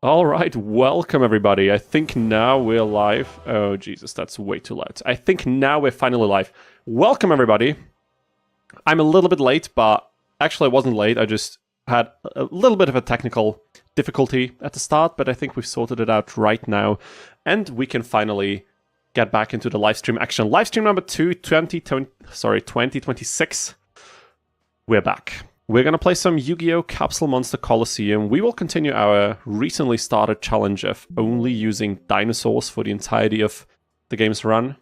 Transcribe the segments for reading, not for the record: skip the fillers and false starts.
All right, welcome everybody. I think now we're live. Oh Jesus, that's way too loud. I think now we're finally live. Welcome everybody. I'm a little bit late, but actually I wasn't late. I just had a little bit of a technical difficulty at the start, but I think we've sorted it out right now, and we can finally get back into the live stream action. Live stream number 2026. We're back. We're going to play some Yu-Gi-Oh! Capsule Monster Coliseum. We will continue our recently started challenge of only using dinosaurs for the entirety of the game's run.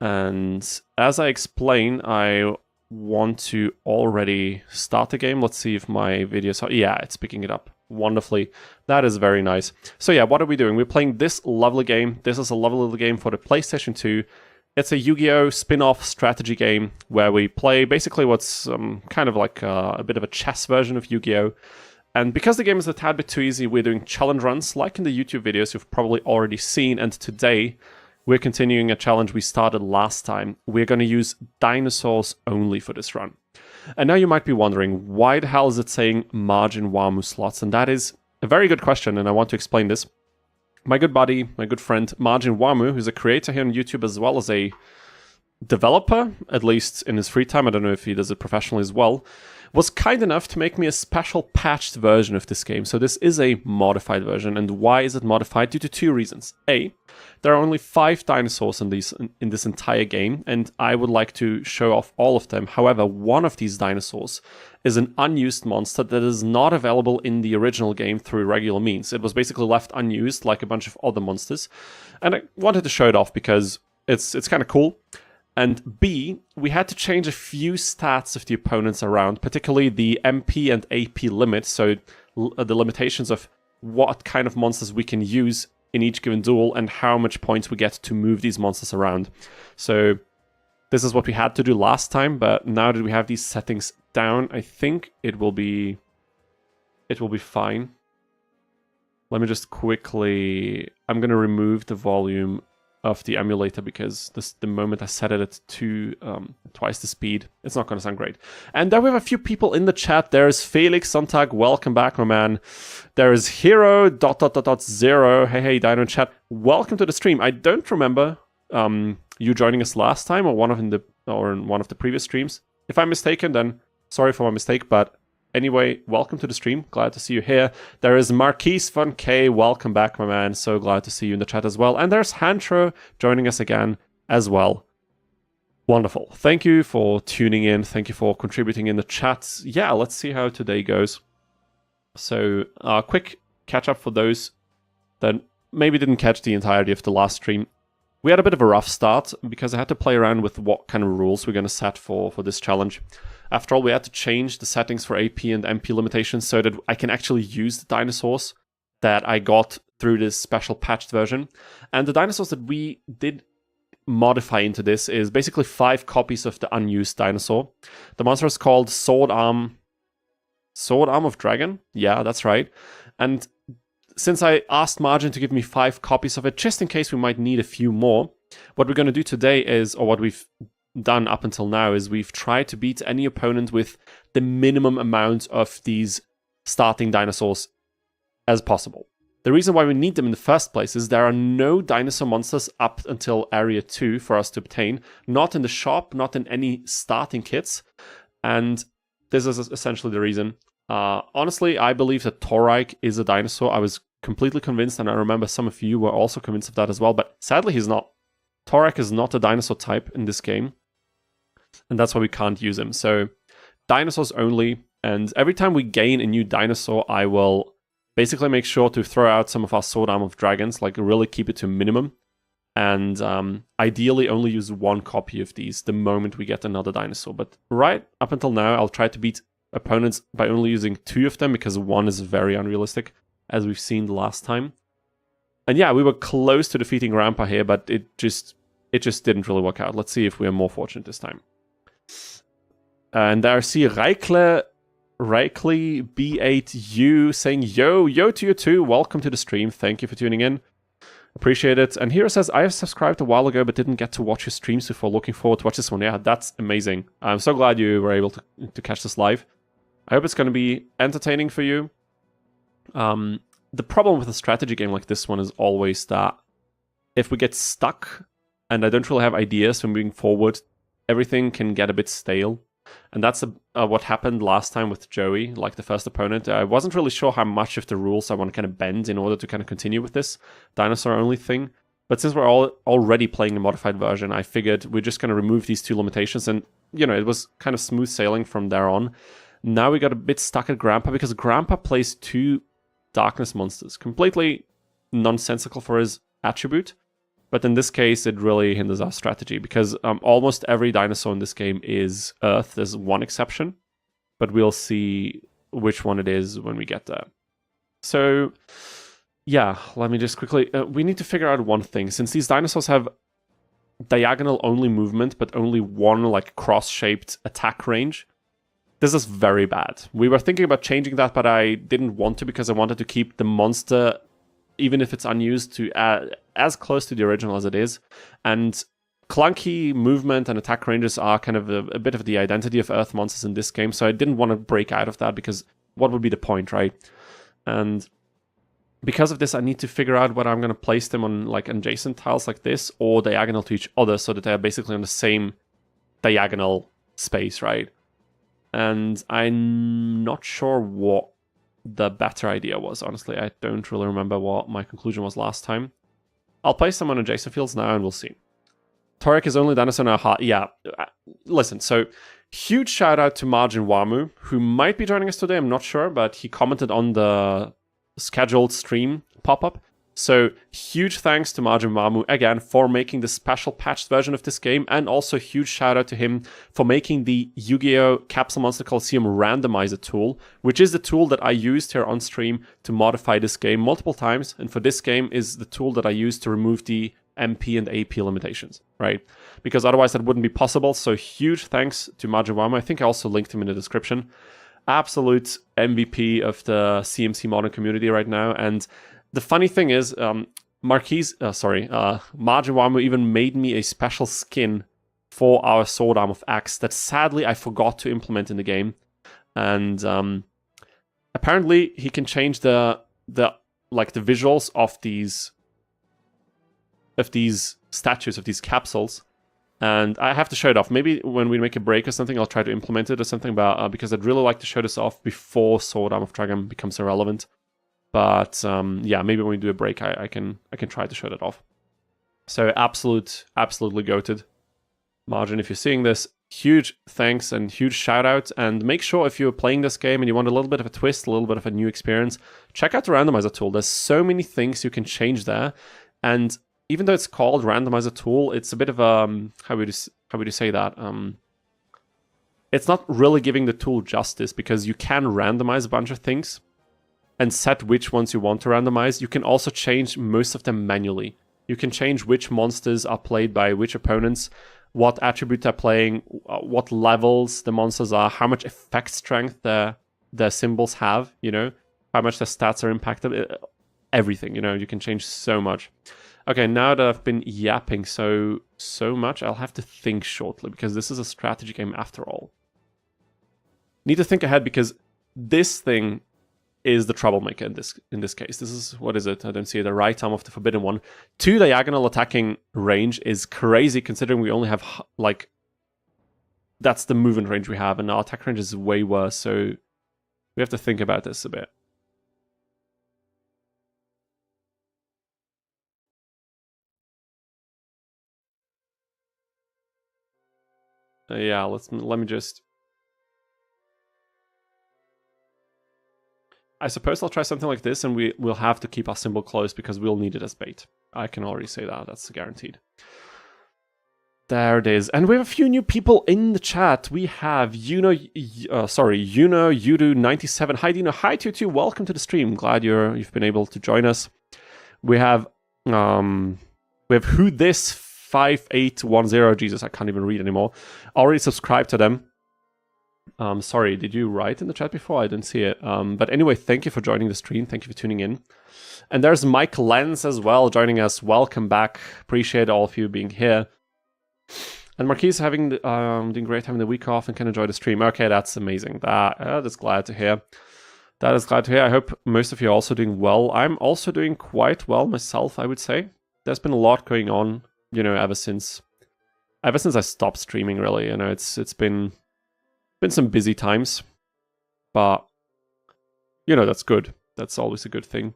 And as I explain, I want to already start the game. Let's see if my videos are... Yeah, it's picking it up wonderfully. That is very nice. So yeah, what are we doing? We're playing this lovely game. This is a lovely little game for the PlayStation 2. It's a Yu-Gi-Oh! Spin-off strategy game where we play basically what's kind of like a bit of a chess version of Yu-Gi-Oh! And because the game is a tad bit too easy, we're doing challenge runs like in the YouTube videos you've probably already seen. And today, we're continuing a challenge we started last time. We're going to use dinosaurs only for this run. And now you might be wondering, why the hell is it saying margin WAMU slots? And that is a very good question, and I want to explain this. My good buddy, my good friend, Margin Wamu, who's a creator here on YouTube as well as a developer, at least in his free time, I don't know if he does it professionally as well, was kind enough to make me a special patched version of this game. So this is a modified version, and why is it modified? Due to two reasons. A, there are only 5 dinosaurs in this entire game, and I would like to show off all of them. However, one of these dinosaurs is an unused monster that is not available in the original game through regular means. It was basically left unused like a bunch of other monsters, and I wanted to show it off because it's kind of cool. And B, we had to change a few stats of the opponents around, particularly the MP and AP limits, so the limitations of what kind of monsters we can use in each given duel and how much points we get to move these monsters around. So this is what we had to do last time, but now that we have these settings down, I think it will be fine. Let me just quickly... I'm going to remove the volume of the emulator because the moment I set it at twice the speed, it's not going to sound great. And then we have a few people in the chat. There's Felix Sontag, welcome back, my man. There is Hero ... 0. Hey Dino chat, welcome to the stream. I don't remember you joining us last time or in one of the previous streams. If I'm mistaken, then sorry for my mistake, but anyway, welcome to the stream. Glad to see you here. There is Marquise Von K. Welcome back, my man. So glad to see you in the chat as well. And there's Hantro joining us again as well. Wonderful. Thank you for tuning in. Thank you for contributing in the chat. Yeah, let's see how today goes. So, quick catch up for those that maybe didn't catch the entirety of the last stream. We had a bit of a rough start because I had to play around with what kind of rules we're going to set for this challenge. After all, we had to change the settings for AP and MP limitations so that I can actually use the dinosaurs that I got through this special patched version. And the dinosaurs that we did modify into this is basically 5 copies of the unused dinosaur. The monster is called Sword Arm of Dragon. Yeah, that's right. And since I asked Margin to give me 5 copies of it, just in case we might need a few more, what we're going to do today is, or what we've done up until now, is we've tried to beat any opponent with the minimum amount of these starting dinosaurs as possible. The reason why we need them in the first place is there are no dinosaur monsters up until Area 2 for us to obtain, not in the shop, not in any starting kits, and this is essentially the reason. Honestly, I believe that Torike is a dinosaur. I was completely convinced, and I remember some of you were also convinced of that as well, but sadly he's not. Torike is not a dinosaur type in this game, and that's why we can't use him. So, dinosaurs only, and every time we gain a new dinosaur, I will basically make sure to throw out some of our Sword Arm of Dragons, like really keep it to minimum, and ideally only use 1 copy of these the moment we get another dinosaur. But right up until now, I'll try to beat opponents by only using 2 of them, because 1 is very unrealistic, as we've seen the last time. And yeah, we were close to defeating Rampa here, but it just didn't really work out. Let's see if we're more fortunate this time. And I see Reikle B8U saying, yo to you too. Welcome to the stream. Thank you for tuning in. Appreciate it. And Hero says, I have subscribed a while ago, but didn't get to watch your streams before. Looking forward to watch this one. Yeah, that's amazing. I'm so glad you were able to catch this live. I hope it's going to be entertaining for you. the problem with a strategy game like this one is always that if we get stuck and I don't really have ideas for moving forward, everything can get a bit stale. And that's what happened last time with Joey, like the first opponent. I wasn't really sure how much of the rules I want to kind of bend in order to kind of continue with this dinosaur-only thing. But since we're already playing a modified version, I figured we're just going to remove these two limitations. And, you know, it was kind of smooth sailing from there on. Now we got a bit stuck at Grandpa because Grandpa plays two darkness monsters. Completely nonsensical for his attribute. But in this case, it really hinders our strategy because almost every dinosaur in this game is Earth. There's one exception, but we'll see which one it is when we get there. So, yeah, let me just quickly... we need to figure out one thing. Since these dinosaurs have diagonal-only movement, but only one like cross-shaped attack range, this is very bad. We were thinking about changing that, but I didn't want to because I wanted to keep the monster, even if it's unused, to as close to the original as it is. And clunky movement and attack ranges are kind of a bit of the identity of Earth monsters in this game, so I didn't want to break out of that because what would be the point, right? And because of this, I need to figure out whether I'm going to place them on like adjacent tiles like this or diagonal to each other so that they're basically on the same diagonal space, right? And I'm not sure what the better idea was, honestly. I don't really remember what my conclusion was last time. I'll place them on adjacent fields now and we'll see. Torek is only dinosaur now. Yeah, listen, so huge shout out to Margin Wamu, who might be joining us today, I'm not sure, but he commented on the scheduled stream pop-up. So huge thanks to Margin Wamu again for making the special patched version of this game, and also huge shout out to him for making the Yu-Gi-Oh! Capsule Monster Coliseum randomizer tool, which is the tool that I used here on stream to modify this game multiple times, and for this game is the tool that I used to remove the MP and AP limitations, right? Because otherwise that wouldn't be possible, so huge thanks to Margin Wamu. I think I also linked him in the description. Absolute MVP of the CMC modern community right now, and the funny thing is, Margin Wamu even made me a special skin for our Sword Arm of Axe that sadly I forgot to implement in the game. And apparently he can change the visuals of these statues, of these capsules. And I have to show it off. Maybe when we make a break or something, I'll try to implement it or something, but because I'd really like to show this off before Sword Arm of Dragon becomes irrelevant. But yeah, maybe when we do a break, I can try to show that off. So absolutely goated. Margin, if you're seeing this, huge thanks and huge shout out. And make sure if you're playing this game and you want a little bit of a twist, a little bit of a new experience, check out the randomizer tool. There's so many things you can change there. And even though it's called randomizer tool, it's a bit of a, how would you say that? It's not really giving the tool justice because you can randomize a bunch of things and set which ones you want to randomize. You can also change most of them manually. You can change which monsters are played by which opponents, what attributes are playing, what levels the monsters are, how much effect strength their symbols have, you know, how much their stats are impacted, everything, you know, you can change so much. Okay, now that I've been yapping so much, I'll have to think shortly because this is a strategy game after all. Need to think ahead because this thing is the troublemaker in this case. This is, what is it? I don't see it. The right arm of the Forbidden One. 2 diagonal attacking range is crazy considering we only have, like, that's the movement range we have, and our attack range is way worse, so we have to think about this a bit. Yeah, let me just... I suppose I'll try something like this, and we'll have to keep our symbol close because we'll need it as bait. I can already say that. That's guaranteed. There it is. And we have a few new people in the chat. We have Yudu97. Hi Dino. Hi Tutu. Welcome to the stream. Glad you've been able to join us. We have who this 5810. Jesus, I can't even read anymore. Already subscribed to them. Sorry, did you write in the chat before? I didn't see it. But anyway, thank you for joining the stream. Thank you for tuning in. And there's Mike Lenz as well joining us. Welcome back. Appreciate all of you being here. And Marquis doing great, having the week off and can enjoy the stream. Okay, that's amazing. That's glad to hear. That is glad to hear. I hope most of you are also doing well. I'm also doing quite well myself, I would say. There's been a lot going on, you know, ever since I stopped streaming, really. You know, it's been some busy times, but you know, that's good. That's always a good thing.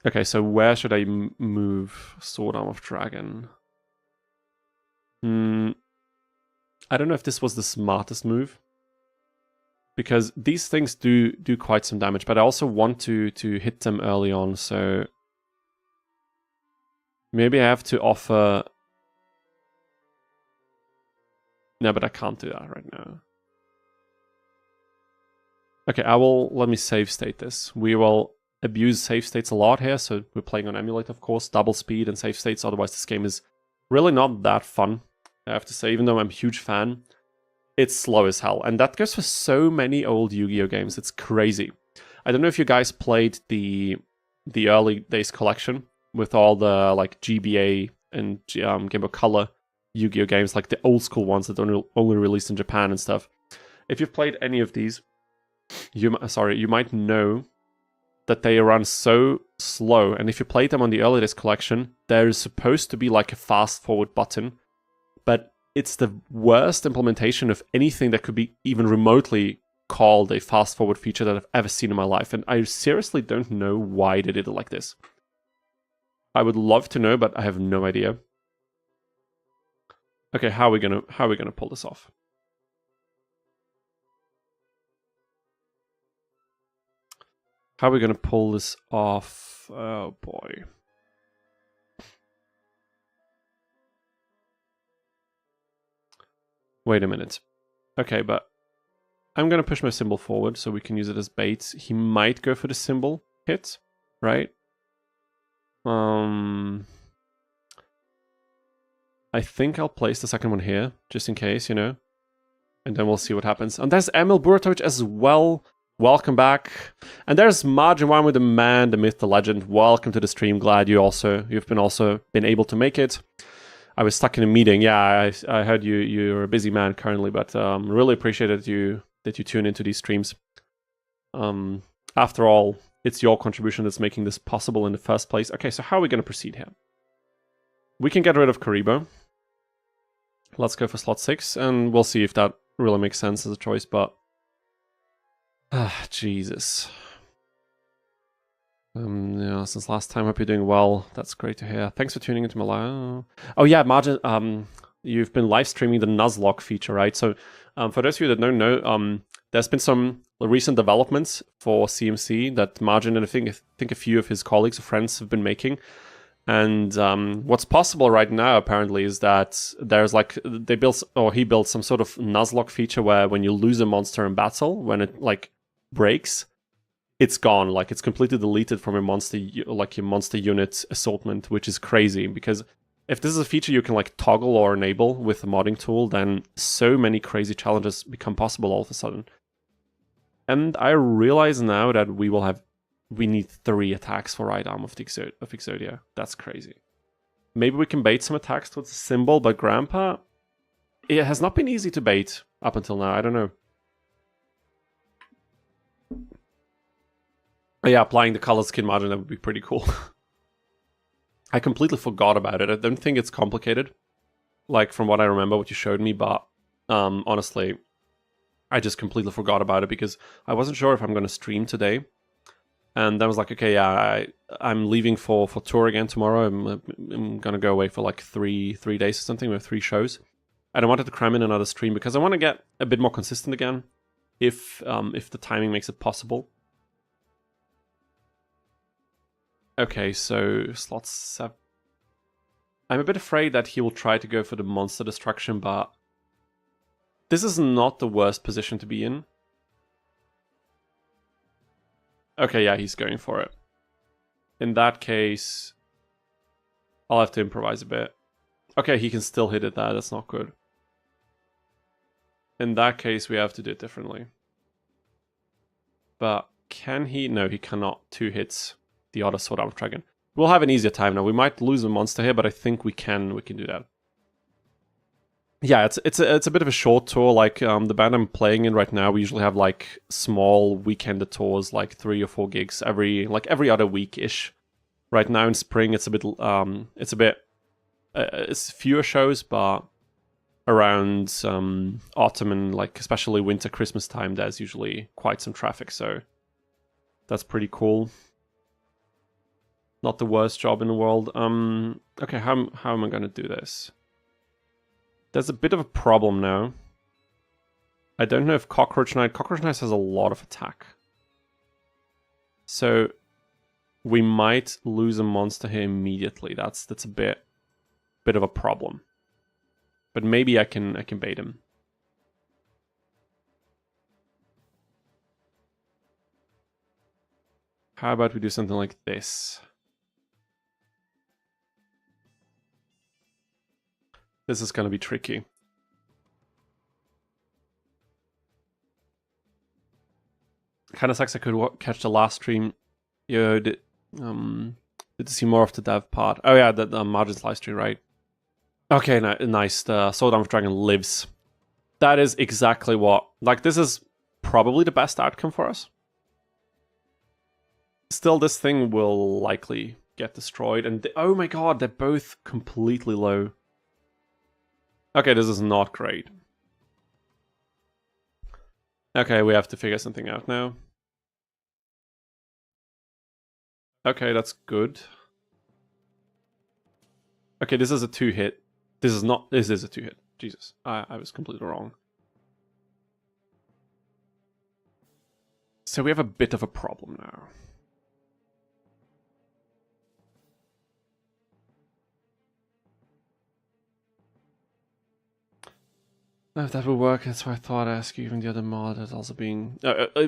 Okay, so where should I move Sword Arm of Dragon? I don't know if this was the smartest move, because these things do quite some damage, but I also want to hit them early on, so maybe I have to offer... No, but I can't do that right now. Okay, let me save state this. We will abuse save states a lot here, so we're playing on emulate, of course, double speed and save states, otherwise this game is really not that fun, I have to say, even though I'm a huge fan. It's slow as hell, and that goes for so many old Yu-Gi-Oh games, it's crazy. I don't know if you guys played the early days collection with all the like GBA and Game Boy Color Yu-Gi-Oh games, like the old school ones that only released in Japan and stuff. If you've played any of these, you might know that they run so slow, and if you played them on the early days collection, there is supposed to be like a fast forward button, but it's the worst implementation of anything that could be even remotely called a fast forward feature that I've ever seen in my life, and I seriously don't know why they did it like this. I would love to know, but I have no idea. Okay, how are we gonna pull this off? How are we gonna pull this off? Oh boy. Wait a minute. Okay, but I'm gonna push my symbol forward so we can use it as bait. He might go for the symbol hit, right? I think I'll place the second one here, just in case, you know? And then we'll see what happens. And there's Emil Buratovic as well. Welcome back. And there's Margin One with the man, the myth, the legend. Welcome to the stream. Glad you've been able to make it. I was stuck in a meeting. Yeah, I heard you're a busy man currently, but really appreciate that you tune into these streams. After all, it's your contribution that's making this possible in the first place. Okay, so how are we going to proceed here? We can get rid of Karibo. Let's go for slot 6, and we'll see if that really makes sense as a choice, but... Jesus. Yeah, since last time, hope you're doing well. That's great to hear. Thanks for tuning into my live. Oh yeah, Margin, you've been live streaming the Nuzlocke feature, right? So, for those of you that don't know, there's been some recent developments for CMC that Margin and I think a few of his colleagues or friends have been making. And what's possible right now, apparently, is that there's like he built some sort of Nuzlocke feature where when you lose a monster in battle, when it like breaks, it's gone. Like it's completely deleted from your monster unit assortment, which is crazy. Because if this is a feature you can like toggle or enable with the modding tool, then so many crazy challenges become possible all of a sudden. And I realize now that we need 3 attacks for right arm of Exodia. That's crazy. Maybe we can bait some attacks towards the symbol, but Grandpa, it has not been easy to bait up until now. I don't know. Yeah, applying the color skin margin, that would be pretty cool. I completely forgot about it. I don't think it's complicated, like from what I remember, what you showed me, but honestly, I just completely forgot about it because I wasn't sure if I'm going to stream today. And I was like, okay, yeah, I'm leaving for tour again tomorrow. I'm going to go away for like three days or something. We have 3 shows. And I wanted to cram in another stream because I want to get a bit more consistent again if the timing makes it possible. Okay, so slot 7. I'm a bit afraid that he will try to go for the monster destruction, but this is not the worst position to be in. Okay, yeah, he's going for it. In that case, I'll have to improvise a bit. Okay, he can still hit it there. That's not good. In that case, we have to do it differently. But can he? No, he cannot. 2 hits the other Sword Arm Dragon. We'll have an easier time now. We might lose a monster here, but I think we can do that. yeah, it's a bit of a short tour. Like the band I'm playing in right now, we usually have like small weekend tours, like 3 or 4 gigs every other week ish. Right now in spring, it's it's fewer shows, but around autumn and like especially winter, Christmas time, there's usually quite some traffic. So that's pretty cool. Not the worst job in the world. Okay, how am I gonna do this? There's a bit of a problem now. I don't know if Cockroach Knight has a lot of attack. So we might lose a monster here immediately. That's a bit of a problem. But maybe I can bait him. How about we do something like this? This is gonna be tricky. Kind of sucks I could catch the last stream. Yo, did to see more of the dev part. Oh yeah, the Margins live stream, right? Okay, nice. The Sword of Dragon lives. That is exactly what... Like, this is probably the best outcome for us. Still, this thing will likely get destroyed. And oh my god, they're both completely low. Okay, this is not great. Okay, we have to figure something out now. Okay, that's good. Okay, this is a 2-hit. This is not... This is a 2-hit. Jesus, I was completely wrong. So we have a bit of a problem now. No, if that will work, that's why I thought I'd ask you. Even the other mod is also being...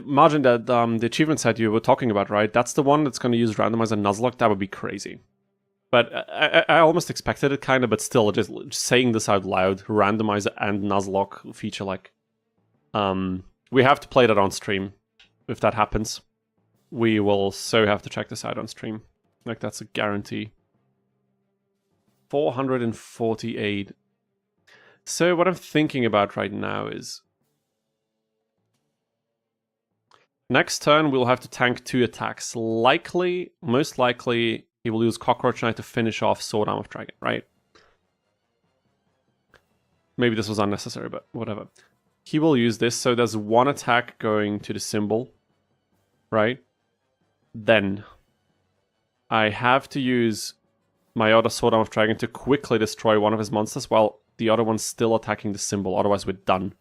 Margin, that the achievement set you were talking about, right? That's the one that's going to use randomize and Nuzlocke. That would be crazy. But I almost expected it, kind of, but still, just saying this out loud, randomizer and Nuzlocke feature, like... we have to play that on stream. If that happens, we will so have to check this out on stream. Like, that's a guarantee. 448... So what I'm thinking about right now is... Next turn, we'll have to tank 2 attacks. Likely, most likely, he will use Cockroach Knight to finish off Sword Arm of Dragon, right? Maybe this was unnecessary, but whatever. He will use this, so there's 1 attack going to the symbol, right? Then, I have to use my other Sword Arm of Dragon to quickly destroy one of his monsters while the other one's still attacking the symbol, otherwise we're done.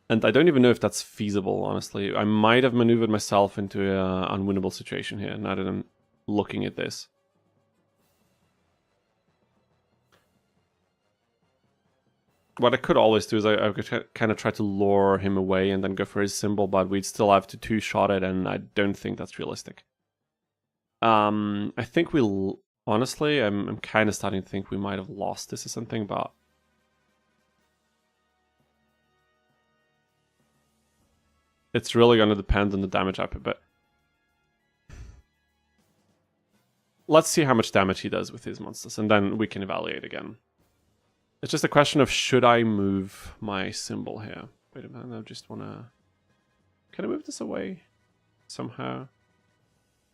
And I don't even know if that's feasible, honestly. I might have maneuvered myself into an unwinnable situation here, now that I'm looking at this. What I could always do is I could kind of try to lure him away and then go for his symbol, but we'd still have to 2-shot it, and I don't think that's realistic. I think we'll... Honestly, I'm kind of starting to think we might have lost this or something, but... It's really going to depend on the damage output, but... Let's see how much damage he does with his monsters, and then we can evaluate again. It's just a question of, should I move my symbol here? Wait a minute, I just want to... Can I move this away? Somehow?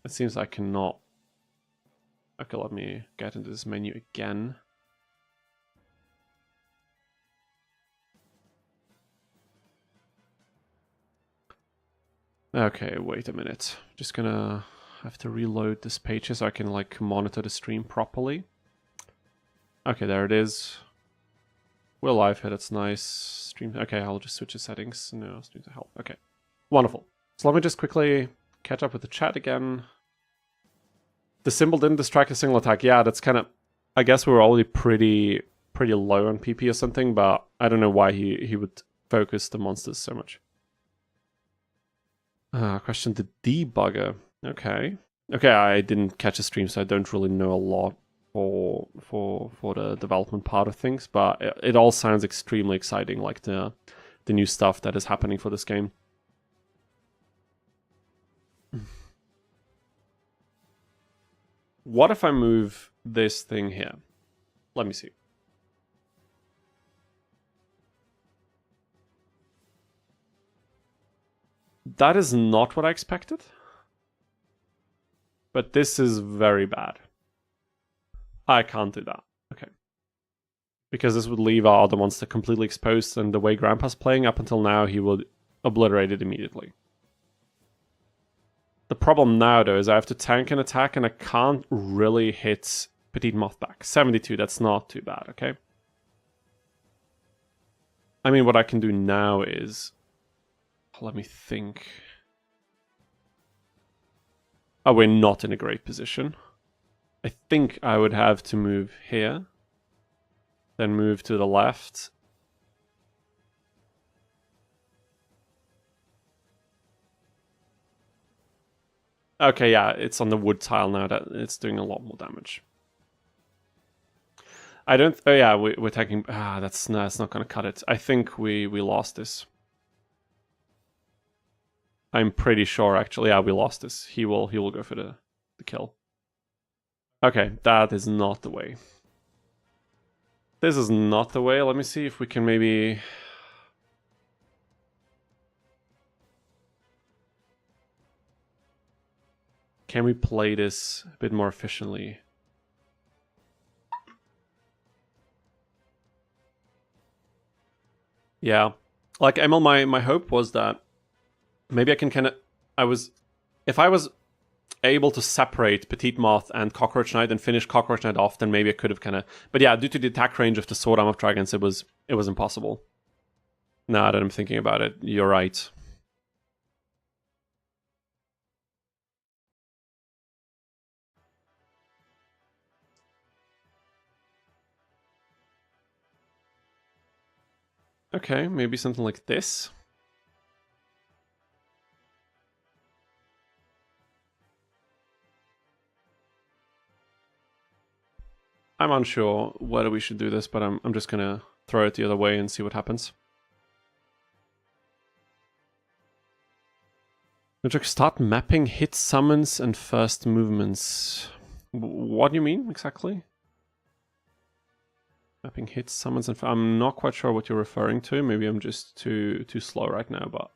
It seems I cannot. Okay, let me get into this menu again. Okay, wait a minute. Just gonna have to reload this page here so I can like monitor the stream properly. Okay, there it is. We're live here, that's nice. Stream. Okay, I'll just switch the settings. No, stream to help. Okay, wonderful. So let me just quickly catch up with the chat again. The symbol didn't distract a single attack. Yeah, that's kind of... I guess we were already pretty low on PP or something, but I don't know why he would focus the monsters so much. Question the debugger. Okay. Okay, I didn't catch a stream, so I don't really know a lot for the development part of things, but it all sounds extremely exciting, like the new stuff that is happening for this game. What if I move this thing here. Let me see. That is not what I expected. But this is very bad. I can't do that. Okay. Because this would leave our other monster completely exposed, and the way Grandpa's playing up until now, he would obliterate it immediately. The problem now, though, is I have to tank an attack, and I can't really hit Petite Moth back. 72, that's not too bad, okay? I mean, what I can do now is... Let me think. Oh, we're not in a great position. I think I would have to move here. Then move to the left. Okay, yeah, it's on the wood tile now. That it's doing a lot more damage. I don't... Oh yeah, we're taking... that's not going to cut it. I think we lost this. I'm pretty sure, actually. Yeah, we lost this. He will go for the kill. Okay, that is not the way. This is not the way. Let me see if we can maybe... Can we play this a bit more efficiently? Yeah. Like, Emil, my hope was that maybe I can kind of... If I was able to separate Petite Moth and Cockroach Knight and finish Cockroach Knight off, then maybe I could have kind of... But yeah, due to the attack range of the Sword Arm of Dragons, it was impossible. Now that I'm thinking about it, you're right. Okay, maybe something like this. I'm unsure whether we should do this, but I'm just gonna throw it the other way and see what happens. Start mapping hit summons and first movements. What do you mean exactly? Mapping hit summons and... I'm not quite sure what you're referring to. Maybe I'm just too slow right now, but...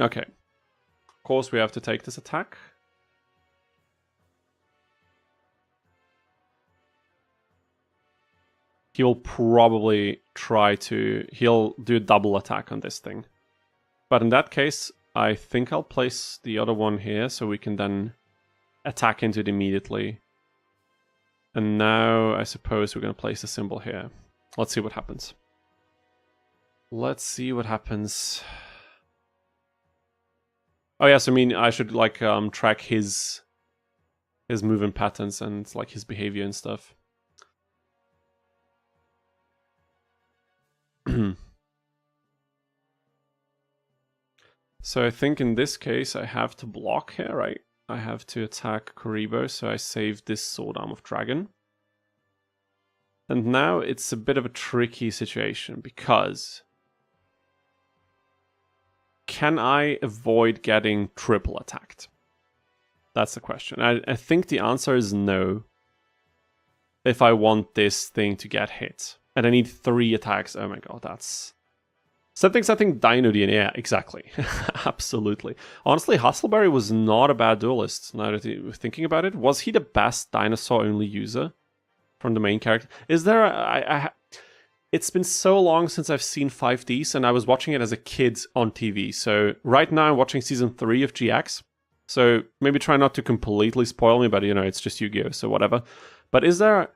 Okay. Of course we have to take this attack. He'll probably try to... He'll do a double attack on this thing. But in that case, I think I'll place the other one here so we can then attack into it immediately. And now I suppose we're going to place the symbol here. Let's see what happens. Let's see what happens. Oh yes, I mean, I should like track his movement patterns and like his behavior and stuff. So I think in this case I have to block here, right? I have to attack Kuribo, so I save this Sword Arm of Dragon. And now it's a bit of a tricky situation, because... Can I avoid getting triple attacked? That's the question. I think the answer is no. If I want this thing to get hit. And I need 3 attacks. Oh my god, that's... Something Dino DNA. Yeah, exactly. Absolutely. Honestly, Hustleberry was not a bad duelist, now that you're thinking about it. Was he the best dinosaur-only user from the main character? Is there It's been so long since I've seen 5Ds, and I was watching it as a kid on TV. So right now I'm watching Season 3 of GX. So maybe try not to completely spoil me, but you know, it's just Yu-Gi-Oh! So whatever. But is there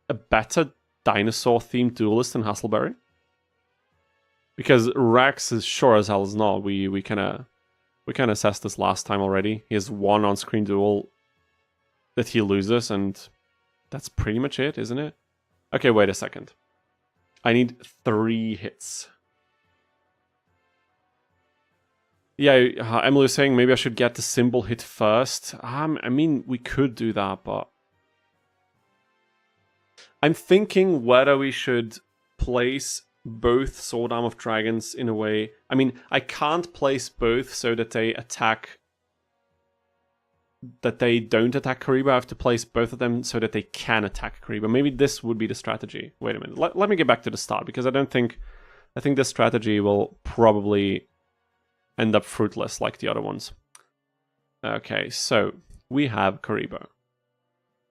a better dinosaur-themed duelist than Hustleberry? Because Rex is sure as hell is not. We kind of assessed this last time already. He has 1 on-screen duel that he loses, and that's pretty much it, isn't it? Okay, wait a second. I need 3 hits. Yeah, Emily was saying maybe I should get the symbol hit first. I mean, we could do that, but... I'm thinking whether we should place both Sword Arm of Dragons in a way. I mean, I can't place both so that they attack... that they don't attack Kariba. I have to place both of them so that they can attack Kariba. Maybe this would be the strategy. Wait a minute. Let me get back to the start, because I think this strategy will probably end up fruitless like the other ones. Okay, so we have Kariba.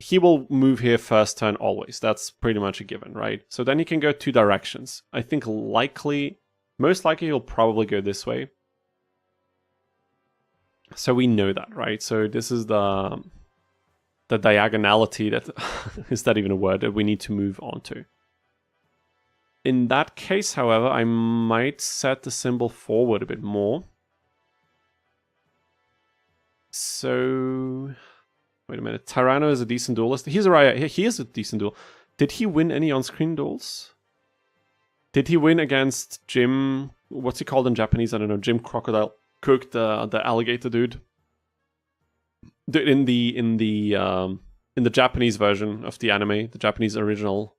He will move here first turn always. That's pretty much a given, right? So then he can go 2 directions. I think most likely he'll probably go this way. So we know that, right? So this is the diagonality that... is that even a word? That we need to move on to. In that case, however, I might set the symbol forward a bit more. So... Wait a minute. Tyranno is a decent duelist. He is a decent duel. Did he win any on-screen duels? Did he win against Jim... What's he called in Japanese? I don't know. Jim Crocodile Cook, the alligator dude. In the Japanese version of the anime, the Japanese original,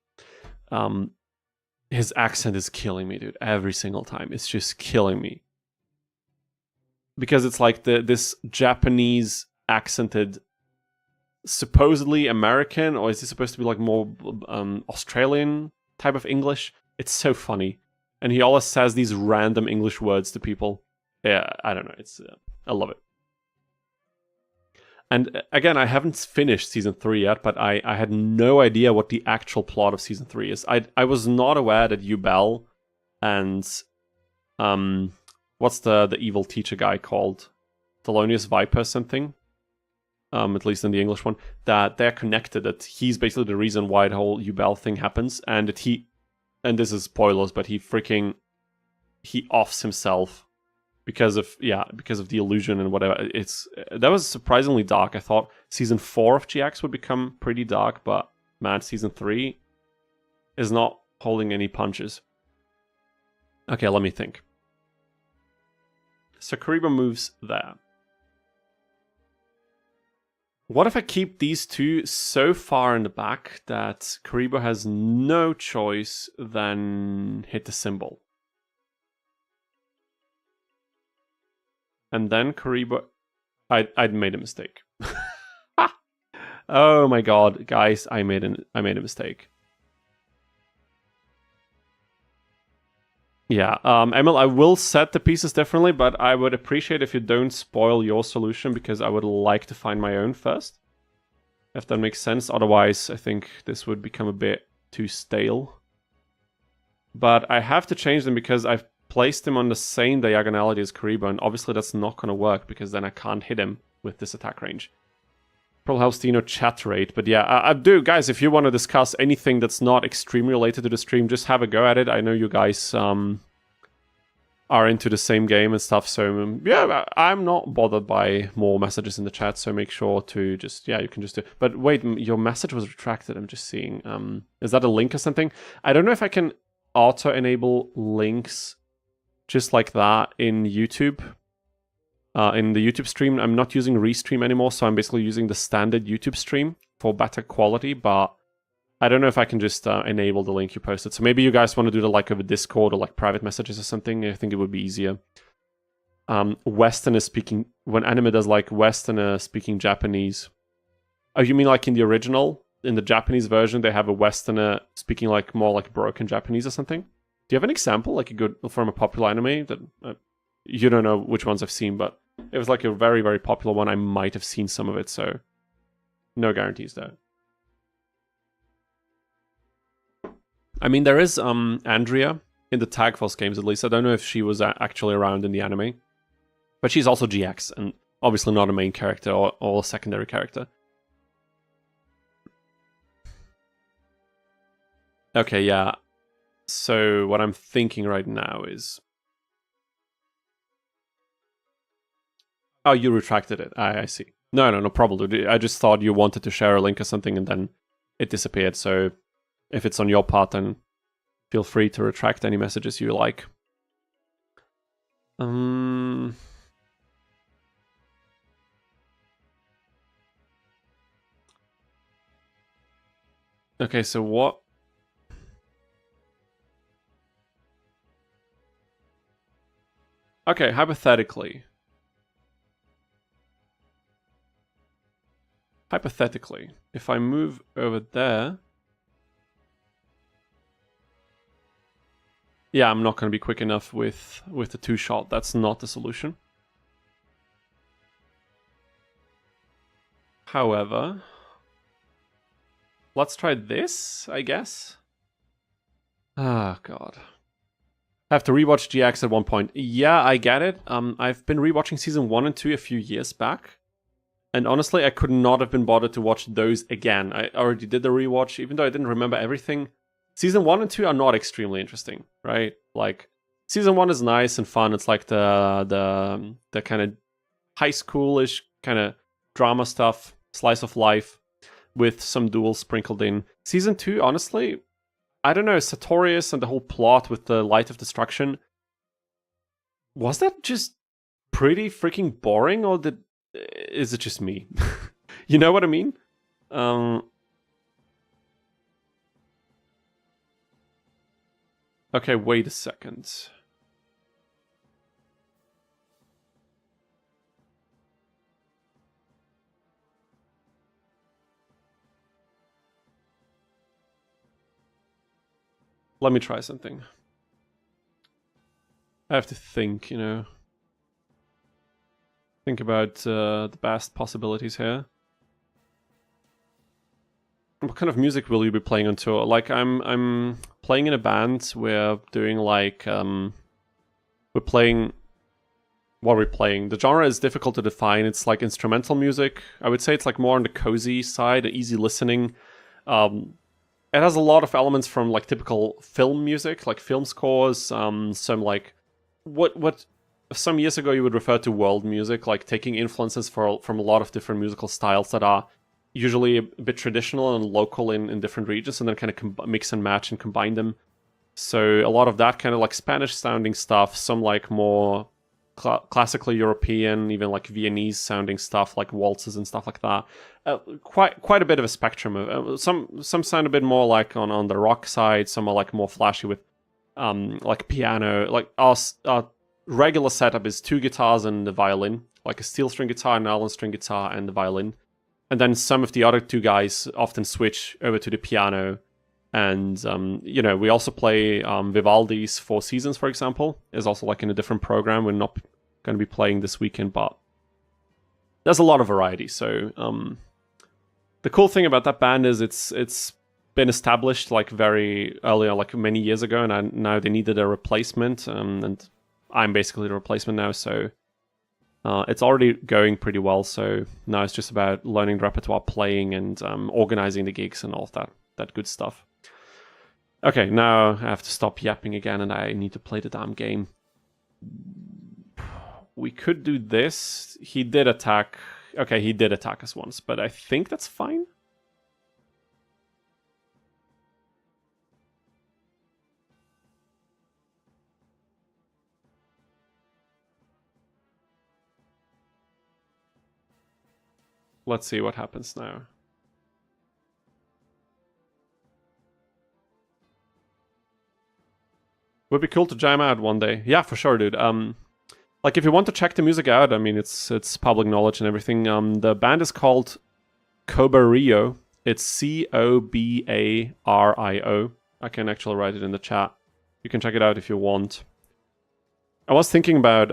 his accent is killing me, dude. Every single time, it's just killing me. Because it's like this Japanese accented, supposedly American, or is he supposed to be like more Australian type of English? It's so funny, and he always says these random English words to people. Yeah, I don't know. It's I love it. And again, I haven't finished Season 3 yet, but I had no idea what the actual plot of Season 3 is. I was not aware that Yubel and... what's the evil teacher guy called? Thelonious Viper something? At least in the English one. That they're connected, that he's basically the reason why the whole Yubel thing happens. And that he... And this is spoilers, but he offs himself. Because of the illusion and whatever. That was surprisingly dark. I thought Season 4 of GX would become pretty dark, but man, Season 3 is not holding any punches. Okay, let me think. So Kariba moves there. What if I keep these two so far in the back that Kariba has no choice than hit the symbol? And then Kariba... I'd made a mistake. Oh my god, guys, I made a mistake. Yeah, Emil, I will set the pieces differently, but I would appreciate if you don't spoil your solution, because I would like to find my own first. If that makes sense. Otherwise, I think this would become a bit too stale. But I have to change them because I've placed him on the same diagonality as Kariba, and obviously that's not going to work, because then I can't hit him with this attack range. Probably helps Dino chat rate, but yeah, I do, guys, if you want to discuss anything that's not extremely related to the stream, just have a go at it. I know you guys are into the same game and stuff, so yeah, I'm not bothered by more messages in the chat, so make sure to just, yeah, you can just do... But wait, your message was retracted, I'm just seeing. Is that a link or something? I don't know if I can auto-enable links just like that in YouTube. In the YouTube stream, I'm not using Restream anymore, so I'm basically using the standard YouTube stream for better quality, but I don't know if I can just enable the link you posted. So maybe you guys want to do the like over Discord or like private messages or something. I think it would be easier. Westerner speaking, when anime does like Westerner speaking Japanese. Oh, you mean like in the original? In the Japanese version, they have a Westerner speaking like more like broken Japanese or something? Do you have an example, like a good from a popular anime that you don't know which ones I've seen, but it was like a very, very popular one. I might have seen some of it, so no guarantees there. I mean, there is Andrea in the Tag Force games, at least. I don't know if she was actually around in the anime, but she's also GX, and obviously not a main character or a secondary character. Okay, yeah. So what I'm thinking right now is... Oh, you retracted it. I see. No problem, dude. I just thought you wanted to share a link or something and then it disappeared. So if it's on your part, then feel free to retract any messages you like. Okay, so what... Okay, hypothetically. Hypothetically, if I move over there... Yeah, I'm not going to be quick enough with the two-shot. That's not the solution. However, let's try this, I guess. Ah, God. I have to rewatch GX at one point. Yeah, I get it. I've been rewatching season 1 and 2 a few years back. And honestly, I could not have been bothered to watch those again. I already did the rewatch, even though I didn't remember everything. Season 1 and 2 are not extremely interesting, right? Like, season 1 is nice and fun. It's like the kind of high schoolish kind of drama stuff, slice of life, with some duels sprinkled in. Season 2, honestly, I don't know, Sartorius and the whole plot with the Light of Destruction, was that just pretty freaking boring, or is it just me? You know what I mean? Okay, wait a second. Let me try something. I have to think, you know. Think about the best possibilities here. What kind of music will you be playing on tour? Like, I'm playing in a band. We're doing like we're playing. What are we playing? The genre is difficult to define. It's like instrumental music. I would say it's like more on the cozy side, easy listening. It has a lot of elements from like typical film music, like film scores. Some like what some years ago you would refer to world music, like taking influences from a lot of different musical styles that are usually a bit traditional and local in different regions, and then kind of mix and match and combine them. So a lot of that kind of like Spanish sounding stuff, some like more classically European, even like Viennese sounding stuff, like waltzes and stuff like that. Quite a bit of a spectrum. Some sound a bit more like on the rock side. Some are like more flashy with like piano. Like our regular setup is 2 guitars and the violin, like a steel string guitar, an Allen string guitar, and the violin. And then some of the other 2 guys often switch over to the piano. And, you know, we also play Vivaldi's Four Seasons, for example, is also like in a different program. We're not going to be playing this weekend, but there's a lot of variety. So the cool thing about that band is it's been established like very early, like many years ago, and now they needed a replacement, and I'm basically the replacement now, so it's already going pretty well. So now it's just about learning the repertoire, playing, and organizing the gigs and all of that good stuff. Okay, now I have to stop yapping again, and I need to play the damn game. We could do this. He did attack. Okay, he did attack us once, but I think that's fine. Let's see what happens now. Would be cool to jam out one day. Yeah, for sure, dude. Like if you want to check the music out, I mean, it's public knowledge and everything. The band is called Cobario. It's Cobario. I can actually write it in the chat. You can check it out if you want. I was thinking about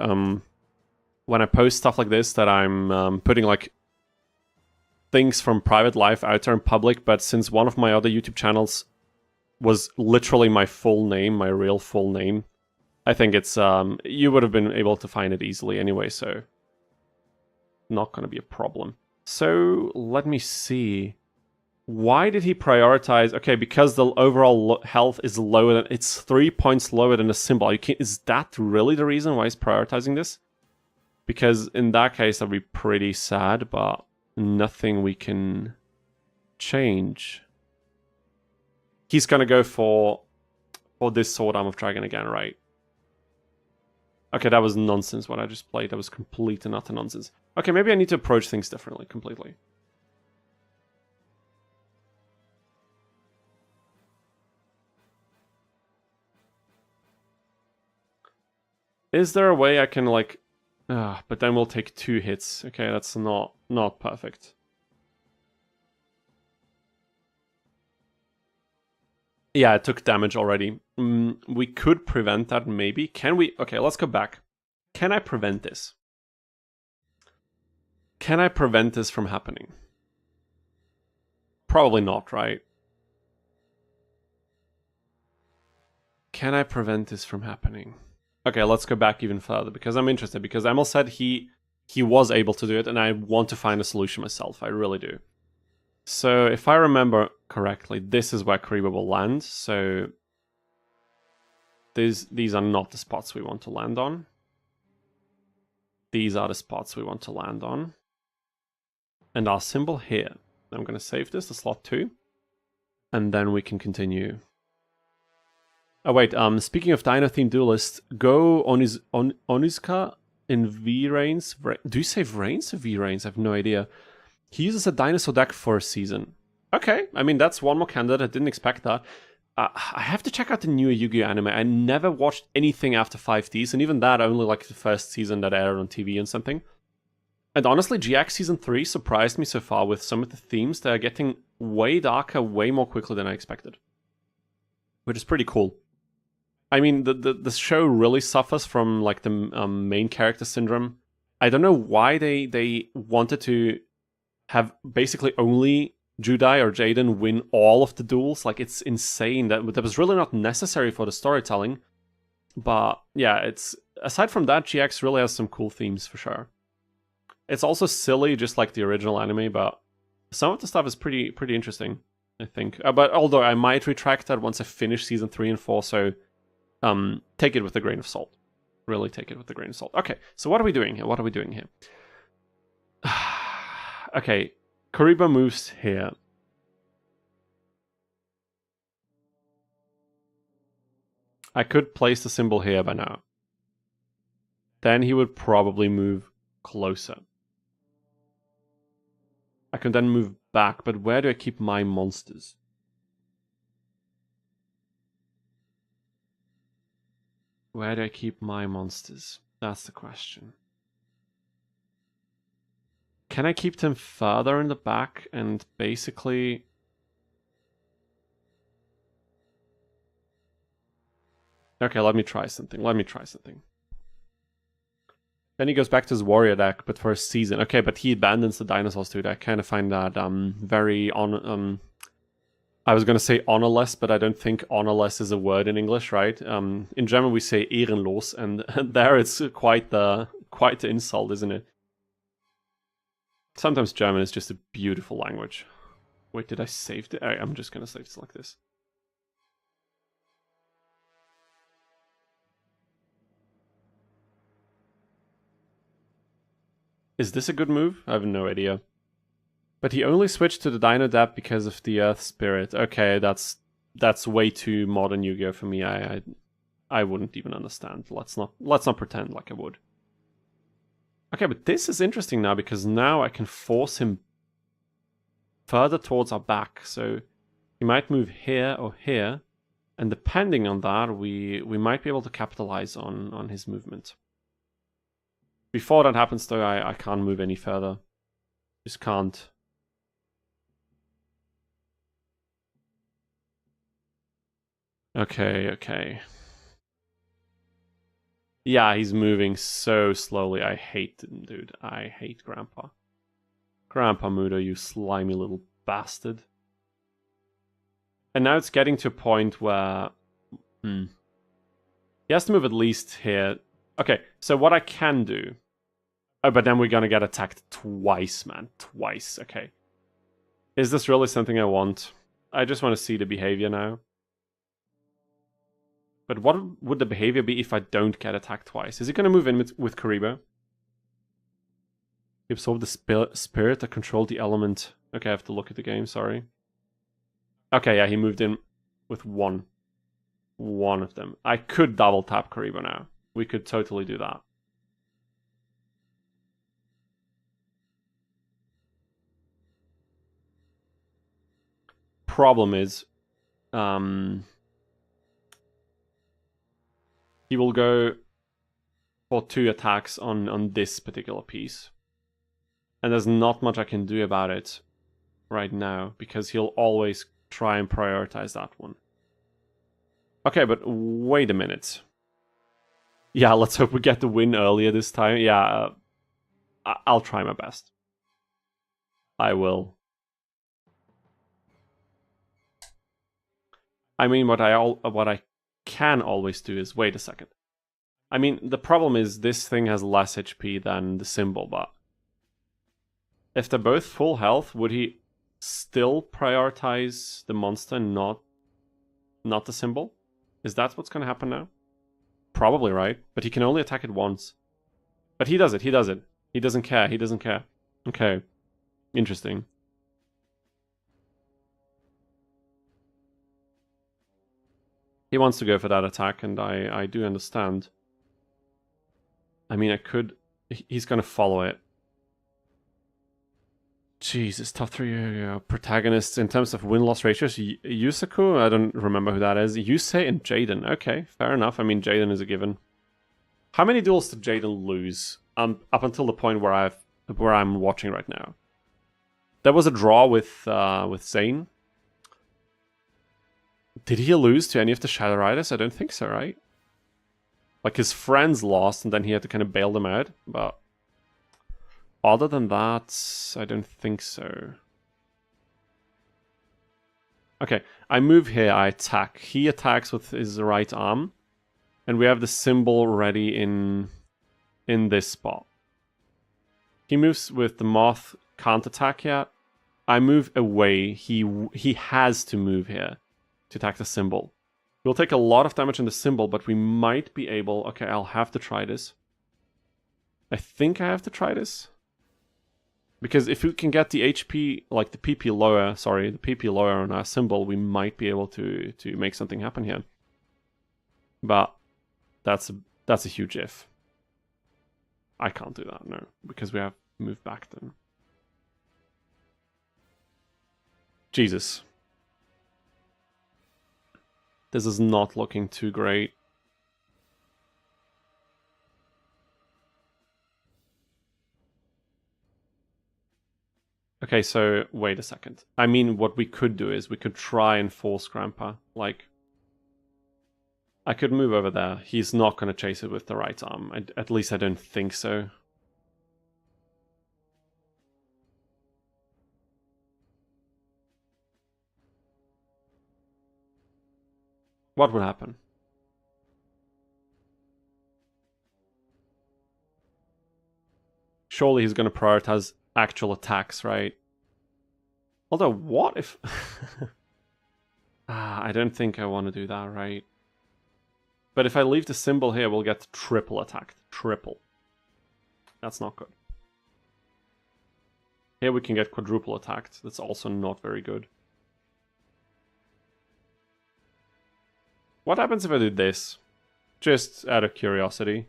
when I post stuff like this that I'm putting like things from private life out there in public, but since one of my other YouTube channels was literally my full name, my real full name, I think it's you would have been able to find it easily anyway, so not going to be a problem. So let me see. Why did he prioritize? Okay, because the overall health is lower than, it's 3 points lower than the symbol. Is that really the reason why he's prioritizing this? Because in that case, that'd be pretty sad, but nothing we can change. He's gonna go for this Sword Arm of Dragon again, right? Okay, that was nonsense what I just played. That was complete and utter nonsense. Okay, maybe I need to approach things differently, completely. Is there a way I can, like... but then we'll take 2 hits. Okay, that's not perfect. Yeah, it took damage already. We could prevent that, maybe. Can we? Okay, let's go back. Can I prevent this? Can I prevent this from happening? Probably not, right? Can I prevent this from happening? Okay, let's go back even further, because I'm interested. Because Emil said he was able to do it, and I want to find a solution myself. I really do. So, if I remember correctly, this is where Kariba will land. So, these are not the spots we want to land on. These are the spots we want to land on. And our symbol here. I'm going to save this to slot 2. And then we can continue. Oh wait, speaking of Dino-themed duelist, go Onizuka in V-Reigns. Do you say Reigns or V-Reigns? I have no idea. He uses a dinosaur deck for a season. Okay, I mean, that's one more candidate. I didn't expect that. I have to check out the new Yu-Gi-Oh! Anime. I never watched anything after 5Ds, and even that only like the first season that aired on TV and something. And honestly, GX Season 3 surprised me so far with some of the themes that are getting way darker, way more quickly than I expected. Which is pretty cool. I mean, the show really suffers from like the main character syndrome. I don't know why they wanted to have basically only Judai or Jaden win all of the duels. Like, it's insane. That was really not necessary for the storytelling. But yeah, it's aside from that, GX really has some cool themes for sure. It's also silly, just like the original anime, but some of the stuff is pretty interesting, I think. But although I might retract that once I finish Season 3 and 4, so take it with a grain of salt. Really take it with a grain of salt. Okay, so what are we doing here? What are we doing here? Okay, Kariba moves here. I could place the symbol here by now. Then he would probably move closer. I can then move back, but where do I keep my monsters? Where do I keep my monsters? That's the question. Can I keep them further in the back and basically... Okay, let me try something. Then he goes back to his warrior deck, but for a season. Okay, but he abandons the dinosaurs too. I kind of find that very I was going to say honorless, but I don't think honorless is a word in English, right? In German we say ehrenlos, and there it's quite the insult, isn't it? Sometimes German is just a beautiful language. Wait, did I save it? I'm just going to save it like this. Is this a good move? I have no idea. But he only switched to the Dino Dap because of the Earth Spirit. Okay, that's way too modern Yu-Gi-Oh for me. I wouldn't even understand. Let's not pretend like I would. Okay, but this is interesting now because now I can force him further towards our back. So he might move here or here, and depending on that, we might be able to capitalize on his movement. Before that happens, though, I can't move any further. Just can't. Okay. Yeah, he's moving so slowly. I hate him, dude. I hate Grandpa. Grandpa Mudo, you slimy little bastard. And now it's getting to a point where... he has to move at least here. Okay, so what I can do... Oh, but then we're gonna get attacked twice, man. Twice, okay. Is this really something I want? I just want to see the behavior now. But what would the behavior be if I don't get attacked twice? Is he gonna move in with Kariba? He absorbed the spirit that controlled the element. Okay, I have to look at the game, sorry. Okay, yeah, he moved in with one of them. I could double tap Kariba now. We could totally do that. Problem is, he will go for 2 attacks on this particular piece. And there's not much I can do about it right now, because he'll always try and prioritize that one. Okay, but wait a minute. Yeah, let's hope we get the win earlier this time. Yeah, I'll try my best. I will. I mean, what I can always do is wait a second. I mean, the problem is this thing has less HP than the symbol, but if they're both full health, would he still prioritize the monster, not the symbol? Is that what's going to happen now? Probably, right? But he can only attack it once. But he does it, he does it. He doesn't care, he doesn't care. Okay. Interesting. He wants to go for that attack, and I do understand. I mean, I could... He's going to follow it. Jesus, top 3 protagonists in terms of win-loss ratios. Yusaku, I don't remember who that is. Yusei and Jaden. Okay, fair enough. I mean, Jaden is a given. How many duels did Jaden lose up until the point where I'm watching right now? There was a draw with Zane. Did he lose to any of the Shadow Riders? I don't think so, right? Like, his friends lost, and then he had to kind of bail them out, but... Other than that, I don't think so. Okay, I move here, I attack. He attacks with his right arm. And we have the symbol ready in this spot. He moves with the moth, can't attack yet. I move away. He has to move here to attack the symbol. We'll take a lot of damage on the symbol, but we might be able... Okay, I'll have to try this. I think I have to try this. Because if we can get the HP, like the PP lower, the PP lower on our symbol, we might be able to make something happen here. But that's a huge if. I can't do that, no, because we have moved back then. Jesus. This is not looking too great. Okay, so wait a second. I mean, what we could do is we could try and force Grandpa. Like, I could move over there. He's not going to chase it with the right arm. At least I don't think so. What would happen? Surely he's going to prioritize actual attacks, right? Although, what if... I don't think I want to do that, right? But if I leave the symbol here, we'll get triple attacked. Triple. That's not good. Here we can get quadruple attacked. That's also not very good. What happens if I do this? Just out of curiosity.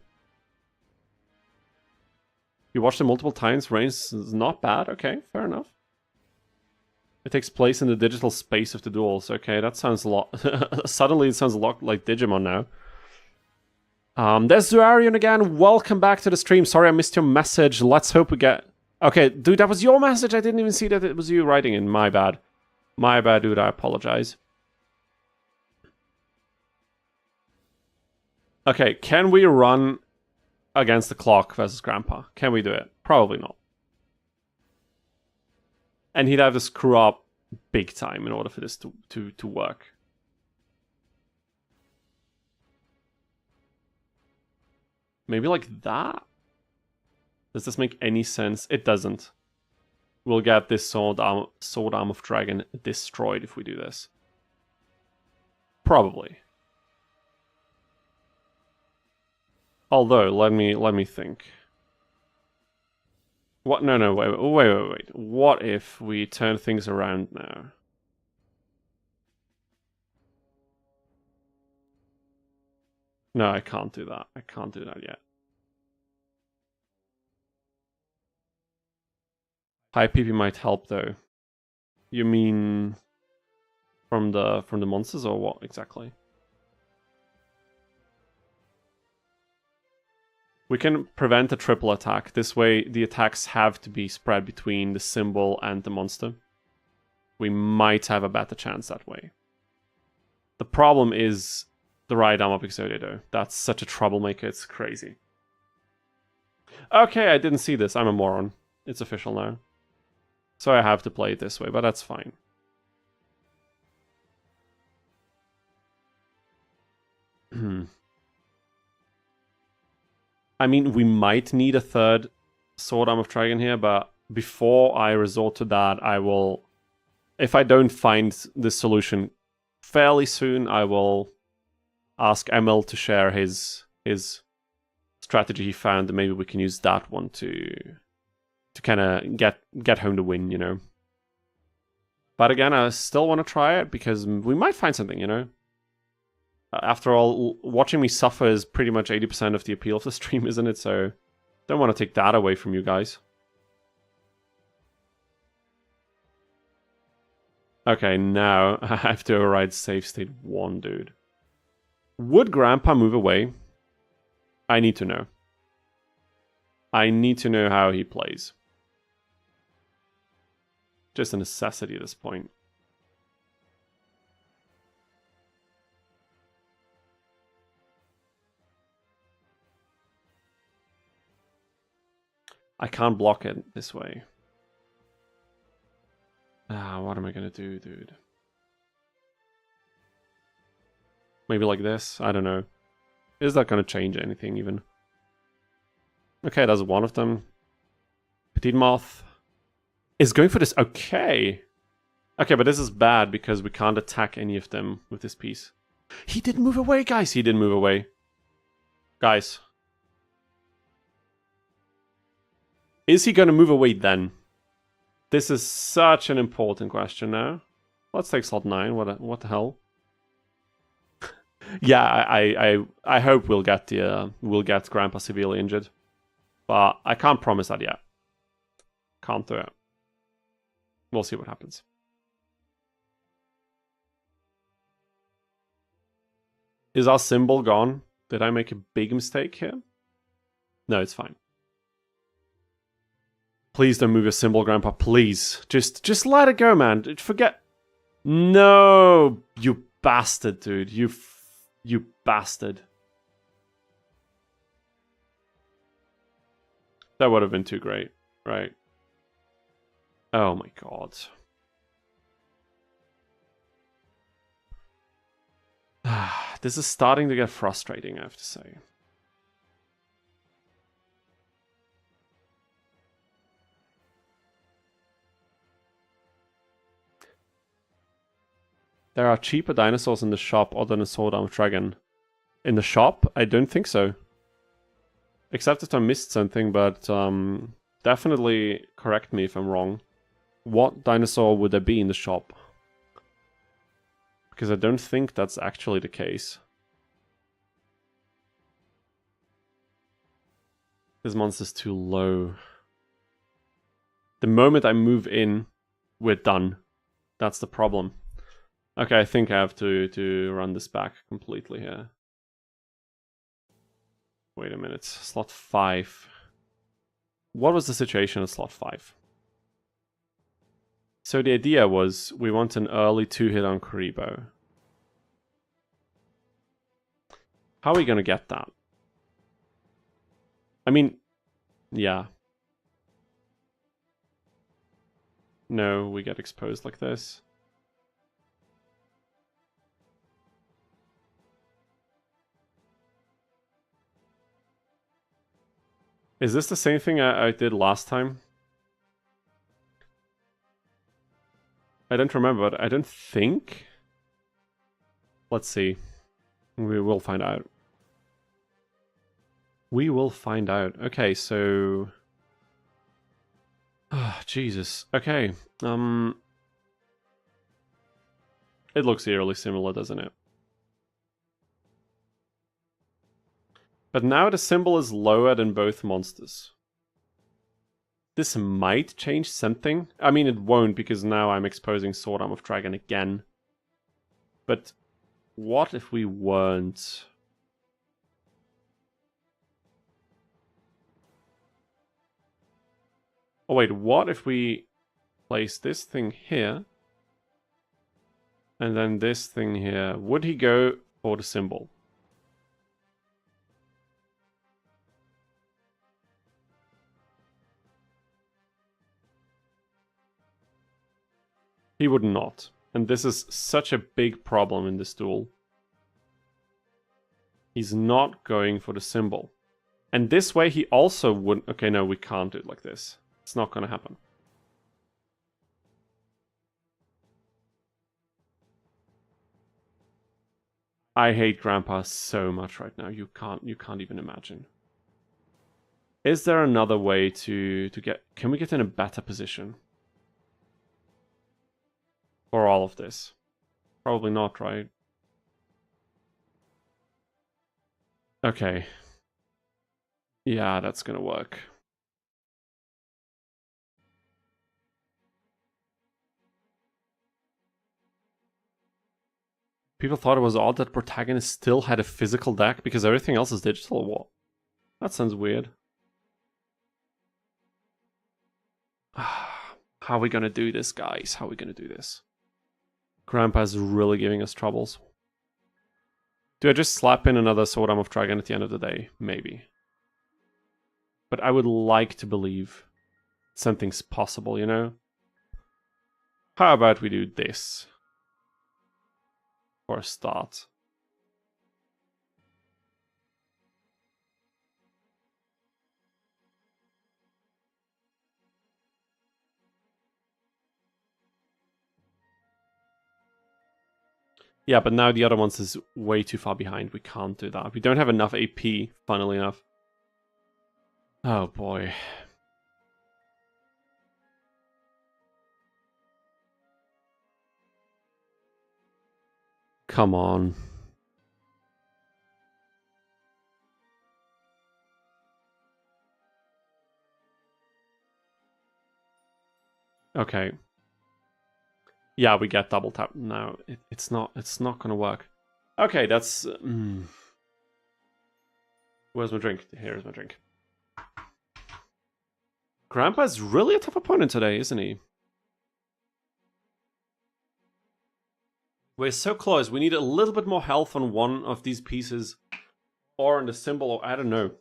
You watched it multiple times, range is not bad. Okay, fair enough. It takes place in the digital space of the duels. Okay, that sounds a lot... Suddenly it sounds a lot like Digimon now. There's Zuarian again. Welcome back to the stream. Sorry I missed your message. Let's hope we get... Okay, dude, that was your message. I didn't even see that it was you writing in. My bad. My bad, dude. I apologize. Okay, can we run against the clock versus Grandpa? Can we do it? Probably not. And he'd have to screw up big time in order for this to work. Maybe like that? Does this make any sense? It doesn't. We'll get this sword arm of dragon destroyed if we do this. Probably. Although, let me think. What? No, wait. What if we turn things around now? No, I can't do that. I can't do that yet. High PP might help though. You mean from the monsters or what exactly? We can prevent a triple attack. This way, the attacks have to be spread between the symbol and the monster. We might have a better chance that way. The problem is the right arm of Exodia, though. That's such a troublemaker, it's crazy. Okay, I didn't see this. I'm a moron. It's official now. So I have to play it this way, but that's fine. I mean, we might need a third Sword Arm of Dragon here, but before I resort to that, I will... If I don't find this solution fairly soon, I will ask ML to share his strategy he found, and maybe we can use that one to kind of get home the win, you know. But again, I still want to try it because we might find something, you know. After all, watching me suffer is pretty much 80% of the appeal of the stream, isn't it? So don't want to take that away from you guys. Okay, now I have to override save state 1, dude. Would Grandpa move away? I need to know. I need to know how he plays. Just a necessity at this point. I can't block it this way. What am I gonna do, dude? Maybe like this? I don't know. Is that gonna change anything even? Okay, that's one of them. Petite Moth is going for this. Okay. Okay, but this is bad because we can't attack any of them with this piece. He didn't move away, guys. He didn't move away. Guys. Is he going to move away then? This is such an important question now. Let's take slot 9. What the hell? Yeah, I hope we'll get Grandpa severely injured, but I can't promise that yet. Can't do it. We'll see what happens. Is our symbol gone? Did I make a big mistake here? No, it's fine. Please don't move your symbol, Grandpa. Please. Just let it go, man. Forget. No, you bastard, dude. You bastard. That would have been too great, right? Oh my god. This is starting to get frustrating, I have to say. There are cheaper dinosaurs in the shop other than a Sword Arm Dragon. In the shop? I don't think so. Except if I missed something, but definitely correct me if I'm wrong. What dinosaur would there be in the shop? Because I don't think that's actually the case. This monster's too low. The moment I move in, we're done. That's the problem. Okay, I think I have to run this back completely here. Wait a minute. Slot 5. What was the situation at slot 5? So the idea was we want an early 2-hit on Kuribo. How are we going to get that? I mean, yeah. No, we get exposed like this. Is this the same thing I did last time? I don't remember, but I don't think. Let's see. We will find out. We will find out. Okay, so... Oh, Jesus. Okay. It looks eerily similar, doesn't it? But now the symbol is lower than both monsters. This might change something. I mean, it won't, because now I'm exposing Sword Arm of Dragon again. But what if we weren't? Oh wait, what if we place this thing here? And then this thing here. Would he go for the symbol? He would not. And this is such a big problem in this duel. He's not going for the symbol. And this way he also wouldn't... Okay, no, we can't do it like this. It's not going to happen. I hate Grandpa so much right now. You can't even imagine. Is there another way to get... Can we get in a better position? For all of this? Probably not, right? Okay. Yeah, that's gonna work. People thought it was odd that protagonist still had a physical deck because everything else is digital or what? That sounds weird. How are we gonna do this, guys? How are we gonna do this? Grandpa's really giving us troubles. Do I just slap in another Sword Arm of Dragon at the end of the day? Maybe. But I would like to believe something's possible, you know? How about we do this? For a start. Yeah, but now the other ones is way too far behind. We can't do that. We don't have enough AP, funnily enough. Oh boy. Come on. Okay. Yeah, we get double tap. No, it's not gonna work. Okay, that's... Where's my drink? Here's my drink. Grandpa's really a tough opponent today, isn't he? We're so close. We need a little bit more health on one of these pieces. Or on the symbol, or I don't know.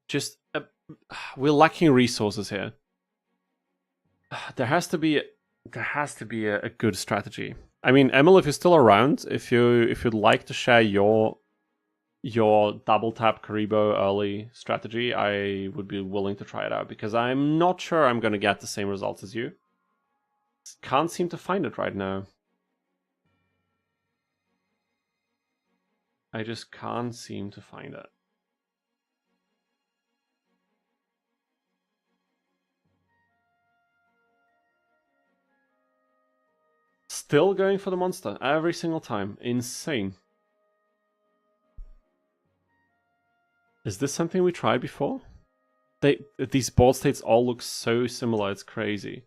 Just... we're lacking resources here. There has to be a good strategy. I mean, Emil, if you're still around, if you'd like to share your double tap Karibo early strategy, I would be willing to try it out because I'm not sure I'm gonna get the same results as you. Can't seem to find it right now. I just can't seem to find it. Still going for the monster every single time. Insane. Is this something we tried before? These board states all look so similar, it's crazy.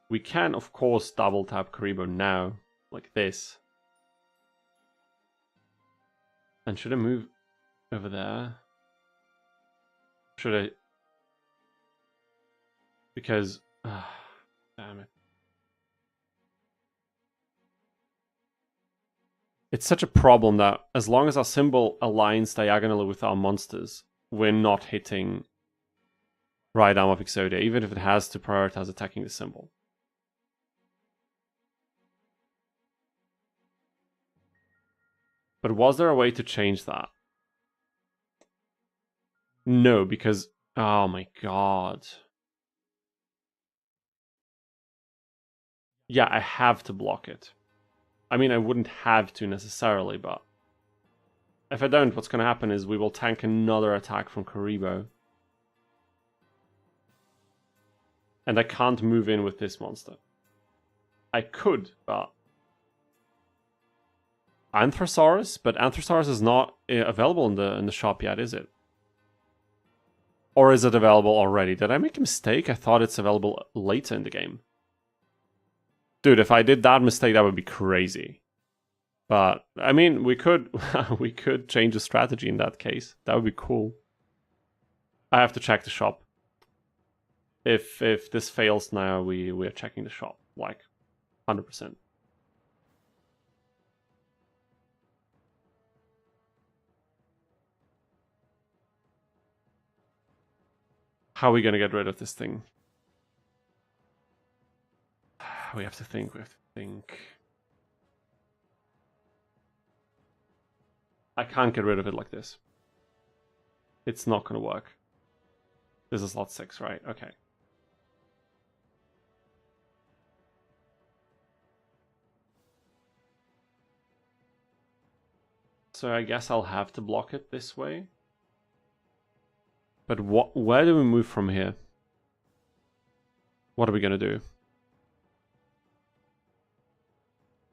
We can, of course, double tap Karibo now, like this. And should I move over there? Should I... Because... damn it. It's such a problem that as long as our symbol aligns diagonally with our monsters, we're not hitting right arm of Exodia, even if it has to prioritize attacking the symbol. But was there a way to change that? No, because... Oh my god. Yeah, I have to block it. I mean, I wouldn't have to necessarily, but... If I don't, what's going to happen is we will tank another attack from Karibo. And I can't move in with this monster. I could, but... Anthrosaurus? But Anthrosaurus is not available in the shop yet, is it? Or is it available already? Did I make a mistake? I thought it's available later in the game. Dude, if I did that mistake, that would be crazy. But I mean, we could we could change the strategy in that case. That would be cool. I have to check the shop. If this fails now, we're checking the shop, like 100%. How are we gonna get rid of this thing? We have to think. I can't get rid of it like this. It's not gonna work. This is slot 6, right? Okay. So I guess I'll have to block it this way. But where do we move from here? What are we gonna do?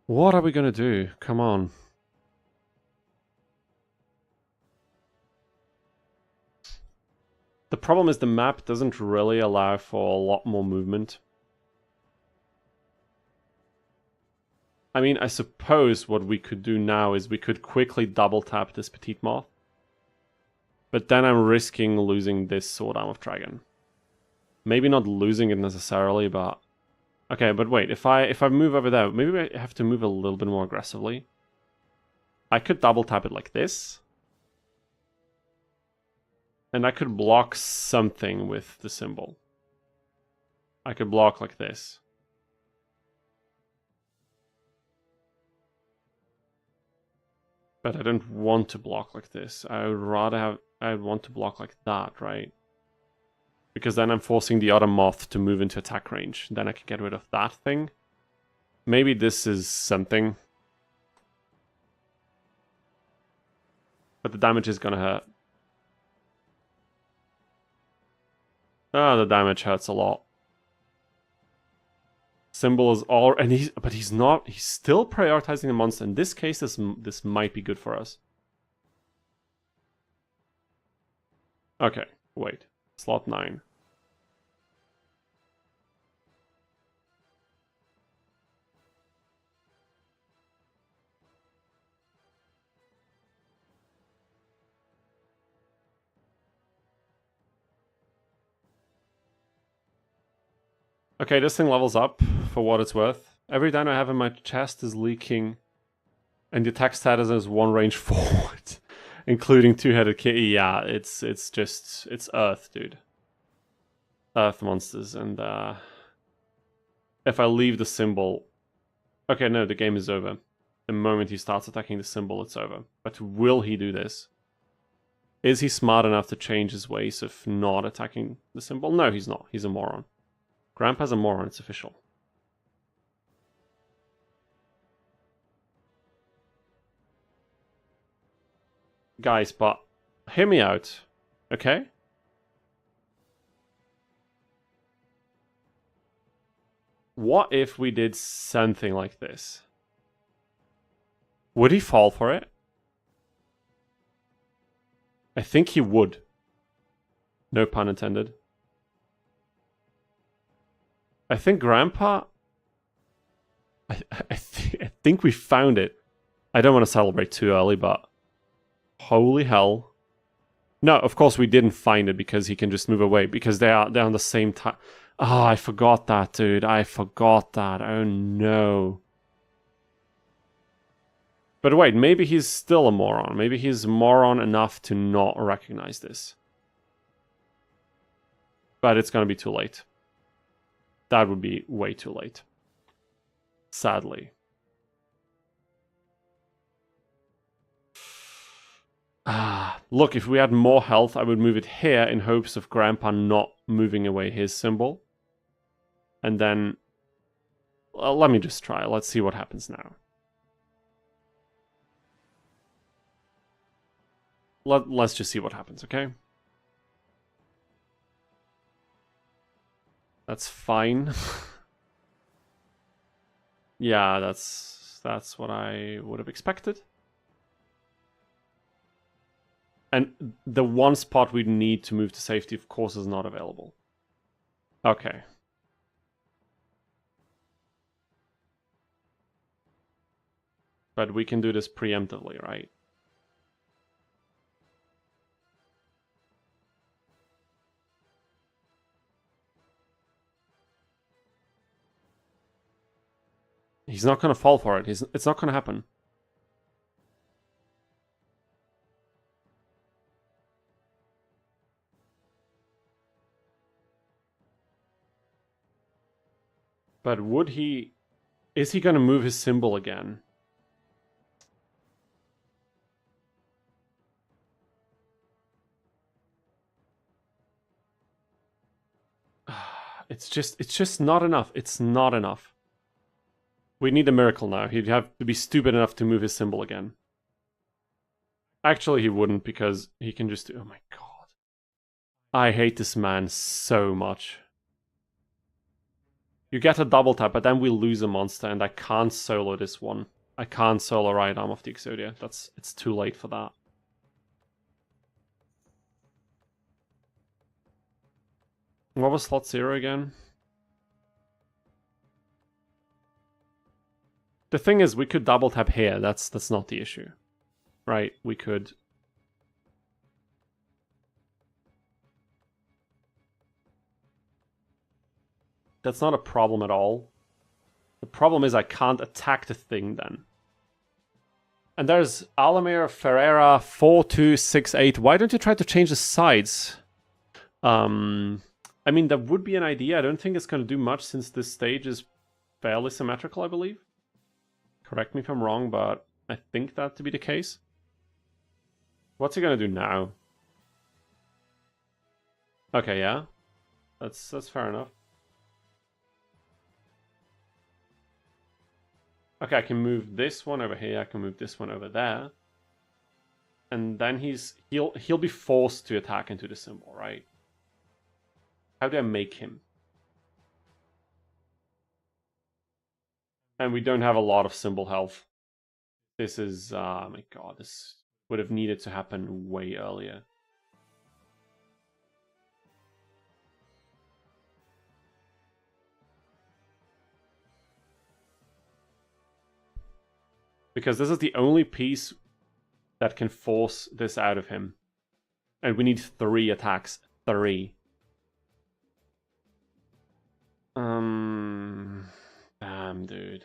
What are we gonna do? Come on. The problem is the map doesn't really allow for a lot more movement. I mean, I suppose what we could do now is we could quickly double tap this Petite Moth. But then I'm risking losing this Sword Arm of Dragon. Maybe not losing it necessarily, but... Okay, but wait, if I move over there, maybe I have to move a little bit more aggressively. I could double tap it like this. And I could block something with the symbol. I could block like this. But I don't want to block like this. I would rather have... I want to block like that, right? Because then I'm forcing the other moth to move into attack range. Then I can get rid of that thing. Maybe this is something. But the damage is gonna hurt. Ah, the damage hurts a lot. Symbol is all... and he's not... He's still prioritizing the monster. In this case, this might be good for us. Okay, wait. Slot 9. Okay, this thing levels up for what it's worth. Every dino I have in my chest is leaking. And the attack status is 1 range forward. Including 2-headed kitty. Yeah, it's Earth, dude. Earth monsters. And if I leave the symbol... Okay, no, the game is over. The moment he starts attacking the symbol, it's over. But will he do this? Is he smart enough to change his ways of not attacking the symbol? No, he's not. He's a moron. Grandpa's a moron, it's official. Guys, but hear me out, okay? What if we did something like this? Would he fall for it? I think he would. No pun intended. I think Grandpa... I think we found it. I don't want to celebrate too early, but... Holy hell. No, of course we didn't find it because he can just move away. Because they're on the same time. Oh, I forgot that, dude. I forgot that. Oh, no. But wait, maybe he's still a moron. Maybe he's moron enough to not recognize this. But it's gonna be too late. That would be way too late. Sadly. Look, if we had more health, I would move it here in hopes of Grandpa not moving away his symbol. And then... Well, let me just try. Let's see what happens now. Let's just see what happens, okay? That's fine. Yeah, that's what I would have expected. And the one spot we need to move to safety, of course, is not available. Okay. But we can do this preemptively, right? He's not going to fall for it. It's not going to happen. But would he... Is he going to move his symbol again? It's just not enough. It's not enough. We need a miracle now. He'd have to be stupid enough to move his symbol again. Actually, he wouldn't, because he can just do... Oh my god. I hate this man so much. You get a double tap, but then we lose a monster, and I can't solo this one. I can't solo right arm of the Exodia. It's too late for that. What was slot 0 again? The thing is, we could double tap here. That's not the issue. Right, we could... That's not a problem at all. The problem is I can't attack the thing then. And there's Alamir Ferreira 4268. Why don't you try to change the sides? I mean, that would be an idea. I don't think it's going to do much since this stage is fairly symmetrical, I believe. Correct me if I'm wrong, but I think that to be the case. What's he going to do now? Okay, yeah. That's fair enough. Okay, I can move this one over here. I can move this one over there. And then he'll be forced to attack into the symbol, right? How do I make him? And we don't have a lot of symbol health. This is, oh my god, this would have needed to happen way earlier. Because this is the only piece that can force this out of him. And we need 3 attacks. 3. Damn, dude.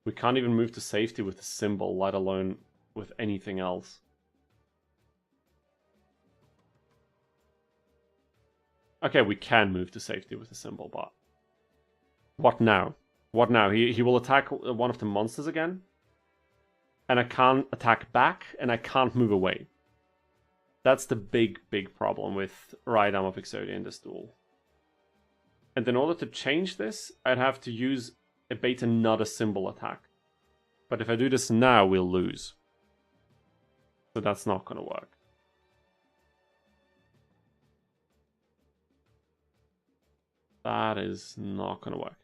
We can't even move to safety with the symbol, let alone with anything else. Okay, we can move to safety with the symbol, but... What now? What now? He will attack one of the monsters again? And I can't attack back, and I can't move away. That's the big problem with right arm of Exodia in this duel. And in order to change this, I'd have to use a bait another symbol attack. But if I do this now, we'll lose. So that's not going to work. That is not going to work.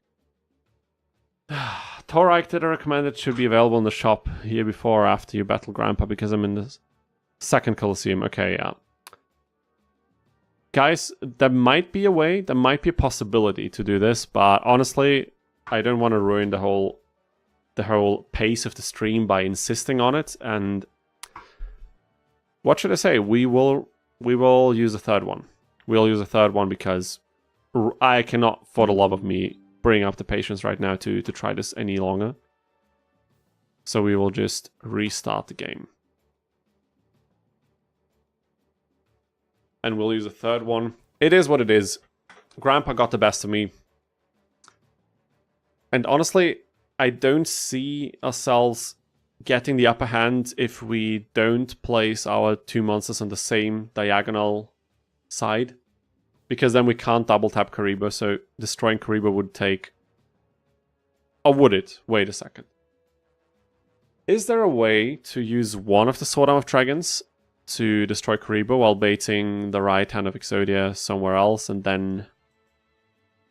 Torike did recommend it should be available in the shop here before or after you battle Grandpa, because I'm in the second Coliseum. Okay, yeah. Guys, there might be a way, there might be a possibility to do this, but honestly, I don't want to ruin the whole pace of the stream by insisting on it, and what should I say? We will use a third one. We'll use a third one because I cannot, for the love of me, bring up the patience right now to try this any longer. So we will just restart the game. And we'll use a third one. It is what it is. Grandpa got the best of me. And honestly, I don't see ourselves getting the upper hand if we don't place our 2 monsters on the same diagonal side. Because then we can't double tap Kariba, so destroying Kariba would take... Or would it? Wait a second. Is there a way to use one of the Sword Arm of Dragons to destroy Kariba while baiting the right hand of Exodia somewhere else and then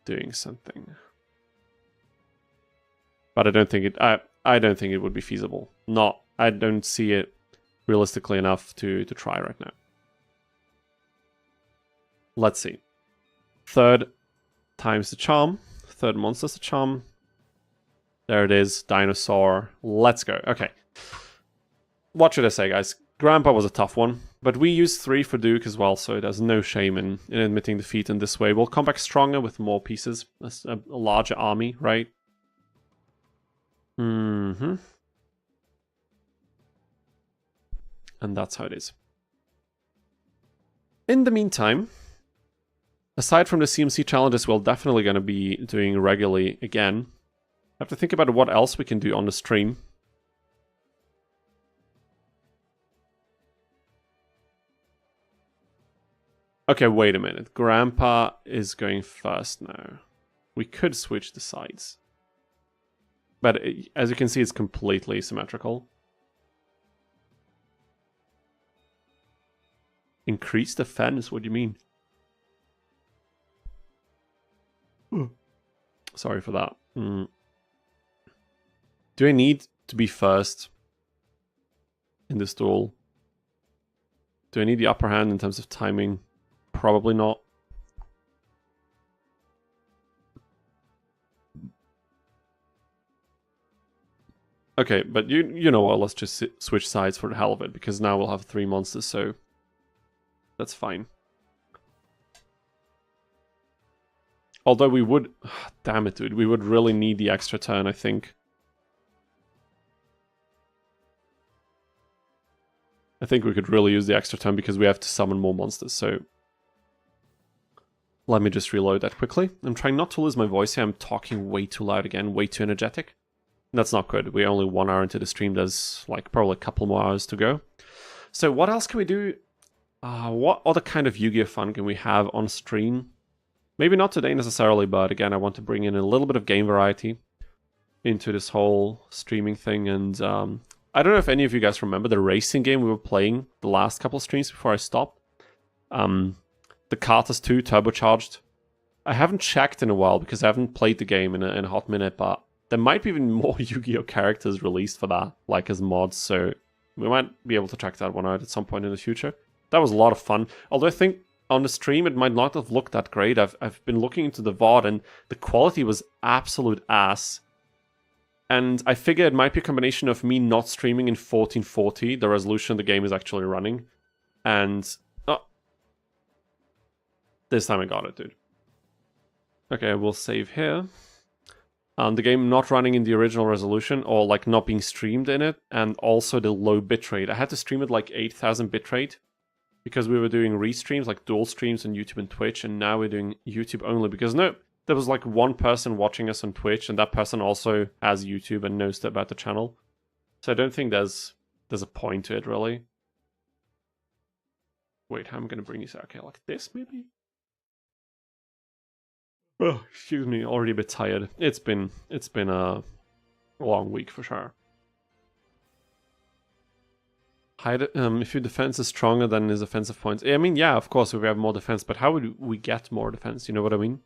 doing something? But I don't think it... I don't think it would be feasible. I don't see it realistically enough to try right now. Let's see. Third time's the charm. Third monster's the charm. There it is, Dinosaur. Let's go. Okay. What should I say, guys? Grandpa was a tough one, but we used 3 for Duke as well, so there's no shame in admitting defeat in this way. We'll come back stronger with more pieces, a larger army, right? And that's how it is. In the meantime, aside from the CMC challenges we're definitely going to be doing regularly again, I have to think about what else we can do on the stream. Okay, wait a minute. Grandpa is going first now. We could switch the sides. But as you can see, it's completely symmetrical. Increase defense? What do you mean? Sorry for that. Do I need to be first in this duel? Do I need the upper hand in terms of timing? Probably not. Okay, but you know what, let's just switch sides for the hell of it, because now we'll have 3 monsters, so that's fine. Although we would... Damn it, dude. We would really need the extra turn, I think. I think we could really use the extra turn because we have to summon more monsters, so... Let me just reload that quickly. I'm trying not to lose my voice here. I'm talking way too loud again, way too energetic. That's not good. We're only 1 hour into the stream. There's like probably a couple more hours to go. So what else can we do? What other kind of Yu-Gi-Oh fun can we have on stream? Maybe not today necessarily, but again, I want to bring in a little bit of game variety into this whole streaming thing. And I don't know if any of you guys remember the racing game we were playing the last couple of streams before I stopped. The Carters 2 Turbocharged. I haven't checked in a while because I haven't played the game in a hot minute, but there might be even more Yu-Gi-Oh characters released for that, like as mods, so we might be able to check that one out at some point in the future. That was a lot of fun. Although I think on the stream it might not have looked that great. I've been looking into the VOD and the quality was absolute ass. And I figure it might be a combination of me not streaming in 1440, the resolution the game is actually running, and... Oh. This time I got it, dude. Okay, we'll save here. The game not running in the original resolution, or like not being streamed in it, and also the low bitrate. I had to stream it like 8000 bitrate because we were doing restreams, like dual streams on YouTube and Twitch, and now we're doing YouTube only because no, there was like one person watching us on Twitch, and that person also has YouTube and knows about the channel. So I don't think there's a point to it really. Wait, how am I gonna bring you? Okay, like this maybe. Oh, excuse me, already a bit tired. It's been a long week for sure. If your defense is stronger than his offensive points. I mean, yeah, of course, if we have more defense, but how would we get more defense? You know what I mean?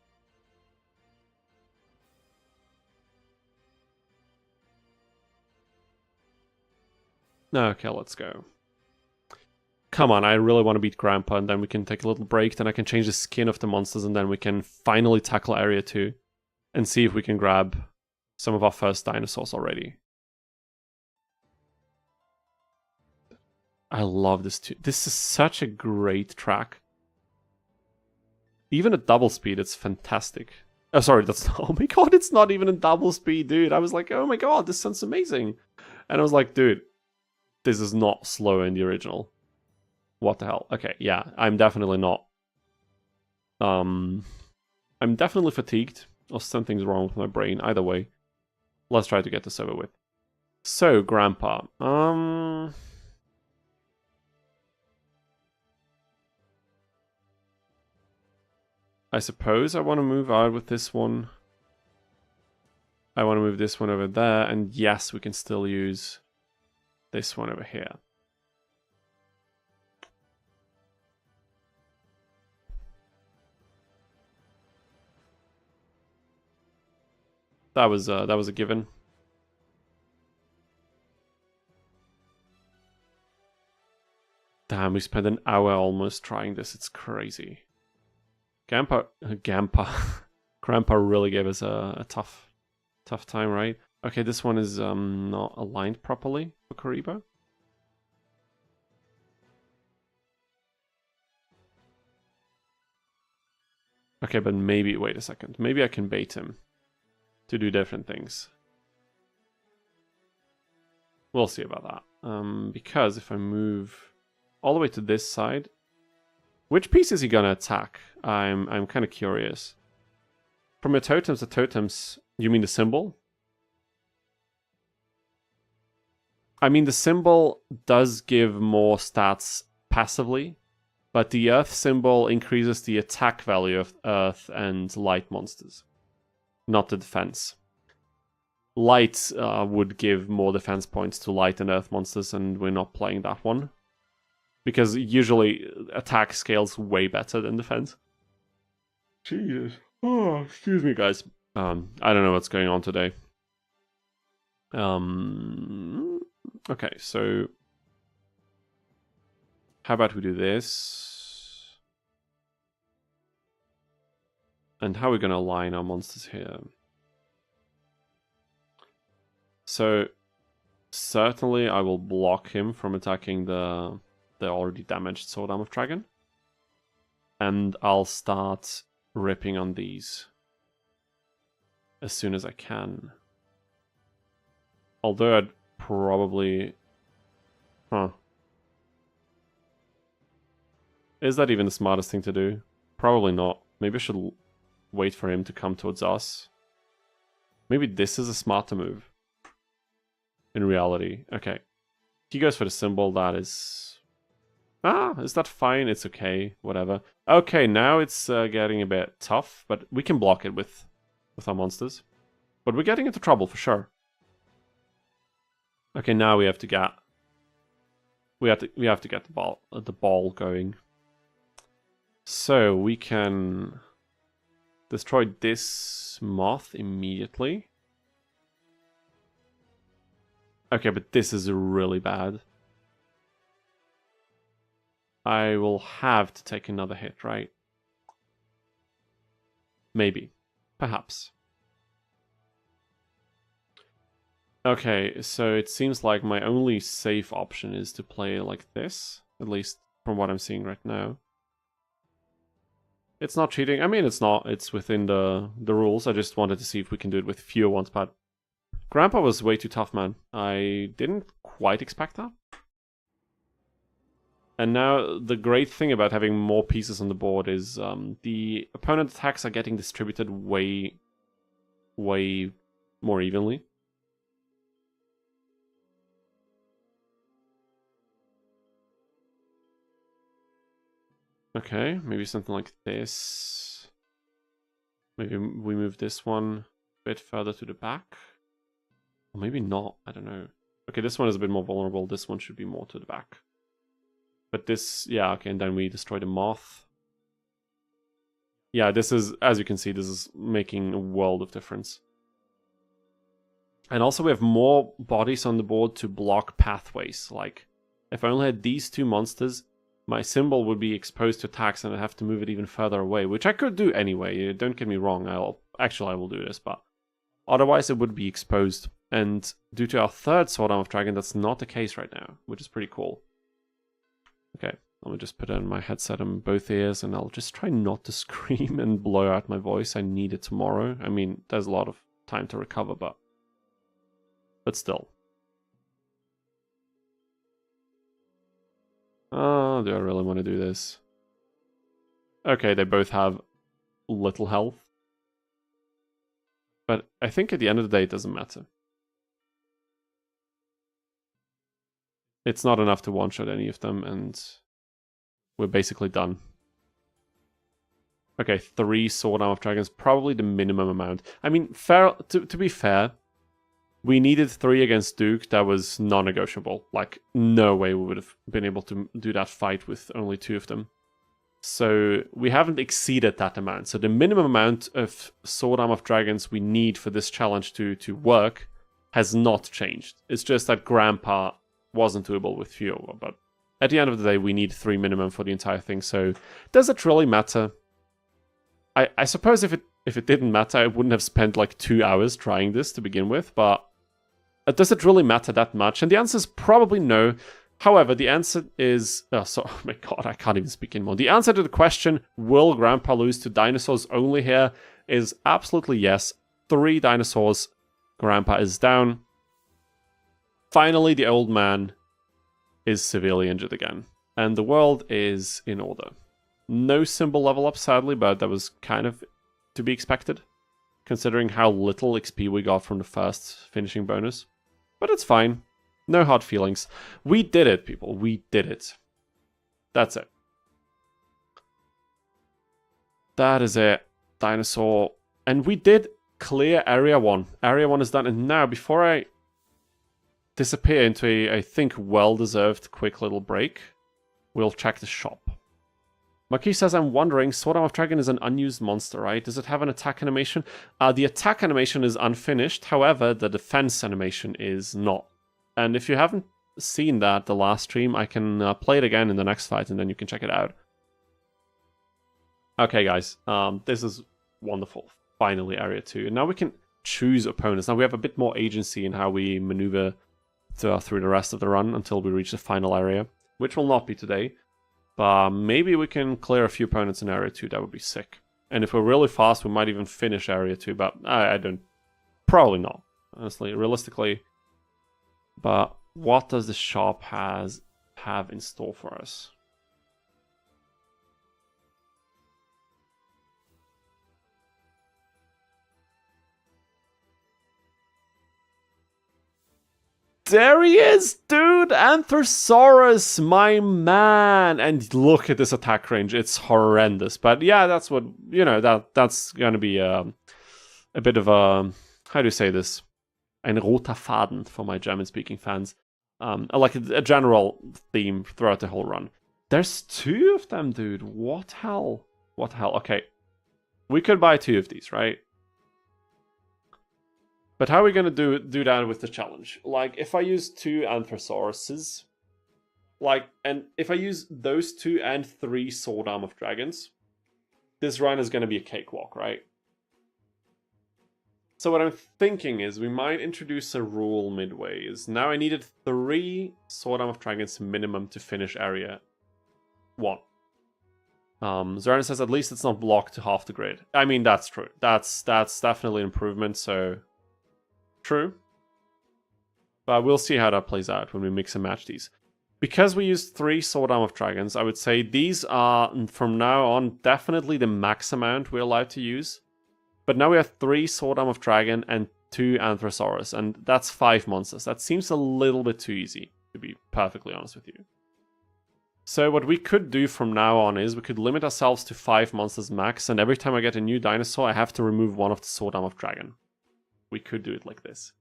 Okay, let's go. Come on, I really want to beat Grandpa, and then we can take a little break, then I can change the skin of the monsters, and then we can finally tackle Area 2 and see if we can grab some of our first dinosaurs already. I love this too. This is such a great track. Even at double speed, it's fantastic. Oh, sorry, that's not... Oh my god, it's not even in double speed, dude. I was like, oh my god, this sounds amazing. And I was like, dude, this is not slow in the original. What the hell? Okay, yeah, I'm definitely not. I'm definitely fatigued, or something's wrong with my brain. Either way, let's try to get this over with. So, Grandpa. I suppose I want to move out with this one. I want to move this one over there, and yes, we can still use this one over here. That was a given. Damn, we spent an hour almost trying this. It's crazy. Grandpa really gave us a tough time, right? Okay, this one is not aligned properly for Karibo. Okay, but maybe, wait a second. Maybe I can bait him to do different things. We'll see about that. Because if I move all the way to this side, which piece is he gonna attack? I'm kind of curious. From your totems to totems, you mean the symbol? I mean, the symbol does give more stats passively, but the earth symbol increases the attack value of earth and light monsters, not the defense. Light would give more defense points to light and earth monsters, and we're not playing that one. Because usually attack scales way better than defense. Jesus. Oh, excuse me, guys. I don't know what's going on today. Okay, so how about we do this? And how are we going to align our monsters here? So certainly I will block him from attacking the already damaged Sword Arm of Dragon. And I'll start ripping on these as soon as I can. Although I'd probably... Huh. Is that even the smartest thing to do? Probably not. Maybe I should wait for him to come towards us. Maybe this is a smarter move. In reality. Okay. He goes for the symbol, that is... Ah, is that fine? It's okay. Whatever. Okay, now it's getting a bit tough, but we can block it with our monsters. But we're getting into trouble for sure. Okay, now we have to get... We have to get the ball going. So we can destroy this moth immediately. Okay, but this is really bad. I will have to take another hit, right? Maybe. Perhaps. Okay, so it seems like my only safe option is to play like this. At least from what I'm seeing right now. It's not cheating. I mean, it's not. It's within the rules. I just wanted to see if we can do it with fewer ones, but... Grandpa was way too tough, man. I didn't quite expect that. And now, the great thing about having more pieces on the board is the opponent attacks are getting distributed way more evenly. Okay, maybe something like this. Maybe we move this one a bit further to the back. Or maybe not, I don't know. Okay, this one is a bit more vulnerable. This one should be more to the back. But this, yeah, okay, and then we destroy the moth. Yeah, this is, as you can see, this is making a world of difference. And also we have more bodies on the board to block pathways. Like, if I only had these two monsters, my symbol would be exposed to attacks and I'd have to move it even further away, which I could do anyway, don't get me wrong, I will do this, but otherwise it would be exposed. And due to our third Sword Arm of Dragon, that's not the case right now, which is pretty cool. Okay, let me just put in my headset on both ears and I'll just try not to scream and blow out my voice. I need it tomorrow. I mean, there's a lot of time to recover, but still. Oh, do I really want to do this? Okay, they both have little health. But I think at the end of the day, it doesn't matter. It's not enough to one-shot any of them, and we're basically done. Okay, 3 Sword Arm of Dragons, probably the minimum amount. I mean, to be fair, we needed 3 against Duke. That was non-negotiable. Like, no way we would have been able to do that fight with only 2 of them. So we haven't exceeded that amount. So the minimum amount of Sword Arm of Dragons we need for this challenge to work has not changed. It's just that Grandpa wasn't doable with fewer, but at the end of the day, we need 3 minimum for the entire thing. So does it really matter? I suppose if it didn't matter, I wouldn't have spent like 2 hours trying this to begin with, but Does it really matter that much? And the answer is probably no. However, the answer is... oh my god, I can't even speak anymore. The answer to the question, will Grandpa lose to dinosaurs only here, is absolutely yes. 3 dinosaurs. Grandpa is down. Finally, the old man is severely injured again. And the world is in order. No symbol level up, sadly, but that was kind of to be expected, considering how little XP we got from the first finishing bonus. But it's fine. No hard feelings. We did it, people. We did it. That's it. That is it. Dinosaur. And we did clear Area 1. Area 1 is done. And now, before I disappear into a, I think, well-deserved quick little break, we'll check the shop. Maki says, I'm wondering, Sword Arm of Dragon is an unused monster, right? Does it have an attack animation? The attack animation is unfinished. However, the defense animation is not. And if you haven't seen that the last stream, I can play it again in the next fight, and then you can check it out. Okay, guys. This is wonderful. Finally, Area 2. And now we can choose opponents. Now we have a bit more agency in how we maneuver through the rest of the run until we reach the final area, which will not be today. But maybe we can clear a few opponents in Area 2. That would be sick. And if we're really fast, we might even finish Area 2. But I don't... Probably not. Honestly, realistically... But what does the shop have in store for us? There he is, dude! Anthersaurus, my man! And look at this attack range, it's horrendous. But yeah, that's what, you know, that's gonna be a bit of a, how do you say this? Ein roter Faden for my German-speaking fans. Like a general theme throughout the whole run. There's 2 of them, dude. What hell? What hell? Okay. We could buy 2 of these, right? But how are we going to do that with the challenge? Like, if I use 2 Anthosauruses, like, and if I use those 2 and 3 Sword Arm of Dragons, this run is going to be a cakewalk, right? So what I'm thinking is we might introduce a rule midway. Is now I needed 3 Sword Arm of Dragons minimum to finish Area 1. Zoran says at least it's not blocked to half the grid. I mean, that's true. That's definitely an improvement, so... True. But we'll see how that plays out when we mix and match these. Because we used 3 Sword Arm of Dragons, I would say these are, from now on, definitely the max amount we're allowed to use. But now we have 3 Sword Arm of Dragon and 2 Anthrosaurus, and that's 5 monsters. That seems a little bit too easy, to be perfectly honest with you. So what we could do from now on is we could limit ourselves to 5 monsters max, and every time I get a new dinosaur, I have to remove one of the Sword Arm of Dragon. We could do it like this.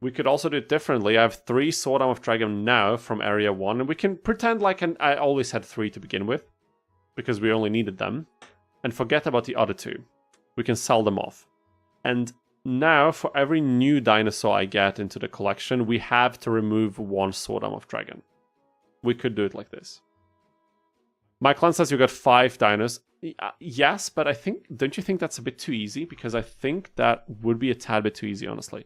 We could also do it differently. I have 3 Sword Arm of Dragon now from Area 1, and we can pretend like I always had 3 to begin with, because we only needed them, and forget about the other 2. We can sell them off. And now, for every new dinosaur I get into the collection, we have to remove 1 Sword Arm of Dragon. We could do it like this. My clan says you got 5 dinos. Yes, but don't you think that's a bit too easy? Because I think that would be a tad bit too easy, honestly.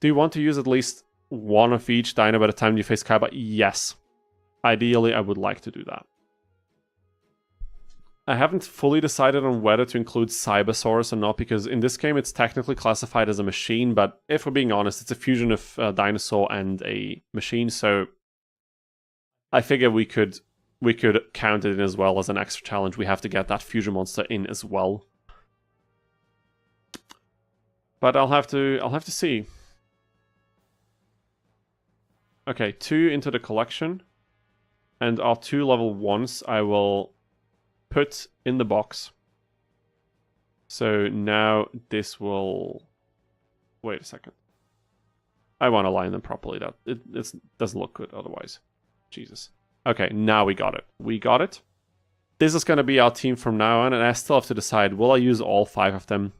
Do you want to use at least 1 of each dino by the time you face Kaiba? Yes. Ideally, I would like to do that. I haven't fully decided on whether to include Cybersaurus or not, because in this game it's technically classified as a machine, but if we're being honest, it's a fusion of a dinosaur and a machine, so I figure we could count it in as well as an extra challenge. We have to get that fusion monster in as well. But I'll have to see. Okay, 2 into the collection, and our 2 level 1s I will put in the box. So now this will... Wait a second. I want to align them properly. It doesn't look good otherwise. Jesus. Okay, now we got it. We got it. This is going to be our team from now on, and I still have to decide, will I use all 5 of them?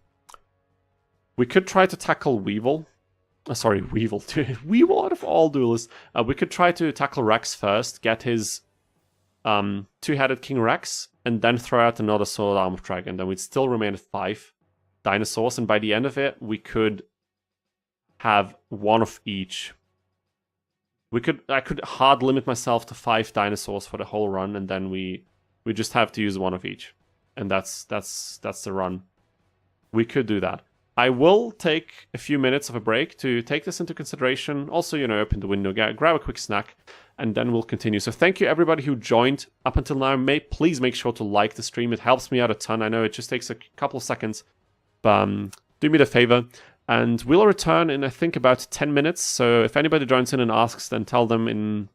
We could try to tackle Weevil. Sorry, Weevil. Weevil out of all duelists. We could try to tackle Rex first, get his 2-headed King Rex, and then throw out another Sword Arm of Dragon. Then we'd still remain at 5 dinosaurs, and by the end of it, we could have one of each. I could hard limit myself to 5 dinosaurs for the whole run, and then we just have to use one of each. And that's the run. We could do that. I will take a few minutes of a break to take this into consideration. Also, open the window, grab a quick snack, and then we'll continue. So thank you everybody who joined up until now. Please make sure to like the stream. It helps me out a ton. I know it just takes a couple of seconds, but do me the favor. And we'll return in, I think, about 10 minutes. So if anybody joins in and asks, then tell them in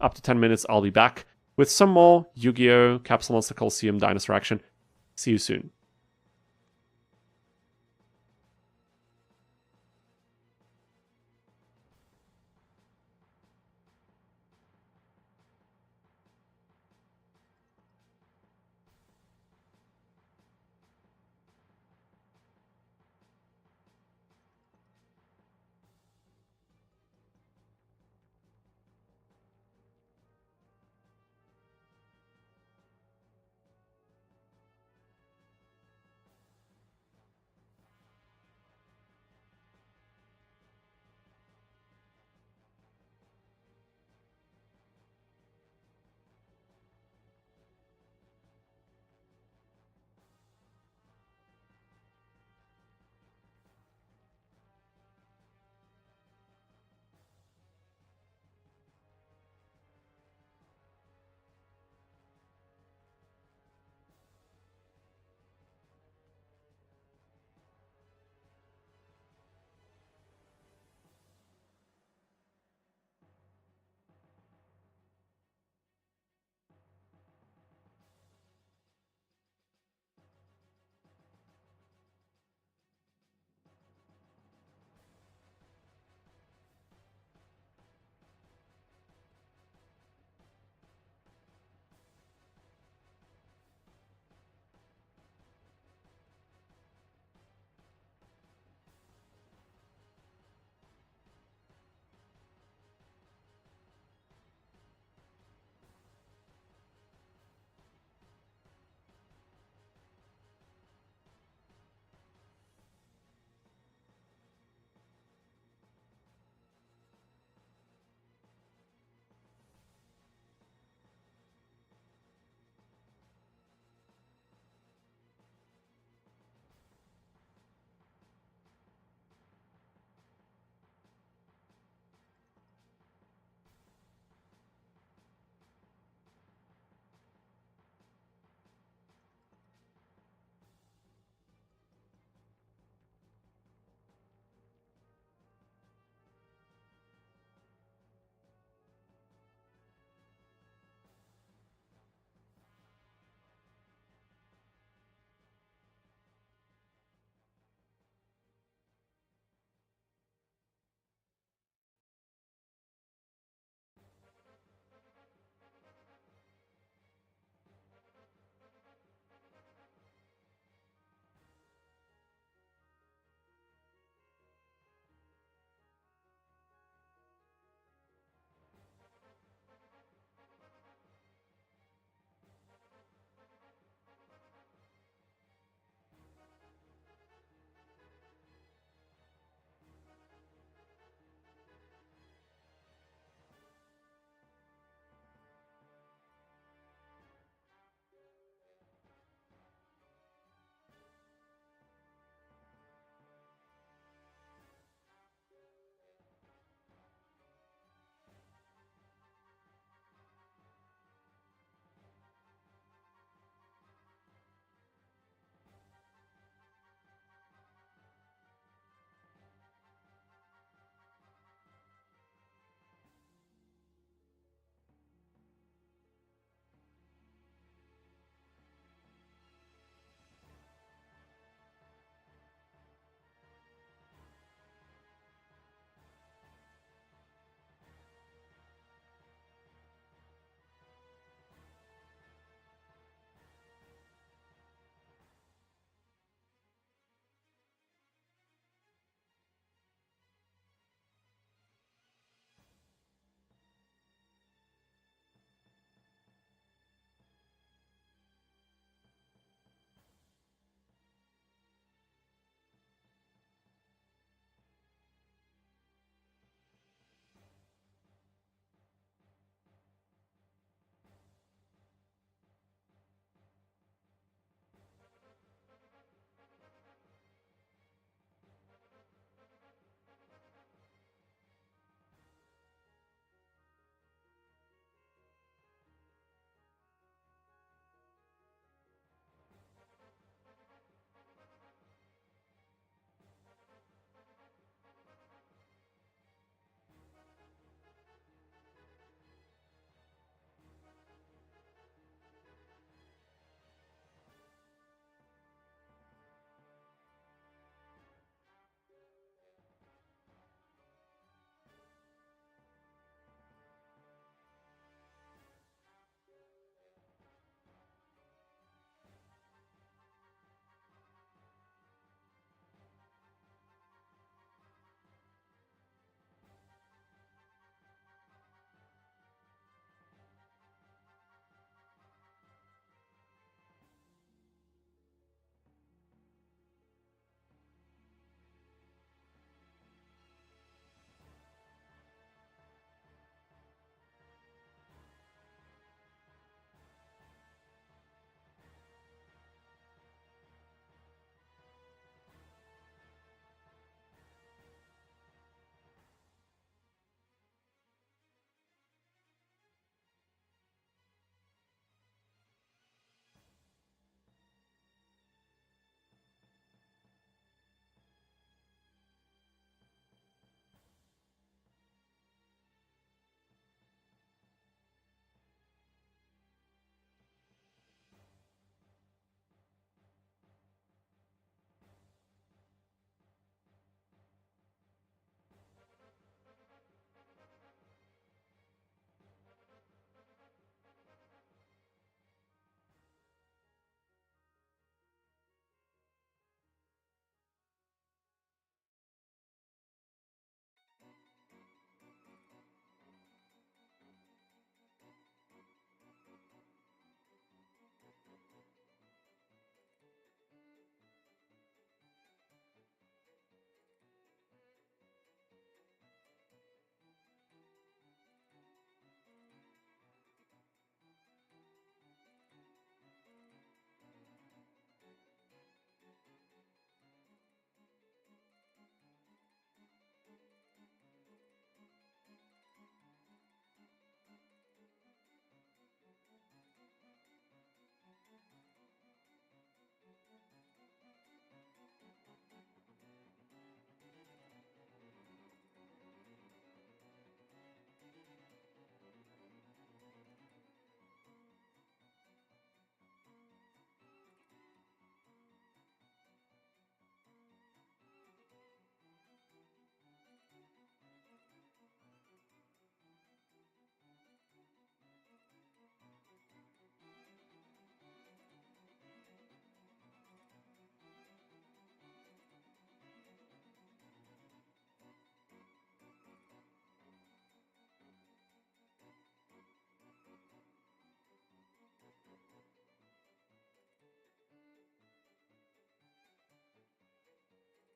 up to 10 minutes I'll be back with some more Yu-Gi-Oh! Capsule Monster Coliseum Dinosaur action. See you soon.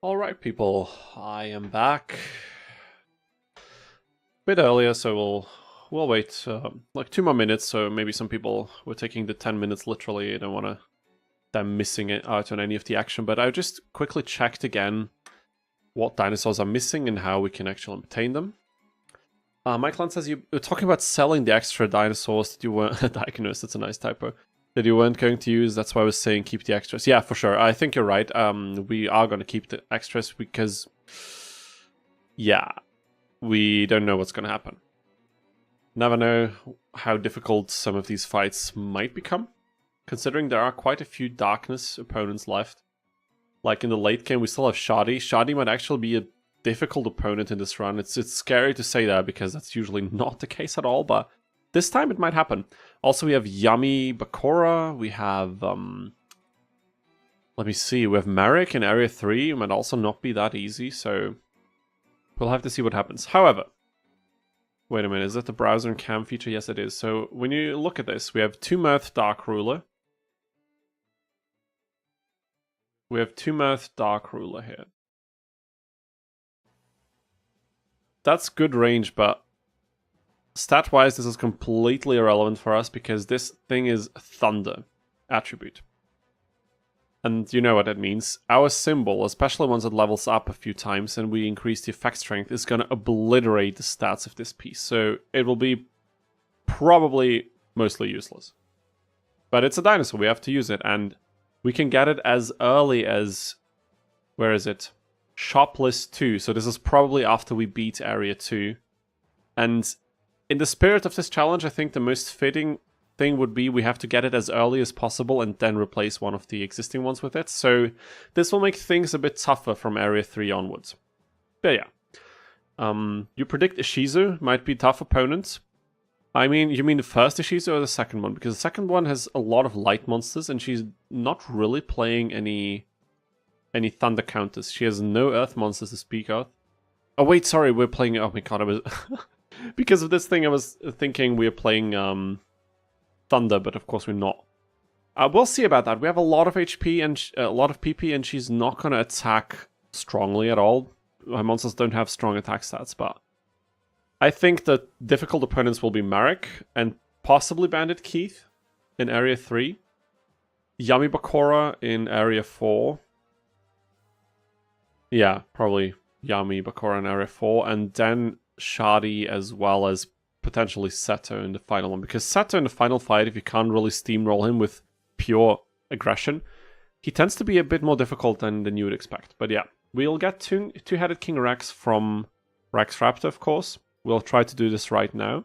Alright, people, I am back. A bit earlier, so we'll wait like 2 more minutes, so maybe some people were taking the 10 minutes literally. I don't want them missing it out on any of the action, but I just quickly checked again what dinosaurs are missing and how we can actually obtain them. Michael says you were talking about selling the extra dinosaurs that you weren't diagnosed. That's a nice typo. That you weren't going to use. That's why I was saying keep the extras. Yeah, for sure. I think you're right. We are going to keep the extras because, yeah, we don't know what's going to happen. Never know how difficult some of these fights might become, considering there are quite a few darkness opponents left. Like in the late game, we still have Shadi. Shadi might actually be a difficult opponent in this run. It's scary to say that because that's usually not the case at all, but this time it might happen. Also, we have Yami Bakura. We have, let me see, we have Merrick in Area 3. It might also not be that easy, so we'll have to see what happens. However, wait a minute, is that the browser and cam feature? Yes, it is. So when you look at this, we have 2 Mirth Dark Ruler. We have 2 Mirth Dark Ruler here. That's good range, but stat-wise, this is completely irrelevant for us because this thing is Thunder attribute. And you know what that means. Our symbol, especially once it levels up a few times and we increase the effect strength, is going to obliterate the stats of this piece. So it will be probably mostly useless. But it's a dinosaur, we have to use it, and we can get it as early as... where is it? Shop list 2, so this is probably after we beat Area 2. And in the spirit of this challenge, I think the most fitting thing would be we have to get it as early as possible and then replace one of the existing ones with it. So this will make things a bit tougher from Area 3 onwards. But yeah. You predict Ishizu might be a tough opponent. I mean, you mean the first Ishizu or the second one? Because the second one has a lot of light monsters and she's not really playing any thunder counters. She has no earth monsters to speak of. Oh wait, sorry, we're playing... oh my god, I was... because of this thing, I was thinking we were playing Thunder, but of course we're not. We'll see about that. We have a lot of HP and a lot of PP, and she's not going to attack strongly at all. My monsters don't have strong attack stats, but I think the difficult opponents will be Marek and possibly Bandit Keith in Area 3. Yami Bakura in Area 4. Yeah, probably Yami Bakura in Area 4, and then Shadi as well as potentially Seto in the final one. Because Seto in the final fight, if you can't really steamroll him with pure aggression, he tends to be a bit more difficult than you would expect. But yeah, we'll get two-headed King Rex from Rex Raptor, of course. We'll try to do this right now.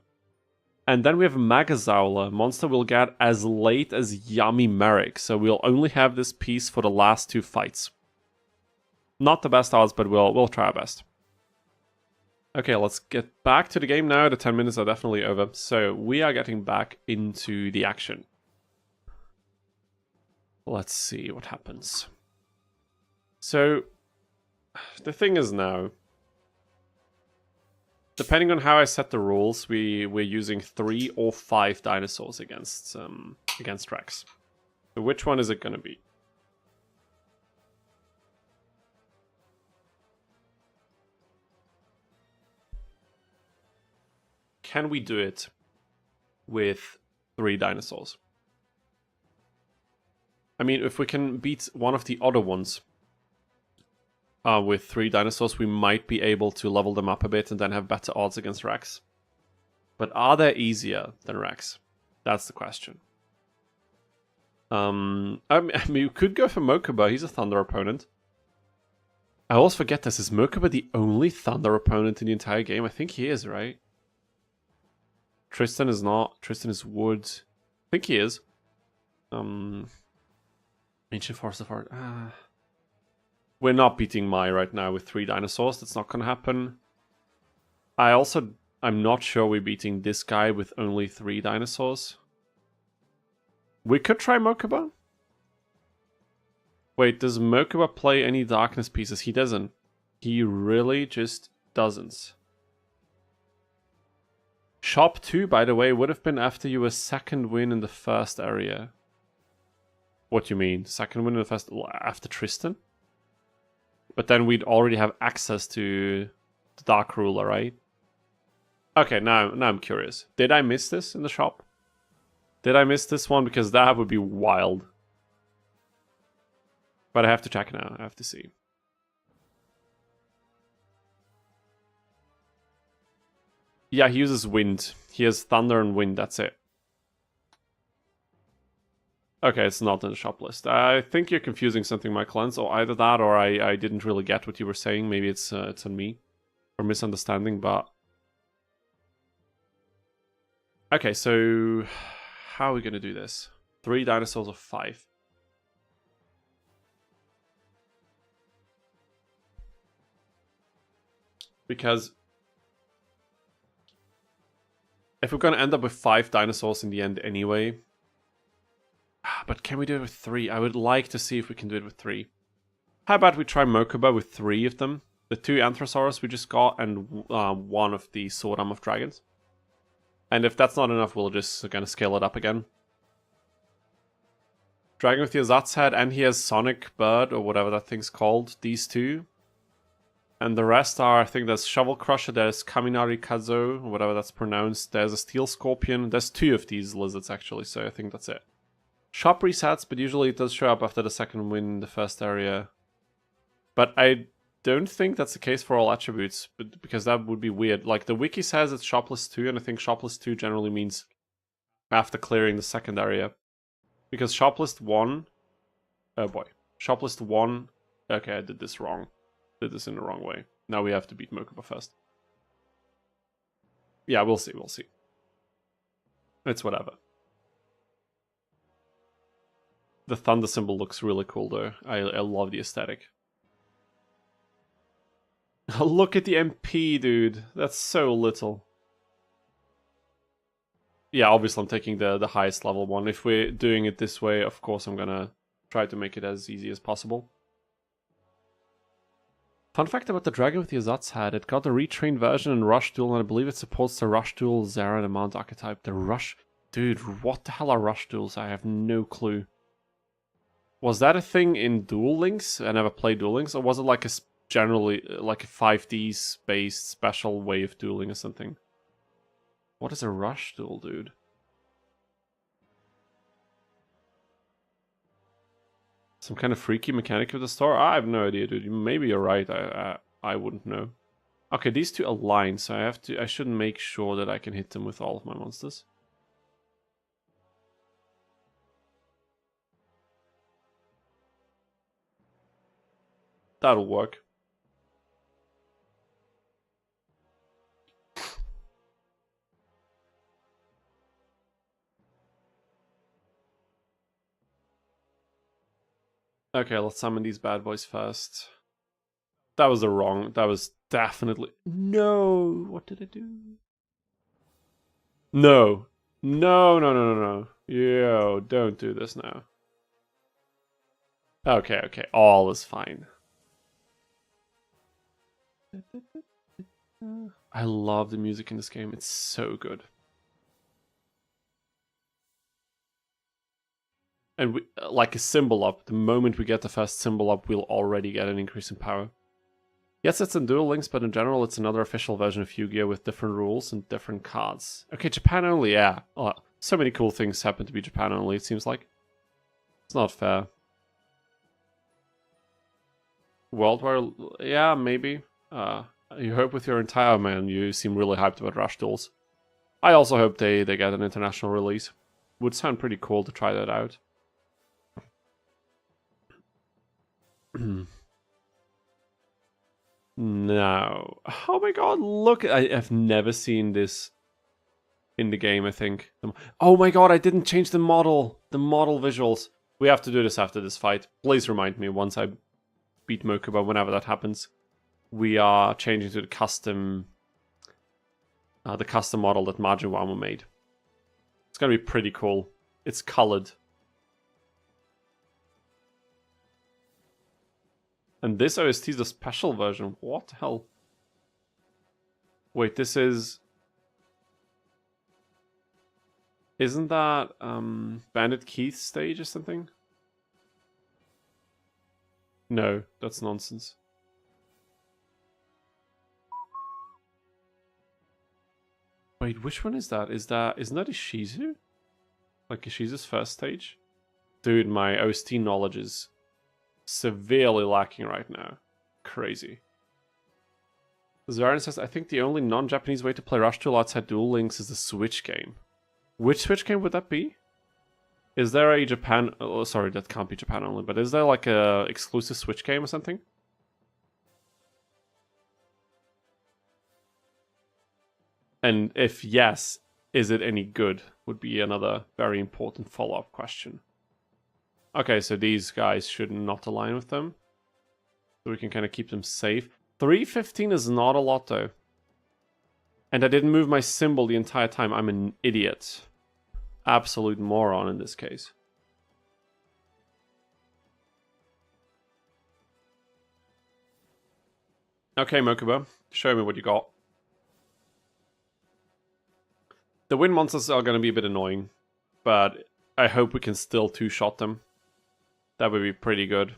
And then we have Magazowler, monster we'll get as late as Yami Merrick. So we'll only have this piece for the last 2 fights. Not the best odds, but we'll try our best. Okay, let's get back to the game now. The 10 minutes are definitely over. So we are getting back into the action. Let's see what happens. So the thing is now, depending on how I set the rules, we're using 3 or 5 dinosaurs against Rex. So which one is it going to be? Can we do it with 3 dinosaurs? I mean, if we can beat one of the other ones with 3 dinosaurs, we might be able to level them up a bit and then have better odds against Rex. But are they easier than Rex? That's the question. I mean, we could go for Mokuba. He's a Thunder opponent. I always forget this. Is Mokuba the only Thunder opponent in the entire game? I think he is, right? Tristan is not. Tristan is Wood. I think he is. Ancient Forest of Art. We're not beating Mai right now with 3 dinosaurs. That's not going to happen. I'm not sure we're beating this guy with only 3 dinosaurs. We could try Mokuba. Wait, does Mokuba play any darkness pieces? He doesn't. He really just doesn't. Shop 2, by the way, would have been after your second win in the first area. What do you mean? Second win in the first... after Tristan? But then we'd already have access to the Dark Ruler, right? Okay, now I'm curious. Did I miss this in the shop? Did I miss this one? Because that would be wild. But I have to check now. I have to see. Yeah, he uses wind. He has thunder and wind, that's it. Okay, it's not in the shop list. I think you're confusing something, my cleanse, or either that or I didn't really get what you were saying. Maybe it's on me. Or misunderstanding, but... Okay, so... How are we going to do this? 3 dinosaurs or 5? Because... if we're going to end up with 5 dinosaurs in the end anyway... But can we do it with 3? I would like to see if we can do it with 3. How about we try Mokuba with 3 of them? The 2 Anthrosaurus we just got and 1 of the Sword Arm of Dragons. And if that's not enough, we'll just kind of scale it up again. Dragon with the Azat's head, and he has Sonic Bird, or whatever that thing's called. These 2. And the rest are, I think there's Shovel Crusher, there's Kaminari Kazo, or whatever that's pronounced. There's a Steel Scorpion. There's 2 of these lizards, actually, so I think that's it. Shop resets, but usually it does show up after the second win in the first area. But I don't think that's the case for all attributes, because that would be weird. Like, the wiki says it's shopless 2, and I think shopless 2 generally means after clearing the second area. Because shoplist 1... Oh boy. Shoplist 1... Okay, I did this wrong. Did this in the wrong way. Now we have to beat Mokuba first. Yeah, we'll see, we'll see. It's whatever. The thunder symbol looks really cool though. I love the aesthetic. Look at the MP, dude. That's so little. Yeah, obviously I'm taking the highest level one. If we're doing it this way, of course I'm gonna try to make it as easy as possible. Fun fact about the Dragon with the Azat's head, it got a retrained version in Rush Duel, and I believe it supports the Rush Duel, Zera, and Mount archetype. The Rush... Dude, what the hell are Rush Duels? I have no clue. Was that a thing in Duel Links? I never played Duel Links, or was it like a generally like a 5D based special way of dueling or something? What is a Rush Duel, dude? Some kind of freaky mechanic of the store? I have no idea, dude. Maybe you're right. I wouldn't know. Okay, these 2 align, so I should make sure that I can hit them with all of my monsters. That'll work. Okay, let's summon these bad boys first. That was that was definitely... No! What did I do? No. No, no, no, no, no. Yo, don't do this now. Okay, okay. All is fine. I love the music in this game. It's so good. And we, like a symbol up, the moment we get the first symbol up, we'll already get an increase in power. Yes, it's in Duel Links, but in general, it's another official version of Yu-Gi-Oh! With different rules and different cards. Okay, Japan only, yeah. Oh, so many cool things happen to be Japan only, it seems like. It's not fair. World War, yeah, maybe. You hope with your entire man, you seem really hyped about Rush Duels. I also hope they get an international release. Would sound pretty cool to try that out. No. Oh my god, look. I've never seen this in the game, I think. Oh my god, I didn't change the model. The model visuals. We have to do this after this fight. Please remind me once I beat Mokuba, whenever that happens. We are changing to the custom model that Majin Wama made. It's gonna be pretty cool. It's colored. And this OST is the special version. What the hell? Wait, this is... Isn't that Bandit Keith's stage or something? No, that's nonsense. Wait, which one is that? Isn't that Ishizu? Like Ishizu's first stage? Dude, my OST knowledge is severely lacking right now. Crazy. Zarin says, I think the only non-Japanese way to play Rush Duel outside Duel Links is the Switch game. Which Switch game would that be? Is there a Japan... Oh, sorry, that can't be Japan only, but is there like a exclusive Switch game or something? And if yes, is it any good? Would be another very important follow-up question. Okay, so these guys should not align with them. So we can kind of keep them safe. 315 is not a lot, though. And I didn't move my symbol the entire time. I'm an idiot. Absolute moron in this case. Okay, Mokuba. Show me what you got. The wind monsters are going to be a bit annoying. But I hope we can still two-shot them. That would be pretty good.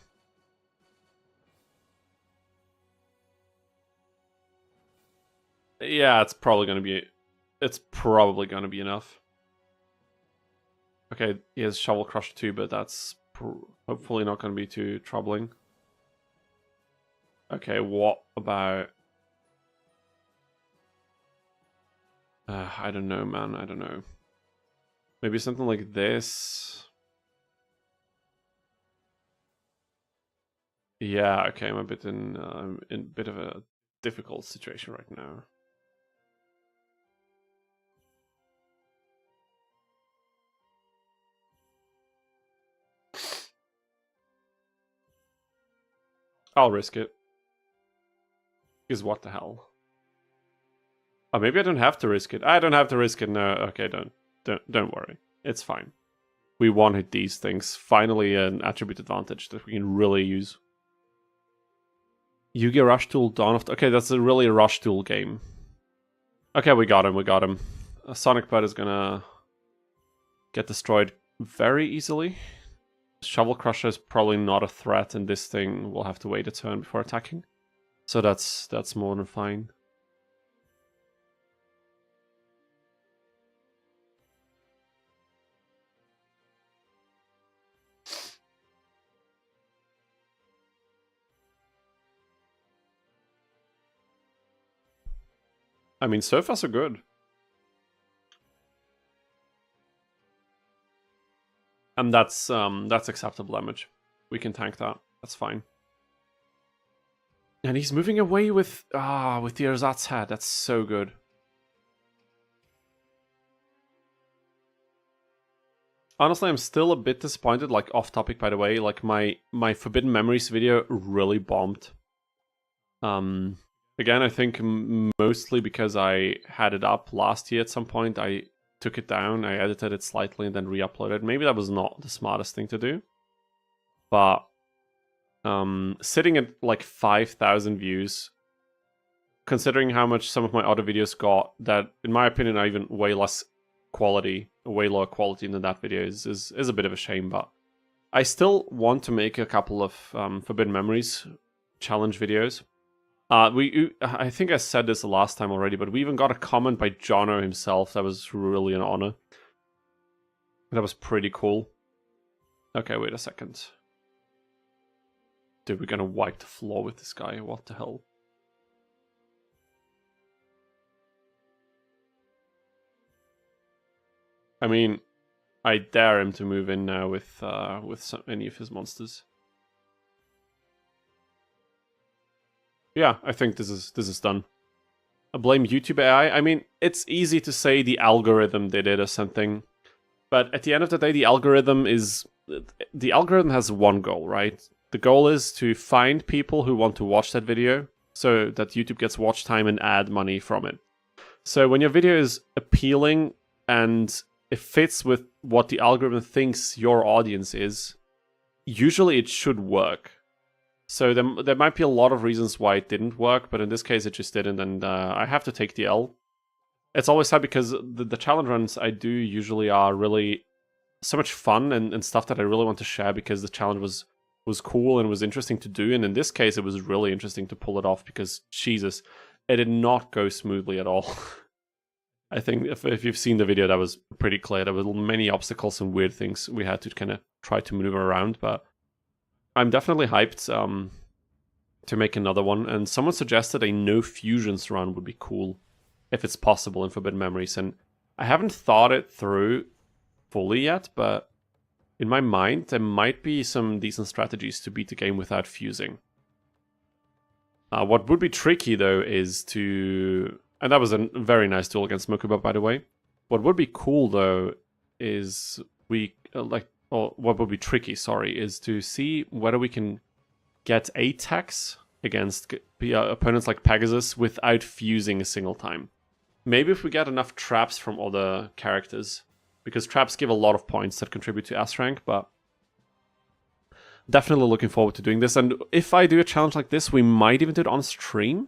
Yeah, it's probably going to be enough. Okay, he has Shovel Crush too, but that's hopefully not going to be too troubling. Okay, what about... I don't know, man. I don't know. Maybe something like this. Yeah, okay, I'm a bit in a bit of a difficult situation right now. I'll risk it. Because what the hell? Oh, maybe I don't have to risk it. I don't have to risk it. No, okay, don't worry. It's fine. We wanted these things. Finally, an attribute advantage that we can really use. Yu-Gi-Oh! Rush Duel Dawn of... Okay, that's really a Rush Duel game. Okay, we got him. Sonic Bird is gonna get destroyed very easily. Shovel Crusher is probably not a threat, and this thing will have to wait a turn before attacking. So that's more than fine. I mean, so far so good. And that's acceptable damage. We can tank that. That's fine. And he's moving away with the Ersatz head. That's so good. Honestly, I'm still a bit disappointed, like off topic by the way, like my Forbidden Memories video really bombed. Again, I think mostly because I had it up last year at some point. I took it down, I edited it slightly and then re-uploaded. Maybe that was not the smartest thing to do. But sitting at like 5,000 views, considering how much some of my other videos got, that in my opinion are even way less quality, way lower quality than that video is a bit of a shame. But I still want to make a couple of Forbidden Memories challenge videos. I think I said this the last time already, but we even got a comment by Jono himself. That was really an honor. That was pretty cool. Okay, wait a second. Dude, we're gonna wipe the floor with this guy. What the hell? I mean, I dare him to move in now with any of his monsters. Yeah, I think this is done. I blame YouTube AI. I mean, it's easy to say the algorithm did it or something, but at the end of the day, the algorithm has one goal, right? The goal is to find people who want to watch that video, so that YouTube gets watch time and ad money from it. So when your video is appealing and it fits with what the algorithm thinks your audience is, usually it should work. So there might be a lot of reasons why it didn't work, but in this case it just didn't, and I have to take the L. It's always sad because the challenge runs I do usually are really so much fun and stuff that I really want to share because the challenge was cool and was interesting to do, and in this case it was really interesting to pull it off because, Jesus, it did not go smoothly at all. I think if you've seen the video, that was pretty clear. There were many obstacles and weird things we had to kind of try to maneuver around, but I'm definitely hyped to make another one. And someone suggested a no fusions run would be cool if it's possible in Forbidden Memories. And I haven't thought it through fully yet, but in my mind, there might be some decent strategies to beat the game without fusing. What would be tricky, though, is to... And that was a very nice duel against Mokuba, by the way. What would be cool, though, is what would be tricky, sorry, is to see whether we can get attacks against opponents like Pegasus without fusing a single time. Maybe if we get enough traps from other characters, because traps give a lot of points that contribute to S rank, but definitely looking forward to doing this. And if I do a challenge like this, we might even do it on stream.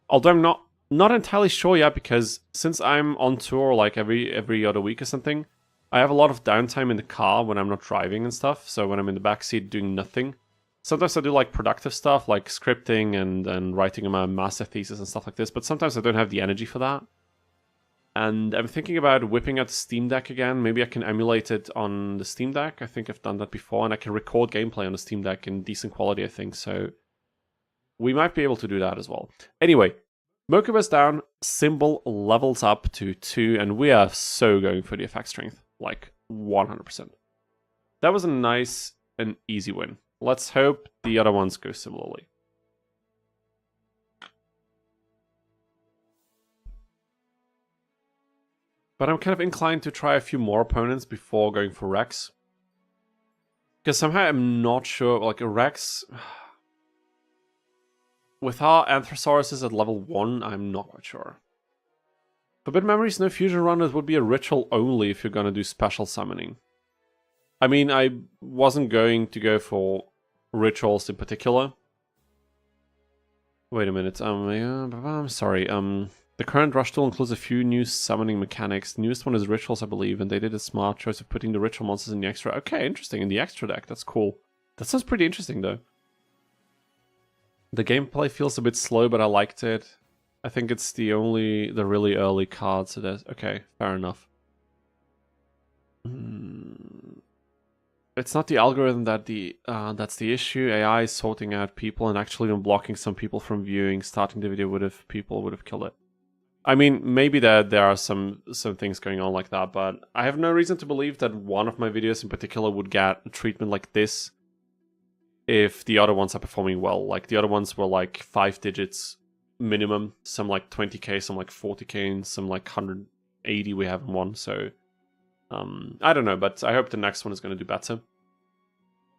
Although I'm not entirely sure yet, because since I'm on tour like every other week or something, I have a lot of downtime in the car when I'm not driving and stuff. So when I'm in the backseat doing nothing, sometimes I do like productive stuff like scripting and writing my master thesis and stuff like this, but sometimes I don't have the energy for that. And I'm thinking about whipping out the Steam Deck again. Maybe I can emulate it on the Steam Deck. I think I've done that before, and I can record gameplay on the Steam Deck in decent quality, I think. So we might be able to do that as well. Anyway, Mokuba's down, Symbol levels up to 2, and we are so going for the effect strength, like 100%. That was a nice and easy win. Let's hope the other ones go similarly. But I'm kind of inclined to try a few more opponents before going for Rex. Because somehow I'm not sure, like Rex... With our Anthrosaurus at level 1, I'm not quite sure. Forbidden Memories, no fusion run, it would be a ritual only if you're gonna do special summoning. I mean, I wasn't going to go for rituals in particular. Wait a minute, I'm sorry, the current rush tool includes a few new summoning mechanics. The newest one is rituals, I believe, and they did a smart choice of putting the ritual monsters in the extra... Okay, interesting, in the extra deck, that's cool. That sounds pretty interesting, though. The gameplay feels a bit slow, but I liked it. I think it's the really early cards. So there's... Okay, fair enough. It's not the algorithm that's the issue. AI is sorting out people and actually even blocking some people from viewing. Starting the video people would have killed it. I mean, maybe there are some things going on like that, but I have no reason to believe that one of my videos in particular would get a treatment like this if the other ones are performing well. Like, the other ones were like 5 digits minimum, some like 20k, some like 40k, and some like 180 we haven't won, so... I don't know, but I hope the next one is going to do better.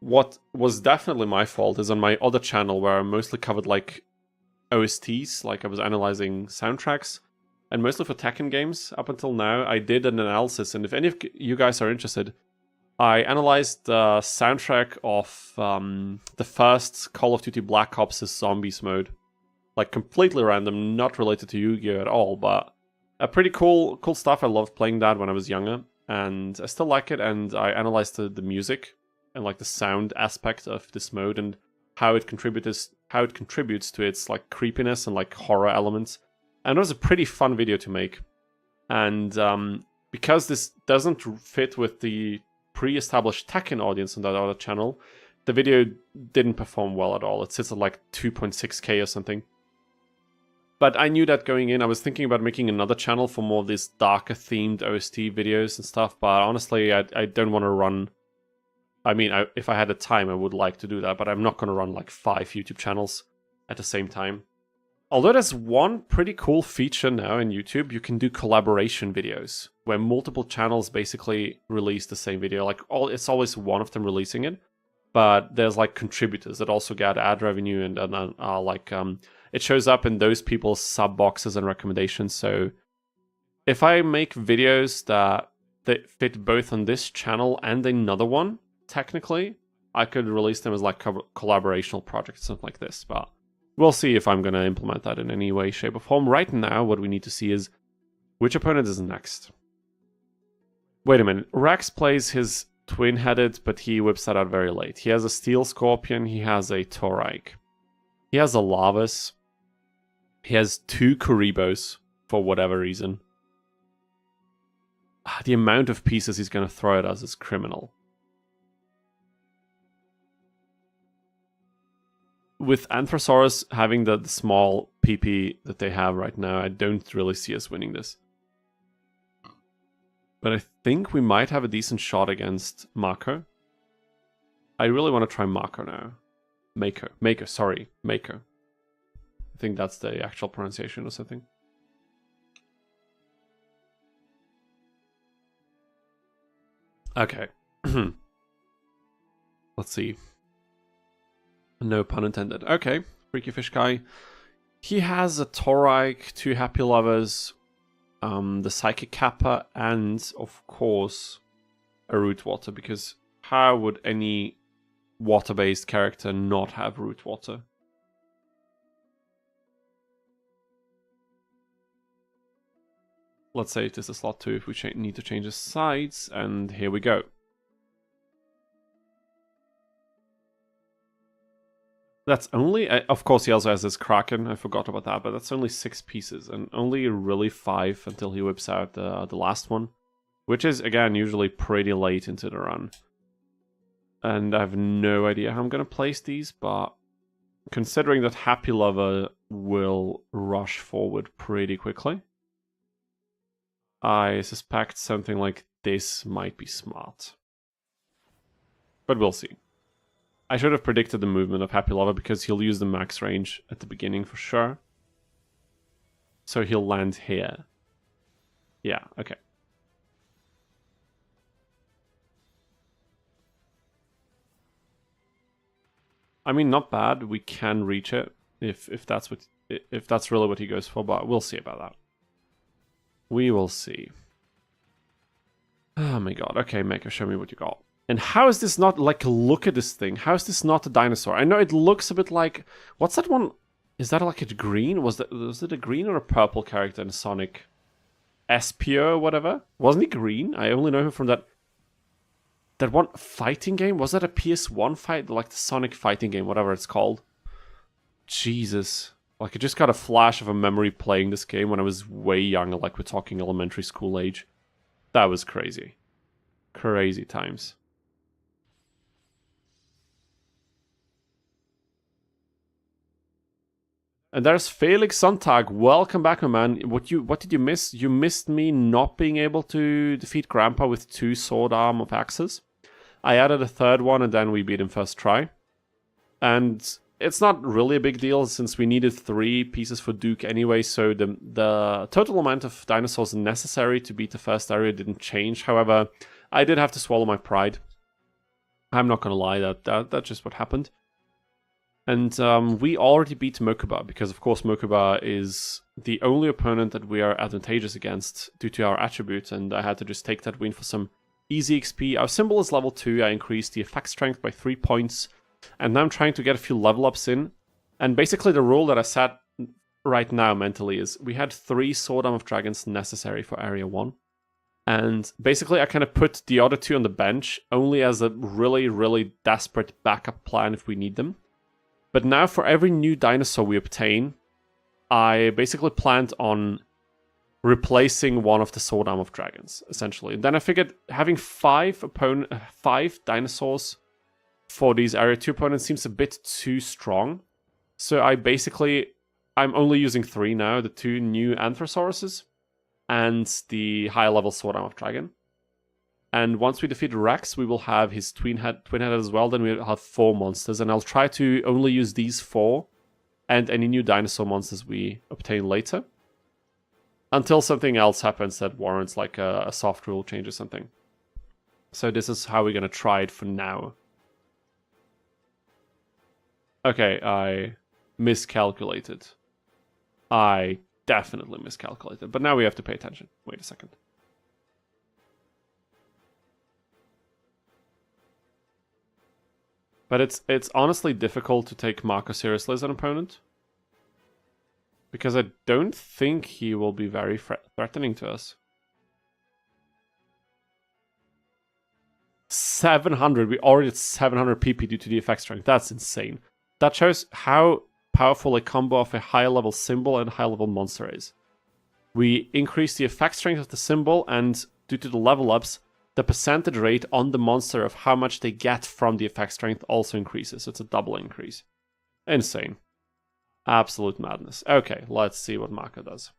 What was definitely my fault is on my other channel, where I mostly covered like OSTs, like I was analyzing soundtracks, and mostly for Tekken games up until now. I did an analysis, and if any of you guys are interested, I analyzed the soundtrack of the first Call of Duty Black Ops' Zombies mode. Like, completely random, not related to Yu-Gi-Oh! At all, but pretty cool stuff. I loved playing that when I was younger, and I still like it, and I analyzed the music and like the sound aspect of this mode and how it contributes to its like creepiness and like horror elements. And it was a pretty fun video to make. And because this doesn't fit with the pre-established Tekken audience on that other channel, the video didn't perform well at all. It sits at like 2.6k or something. But I knew that going in. I was thinking about making another channel for more of these darker themed OST videos and stuff, but honestly, I don't want to run... I mean, if I had the time, I would like to do that, but I'm not going to run like 5 YouTube channels at the same time. Although there's one pretty cool feature now in YouTube, you can do collaboration videos, where multiple channels basically release the same video. Like, it's always one of them releasing it, but there's like contributors that also get ad revenue and it shows up in those people's sub boxes and recommendations. So if I make videos that fit both on this channel and another one, technically, I could release them as like collaborational projects, something like this. But we'll see if I'm going to implement that in any way, shape, or form. Right now, what we need to see is which opponent is next. Wait a minute. Rex plays his twin-headed, but he whips that out very late. He has a Steel Scorpion. He has a Torike. He has a Lavas. He has 2 Kuribos for whatever reason. the amount of pieces he's going to throw at us is criminal. With Anthrosaurus having the small PP that they have right now, I don't really see us winning this. But I think we might have a decent shot against Mako. I really want to try Mako now. Mako, sorry. Mako. I think that's the actual pronunciation or something. Okay. Let's see. No pun intended. Okay, Freaky Fish Guy. He has a Torike, 2 Happy Lovers, the Psychic Kappa, and, of course, a Root Water, because how would any water-based character not have Root Water? Let's say it is a slot 2 if we need to change the sides, and here we go. That's only, of course he also has this Kraken, I forgot about that, but that's only 6 pieces, and only really 5 until he whips out the last one, which is, again, usually pretty late into the run. And I have no idea how I'm going to place these, but considering that Happy Lover will rush forward pretty quickly, I suspect something like this might be smart. But we'll see. I should have predicted the movement of Happy Lover because he'll use the max range at the beginning for sure. So he'll land here. Yeah, okay. I mean, not bad. We can reach it if that's really what he goes for, but we'll see about that. We will see. Oh my god. Okay, Mako, show me what you got. And how is this not, like, look at this thing. How is this not a dinosaur? I know it looks a bit like, what's that one? Is that like a green? Was it a green or a purple character in Sonic? Espio or whatever? Wasn't he green? I only know him from that one fighting game. Was that a PS1 fight? Like the Sonic fighting game, whatever it's called. Jesus. Like, I just got a flash of a memory playing this game when I was way younger, like we're talking elementary school age. That was crazy. Crazy times. And there's Felix Sontag. Welcome back, my man. What did you miss? You missed me not being able to defeat Grandpa with 2 sword arm of axes. I added a 3rd one, and then we beat him first try. And it's not really a big deal since we needed 3 pieces for Duke anyway, so the total amount of dinosaurs necessary to beat the first area didn't change. However, I did have to swallow my pride. I'm not gonna lie, that's just what happened. And we already beat Mokuba, because of course Mokuba is the only opponent that we are advantageous against due to our attribute, and I had to just take that win for some easy XP. Our symbol is level 2, I increased the effect strength by 3 points, and now I'm trying to get a few level ups in. And basically the rule that I set right now mentally is we had 3 Sword Arm of Dragons necessary for Area 1. And basically I kind of put the other 2 on the bench, only as a really, really desperate backup plan if we need them. But now for every new dinosaur we obtain, I basically planned on replacing one of the Sword Arm of Dragons, essentially. And then I figured having 5 dinosaurs for these Area 2 opponents seems a bit too strong. So I'm only using 3 now, the 2 new Anthroposauruses and the high level Sword Arm of Dragon. And once we defeat Rex, we will have his twin head as well. Then we'll have 4 monsters. And I'll try to only use these 4 and any new dinosaur monsters we obtain later. Until something else happens that warrants like a soft rule change or something. So this is how we're going to try it for now. Okay, I miscalculated. I definitely miscalculated. But now we have to pay attention. Wait a second. But it's honestly difficult to take Marco seriously as an opponent. Because I don't think he will be very threatening to us. 700. We already at 700 PP due to the effect strength. That's insane. That shows how powerful a combo of a high level symbol and high level monster is. We increase the effect strength of the symbol, and due to the level ups, the percentage rate on the monster of how much they get from the effect strength also increases. So it's a double increase. Insane. Absolute madness. Okay, let's see what Mako does.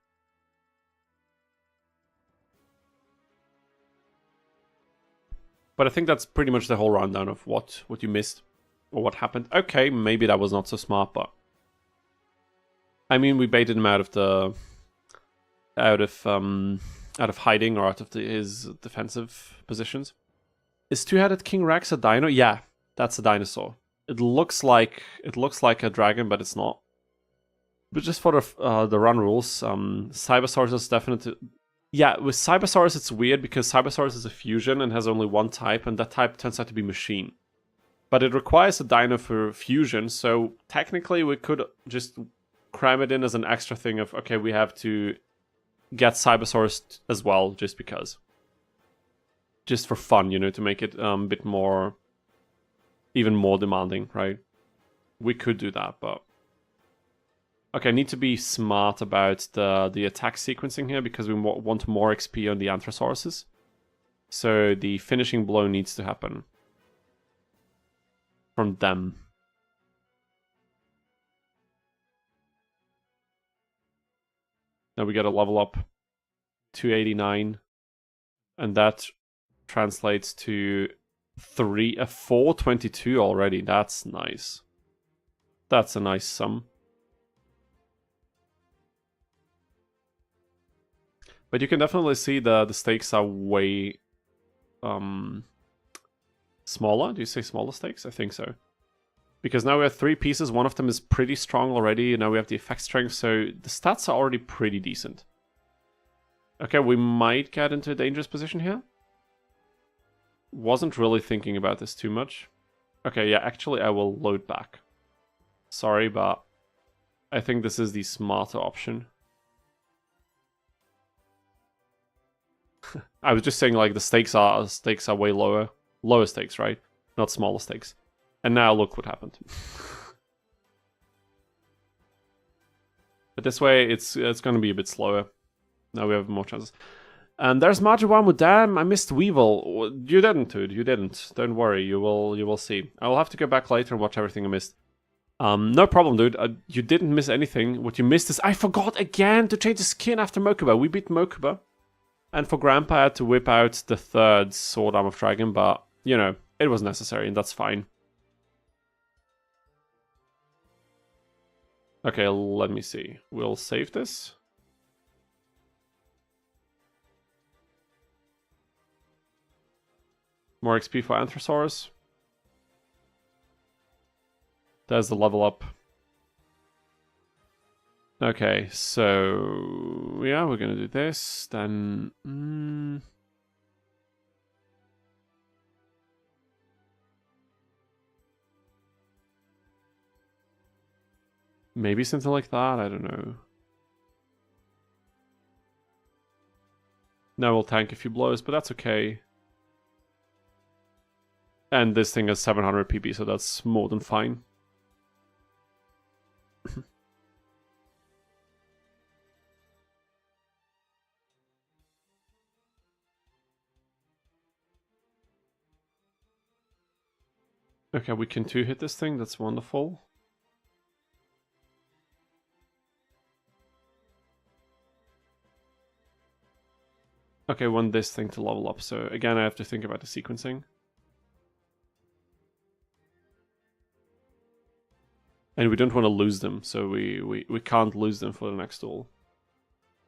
But I think that's pretty much the whole rundown of what you missed or what happened. Okay, maybe that was not so smart, but I mean, we baited him out of the out of hiding or out of his defensive positions. Is two-headed King Rex a dino? Yeah, that's a dinosaur. It looks like a dragon, but it's not. But just for the run rules, Cybersaurus is definitely... Yeah, with Cybersaurus it's weird because Cybersaurus is a fusion and has only one type, and that type turns out to be machine. But it requires a dino for fusion, so technically we could just cram it in as an extra thing of, okay, we have to get Cybersaurus as well, just because. Just for fun, you know, to make it a bit more... even more demanding, right? We could do that, but... Okay, I need to be smart about the attack sequencing here because we want more XP on the Anthroposauruses. So the finishing blow needs to happen from them. Now we got to level up 289, and that translates to 422 already. That's nice. That's a nice sum. But you can definitely see the stakes are way smaller. Do you say smaller stakes? I think so. Because now we have 3 pieces. One of them is pretty strong already. Now we have the effect strength, so the stats are already pretty decent. Okay, we might get into a dangerous position here. Wasn't really thinking about this too much. Okay, yeah, actually I will load back. Sorry, but I think this is the smarter option. I was just saying, like, the stakes are way lower. Lower stakes, right? Not smaller stakes. And now look what happened. But this way, it's going to be a bit slower. Now we have more chances. And there's Majiwamu. Damn, I missed Weevil. You didn't, dude. You didn't. Don't worry. You will see. I will have to go back later and watch everything I missed. No problem, dude. You didn't miss anything. What you missed is I forgot again to change the skin after Mokuba. We beat Mokuba. And for Grandpa, I had to whip out the 3rd Sword Arm of Dragon, but, you know, it was necessary, and that's fine. Okay, let me see. We'll save this. More XP for Anthrosaurus. There's the level up. Okay, so yeah, we're gonna do this. Then maybe something like that. I don't know. Now we'll tank a few blows, but that's okay. And this thing has 700 PP, so that's more than fine. Okay, we can 2-hit this thing. That's wonderful. Okay, want this thing to level up. So again, I have to think about the sequencing. And we don't want to lose them, so we can't lose them for the next duel.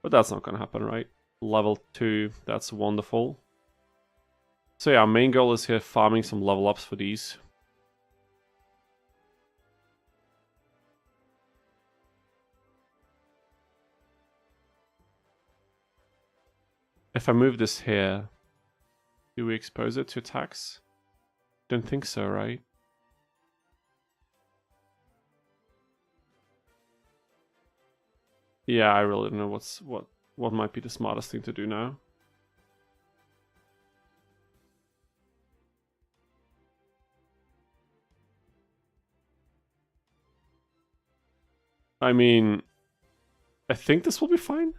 But that's not going to happen, right? Level 2, that's wonderful. So yeah, our main goal is here farming some level ups for these. If I move this here, do we expose it to attacks? Don't think so, right? Yeah, I really don't know what might be the smartest thing to do now. I mean, I think this will be fine.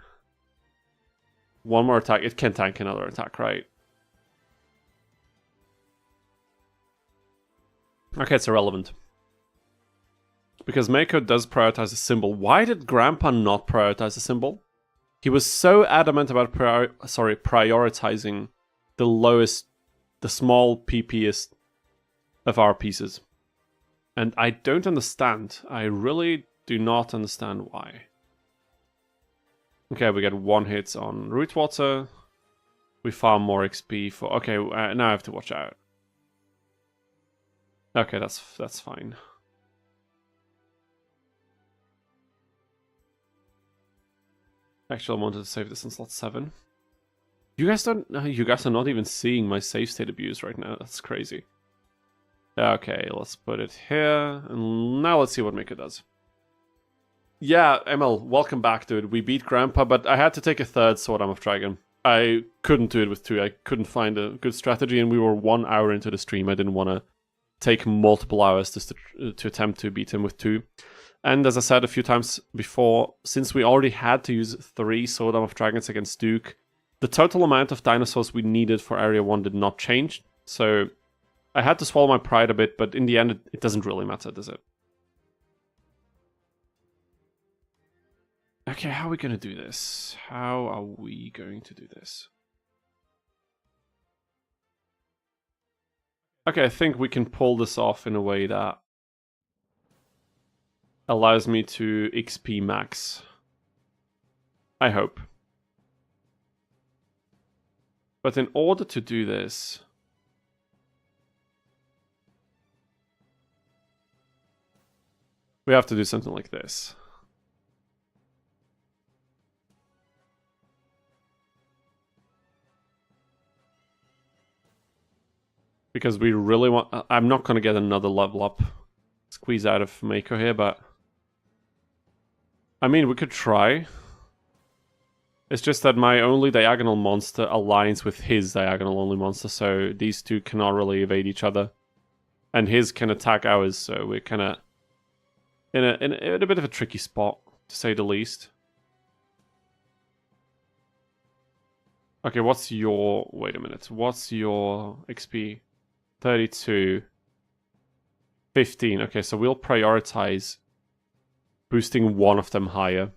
One more attack. It can tank another attack, right? Okay, it's irrelevant. Because Mako does prioritize a symbol. Why did Grandpa not prioritize a symbol? He was so adamant about prioritizing the lowest, the small PPest of our pieces. And I don't understand. I really do not understand why. Okay, we get 1 hit on root water. We farm more XP for... Okay, now I have to watch out. Okay, that's fine. Actually, I wanted to save this in slot 7. You guys are not even seeing my save state abuse right now. That's crazy. Okay, let's put it here. And now let's see what Mika does. Yeah, Emil, welcome back, dude. We beat Grandpa, but I had to take a 3rd Sword Arm of Dragon. I couldn't do it with 2. I couldn't find a good strategy, and we were 1 hour into the stream. I didn't want to take multiple hours just to attempt to beat him with 2. And as I said a few times before, since we already had to use 3 Sword Arm of Dragons against Duke, the total amount of dinosaurs we needed for Area 1 did not change. So I had to swallow my pride a bit, but in the end, it doesn't really matter, does it? Okay, how are we going to do this? How are we going to do this? Okay, I think we can pull this off in a way that allows me to XP max. I hope. But in order to do this... we have to do something like this. Because we really want... I'm not going to get another level up. Squeeze out of Mako here, but... I mean, we could try. It's just that my only diagonal monster aligns with his diagonal only monster, so these two cannot really evade each other. And his can attack ours, so we're kind of in a bit of a tricky spot, to say the least. Okay, what's your... wait a minute. What's your XP? 32. 15. Okay, so we'll prioritize boosting one of them higher,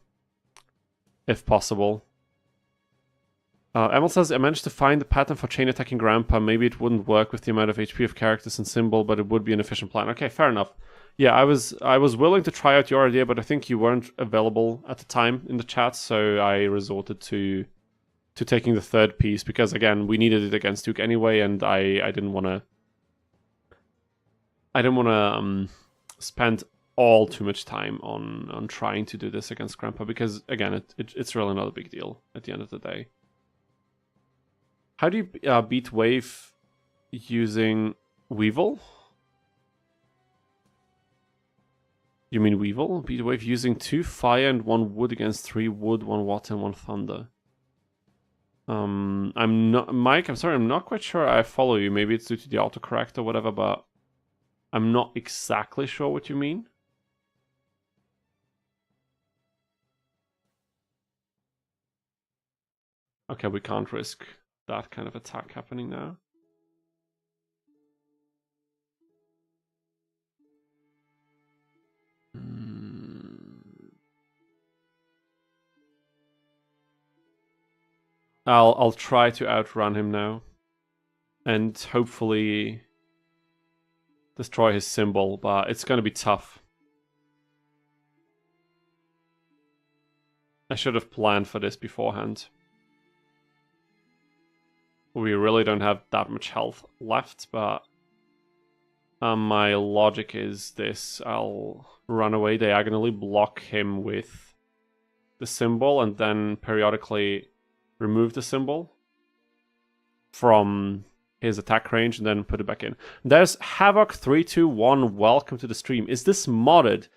if possible. Emil says, I managed to find the pattern for chain attacking Grandpa. Maybe it wouldn't work with the amount of HP of characters and symbol, but it would be an efficient plan. Okay, fair enough. Yeah, I was willing to try out your idea, but I think you weren't available at the time in the chat, so I resorted to taking the 3rd piece, because again, we needed it against Duke anyway, and I didn't want to spend all too much time on trying to do this against Grandpa, because again, it's really not a big deal at the end of the day. How do you beat Wave using Weevil? You mean Weevil? Beat Wave using 2 fire and 1 wood against 3 wood, 1 water, and 1 thunder. I'm not... Mike, I'm sorry, I'm not quite sure I follow you. Maybe it's due to the autocorrect or whatever, but I'm not exactly sure what you mean. Okay, we can't risk that kind of attack happening now. I'll try to outrun him now, and hopefully destroy his symbol, but it's gonna be tough. I should have planned for this beforehand. We really don't have that much health left, but my logic is this. I'll run away diagonally, block him with the symbol, and then periodically remove the symbol from his attack range and then put it back in. There's Havoc321. Welcome to the stream. Is this modded?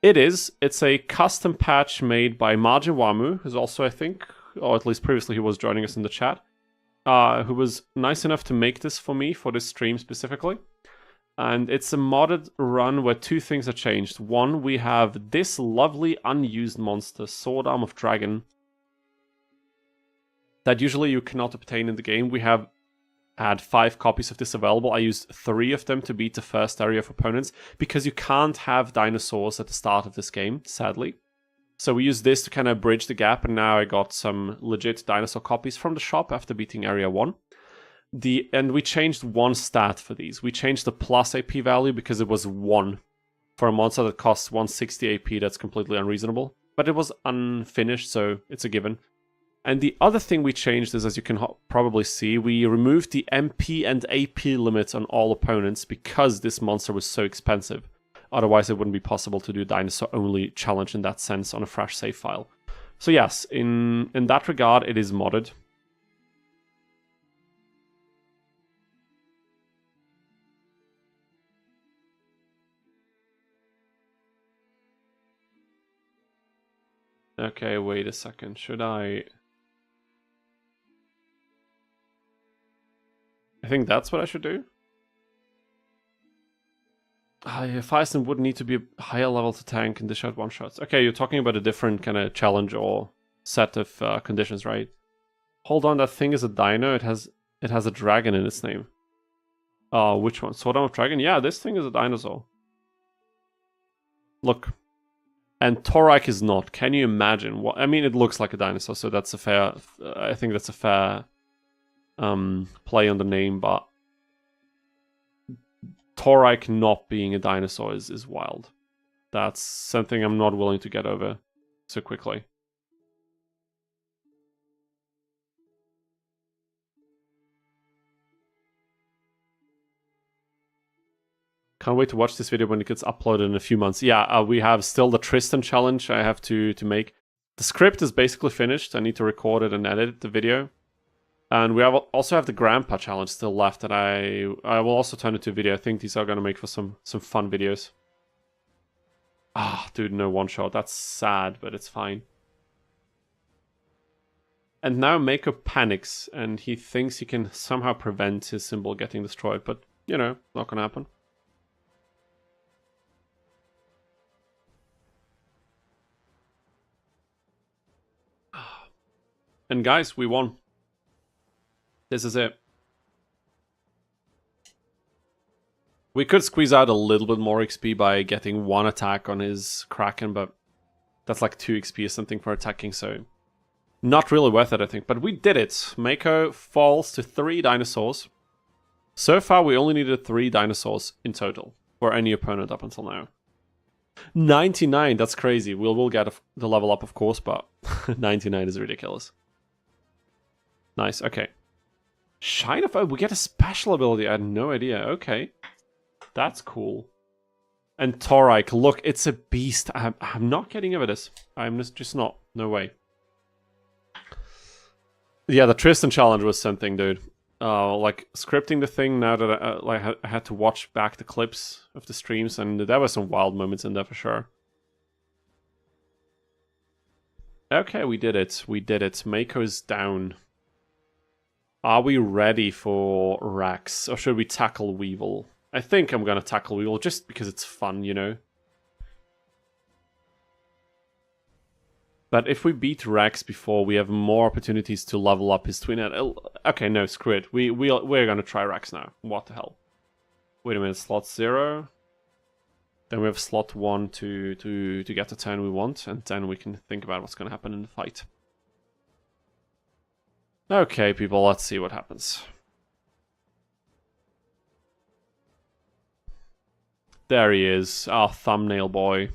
It is. It's a custom patch made by Marjin Wamu, who's also, I think, or at least previously he was joining us in the chat, who was nice enough to make this for me for this stream specifically. And it's a modded run where 2 things are changed. One, we have this lovely unused monster, Sword Arm of Dragon, that usually you cannot obtain in the game. We have had 5 copies of this available. I used 3 of them to beat the first area of opponents, because you can't have dinosaurs at the start of this game, sadly. So we used this to kind of bridge the gap, and now I got some legit dinosaur copies from the shop after beating area 1. And we changed one stat for these. We changed the plus AP value because it was 1. For a monster that costs 160 AP, that's completely unreasonable. But it was unfinished, so it's a given. And the other thing we changed is, as you can probably see, we removed the MP and AP limits on all opponents because this monster was so expensive. Otherwise, it wouldn't be possible to do dinosaur-only challenge in that sense on a fresh save file. So yes, in that regard, it is modded. Okay, wait a second. Should I think that's what I should do. Feistin would need to be a higher level to tank and dish out one-shots. Okay, you're talking about a different kind of challenge or set of conditions, right? Hold on, that thing is a dino. It has a dragon in its name. Which one? Sword Arm of Dragon? Yeah, this thing is a dinosaur. Look. And Thorak is not. Can you imagine? What? I mean, it looks like a dinosaur, so that's a fair... I think that's a fair play on the name, but Thorak not being a dinosaur is wild. That's something I'm not willing to get over so quickly. Can't wait to watch this video when it gets uploaded in a few months. Yeah, we have still the Tristan challenge I have to make. The script is basically finished. I need to record it and edit the video. And we also have the Grandpa challenge still left, and I will also turn it to a video. I think these are going to make for some fun videos. Ah, dude, no one-shot. That's sad, but it's fine. And now Mako panics, and he thinks he can somehow prevent his symbol getting destroyed, but, you know, not going to happen. And guys, we won. This is it. We could squeeze out a little bit more XP by getting 1 attack on his Kraken, but that's like 2 XP or something for attacking, so not really worth it, I think. But we did it. Mako falls to 3 dinosaurs. So far, we only needed 3 dinosaurs in total for any opponent up until now. 99, that's crazy. We'll get the level up, of course, but 99 is ridiculous. Nice, okay. Shine of... Oh, we get a special ability. I had no idea. Okay. That's cool. And Thorak, look, it's a beast. I'm not getting over this. I'm just not. No way. Yeah, the Tristan challenge was something, dude. Like, scripting the thing now that I had to watch back the clips of the streams, and there were some wild moments in there for sure. Okay, we did it. We did it. Mako's down. Are we ready for Rax, or should we tackle Weevil? I think I'm gonna tackle Weevil just because it's fun, you know? But if we beat Rax before, we have more opportunities to level up his twin. Okay, no, screw it. We're gonna try Rax now. What the hell? Wait a minute, slot 0. Then we have slot 1 to get the turn we want, and then we can think about what's gonna happen in the fight. Okay, people, let's see what happens. There he is, our thumbnail boy.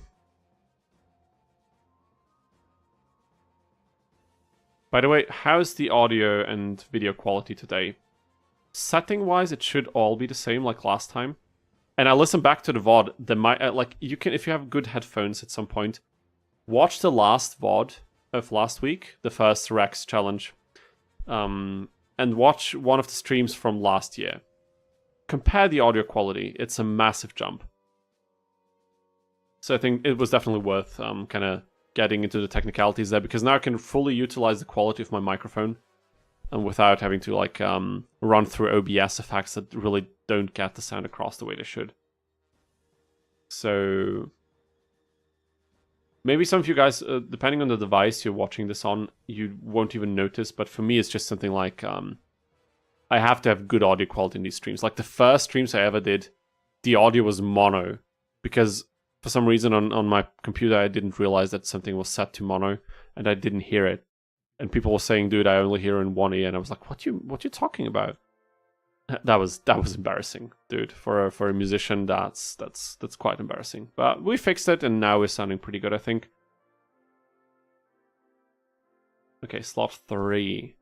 By the way, how's the audio and video quality today? Setting-wise, it should all be the same like last time. And I listened back to the VOD. You can, if you have good headphones at some point, watch the last VOD of last week, the first Rex challenge. And watch one of the streams from last year. Compare the audio quality. It's a massive jump. So I think it was definitely worth kind of getting into the technicalities there, because now I can fully utilize the quality of my microphone and without having to like run through OBS effects that really don't get the sound across the way they should. So Maybe some of you guys, depending on the device you're watching this on, you won't even notice. But for me, it's just something like I have to have good audio quality in these streams. Like the first streams I ever did, the audio was mono because for some reason on my computer I didn't realize that something was set to mono and I didn't hear it. And people were saying, "Dude, I only hear in one ear," and I was like, "What you talking about?" That was embarrassing, dude. For a musician, that's quite embarrassing. But we fixed it, and now we're sounding pretty good, I think. Okay, slot 3.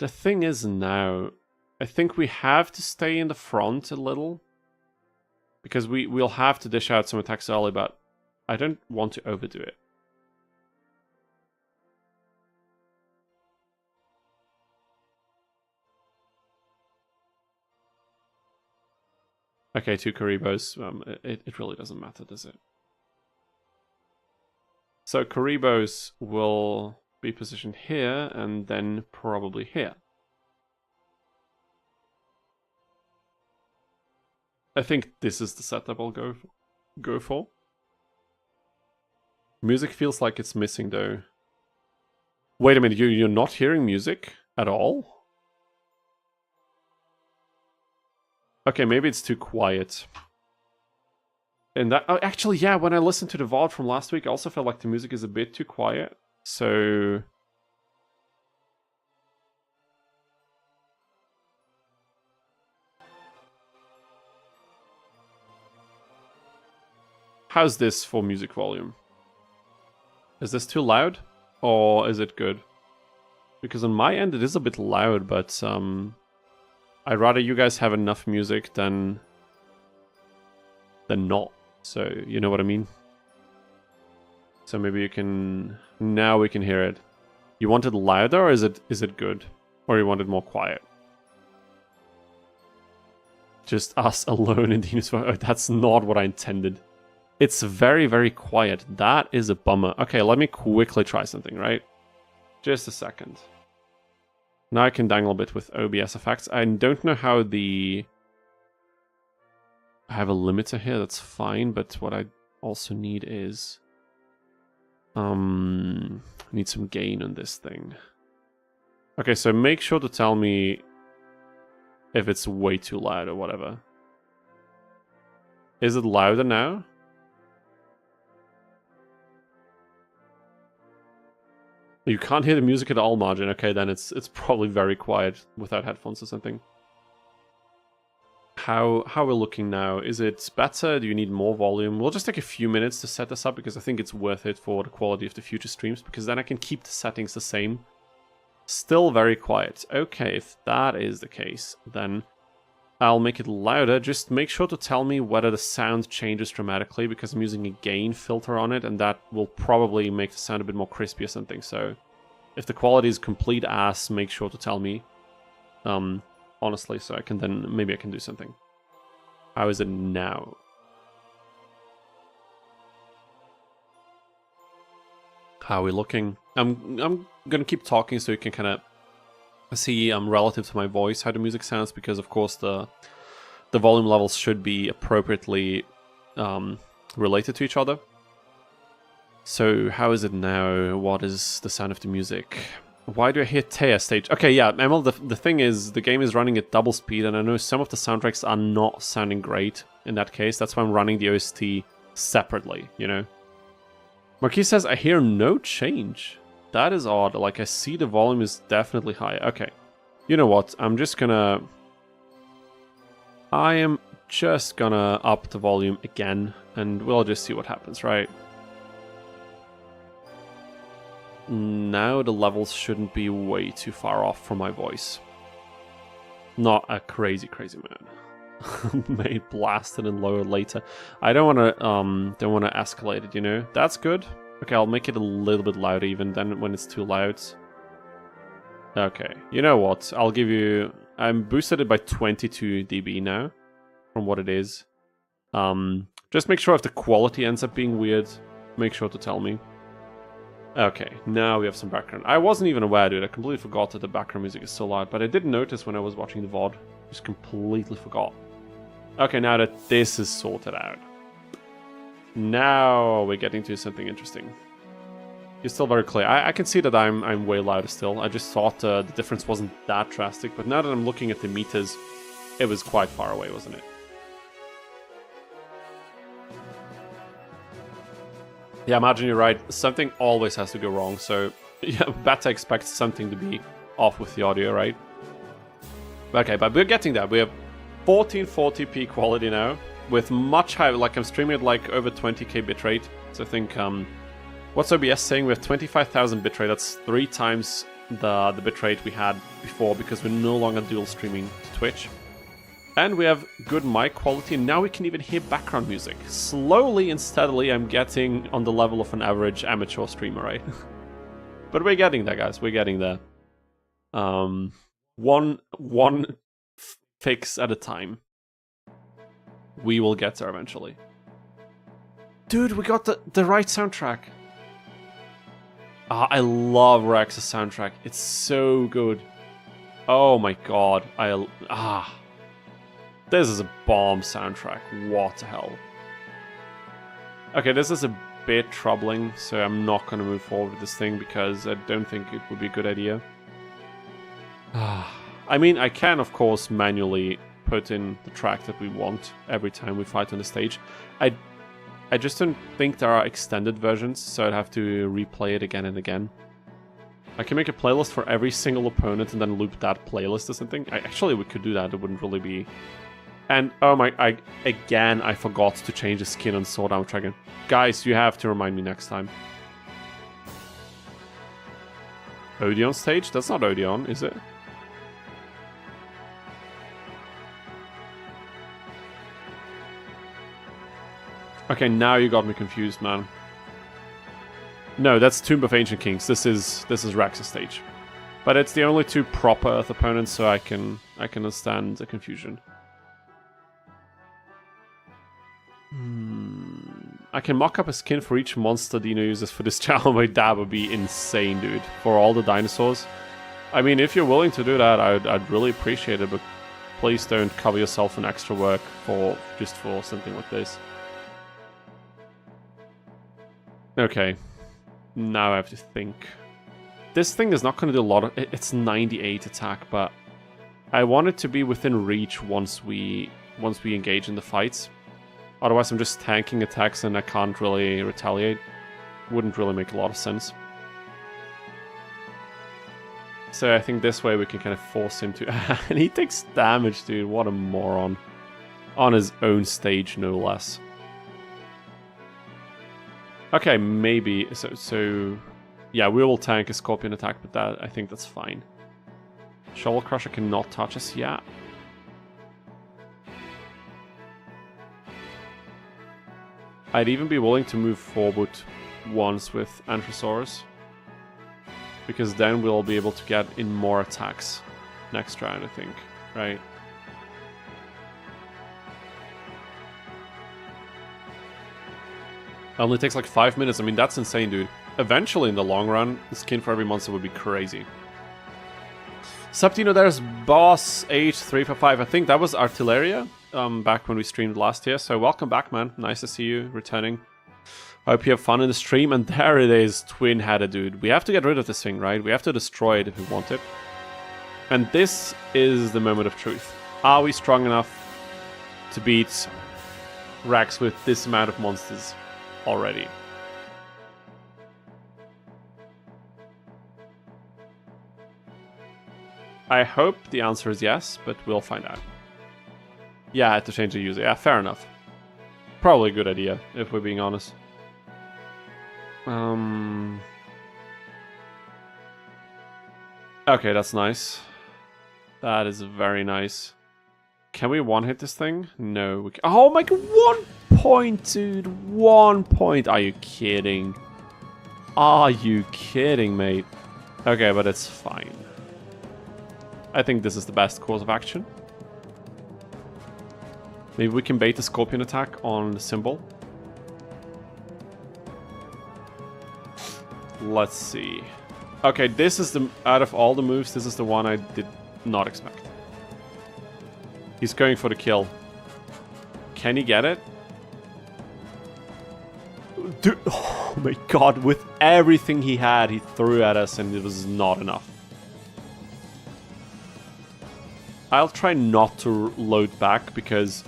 The thing is now, I think we have to stay in the front a little because we'll have to dish out some attacks early, but I don't want to overdo it. Okay, 2 Karibos. It really doesn't matter, does it? So Karibos will be positioned here and then probably here. I think this is the setup I'll go for. Music feels like it's missing though. Wait a minute, you're not hearing music at all? Okay, maybe it's too quiet. And that actually, yeah, when I listened to the VOD from last week, I also felt like the music is a bit too quiet. So how's this for music volume? Is this too loud? Or is it good? Because on my end it is a bit loud, but I'd rather you guys have enough music than not. So, you know what I mean? So maybe you can... Now we can hear it. You want it louder or is it good? Or you want it more quiet? Just us alone in Dinosaur. Oh, that's not what I intended. It's very, very quiet. That is a bummer. Okay, let me quickly try something, right? Just a second. Now I can dangle a bit with OBS effects. I don't know how the... I have a limiter here, that's fine, but what I also need is... I need some gain on this thing. Okay, so make sure to tell me if it's way too loud or whatever. Is it louder now? You can't hear the music at all, Margin. Okay, then it's probably very quiet without headphones or something. How we're looking now? Is it better? Do you need more volume? We'll just take a few minutes to set this up because I think it's worth it for the quality of the future streams because then I can keep the settings the same. Still very quiet. Okay, if that is the case, then I'll make it louder. Just make sure to tell me whether the sound changes dramatically because I'm using a gain filter on it and that will probably make the sound a bit more crispy or something. So if the quality is complete ass, make sure to tell me. Honestly, so I can then... Maybe I can do something. How is it now? How are we looking? I'm gonna keep talking so you can kind of see relative to my voice how the music sounds because of course the volume levels should be appropriately related to each other. So how is it now? What is the sound of the music? Why do I hear Taya stage? Okay, yeah, Emil, the thing is, the game is running at double speed, and I know some of the soundtracks are not sounding great in that case. That's why I'm running the OST separately, you know? Marquis says, I hear no change. That is odd. Like, I see the volume is definitely high. Okay. You know what? I am just gonna up the volume again, and we'll just see what happens, right? Now the levels shouldn't be way too far off from my voice. Not a crazy amount. May blast it and lower later. I don't want to escalate it, you know. That's good. Okay, I'll make it a little bit louder even then when it's too loud. Okay, you know what? I'll give you... I'm boosted it by 22 dB now from what it is. Just make sure if the quality ends up being weird, make sure to tell me. Okay, now we have some background. I wasn't even aware, dude. I completely forgot that the background music is so loud, but I didn't notice when I was watching the VOD. Just completely forgot. Okay, now that this is sorted out. Now we're getting to something interesting. You're still very clear. I can see that I'm way louder still. I just thought the difference wasn't that drastic, but now that I'm looking at the meters, it was quite far away, wasn't it? Yeah, imagine you're right. Something always has to go wrong, so yeah, better expect something to be off with the audio, right? Okay, but we're getting there. We have 1440p quality now, with much higher, like I'm streaming at like over 20k bitrate. So I think, what's OBS saying? We have 25,000 bitrate. That's 3 times the bitrate we had before because we're no longer dual streaming to Twitch. And we have good mic quality, and now we can even hear background music. Slowly and steadily, I'm getting on the level of an average amateur streamer, right? But we're getting there, guys. We're getting there. One fix at a time. We will get there eventually. Dude, we got the right soundtrack. I love Rex's soundtrack. It's so good. Oh my god. This is a bomb soundtrack. What the hell? Okay, this is a bit troubling, so I'm not going to move forward with this thing because I don't think it would be a good idea. I mean, I can, of course, manually put in the track that we want every time we fight on the stage. I just don't think there are extended versions, so I'd have to replay it again and again. I can make a playlist for every single opponent and then loop that playlist or something. Actually, we could do that. It wouldn't really be... And, oh my... Again, I forgot to change the skin on Sword Arm Dragon. Guys, you have to remind me next time. Odeon stage? That's not Odeon, is it? Okay, now you got me confused, man. No, that's Tomb of Ancient Kings. This is Rex's stage. But it's the only 2 proper Earth opponents, so I can understand the confusion. I can mock up a skin for each monster Dino uses for this channel. My dad would be insane, dude. For all the dinosaurs. I mean, if you're willing to do that, I'd really appreciate it, but please don't cover yourself in extra work just for something like this. Okay. Now I have to think. This thing is not going to do a lot of... It's 98 attack, but I want it to be within reach once we engage in the fights. Otherwise, I'm just tanking attacks and I can't really retaliate. Wouldn't really make a lot of sense. So I think this way we can kind of force him to... And he takes damage, dude. What a moron. On his own stage, no less. Okay, maybe. So yeah, we will tank a Scorpion attack, but I think that's fine. Shovel Crusher cannot touch us yet. I'd even be willing to move forward once with Ankylosaurus, because then we'll be able to get in more attacks next round, I think, right? It only takes like 5 minutes. I mean, that's insane, dude. Eventually, in the long run, the skin for every monster would be crazy. Subtino, there's Boss H355. I think that was Artilleria back when we streamed last year. So welcome back, man. Nice to see you returning. I hope you have fun in the stream. And there it is, twin-headed, dude. We have to get rid of this thing, right? We have to destroy it if we want it. And this is the moment of truth. Are we strong enough to beat Rex with this amount of monsters already? I hope the answer is yes, but we'll find out. Yeah, I had to change the user. Yeah, fair enough. Probably a good idea, if we're being honest. Okay, that's nice. That is very nice. Can we one-hit this thing? No. We can... Oh my god, 1 point, dude. 1 point. Are you kidding? Are you kidding, mate? Okay, but it's fine. I think this is the best course of action. Maybe we can bait the Scorpion attack on the symbol. Let's see. Okay, this is the... Out of all the moves, this is the one I did not expect. He's going for the kill. Can he get it? Dude, oh my god, with everything he had, he threw at us and it was not enough. I'll try not to load back because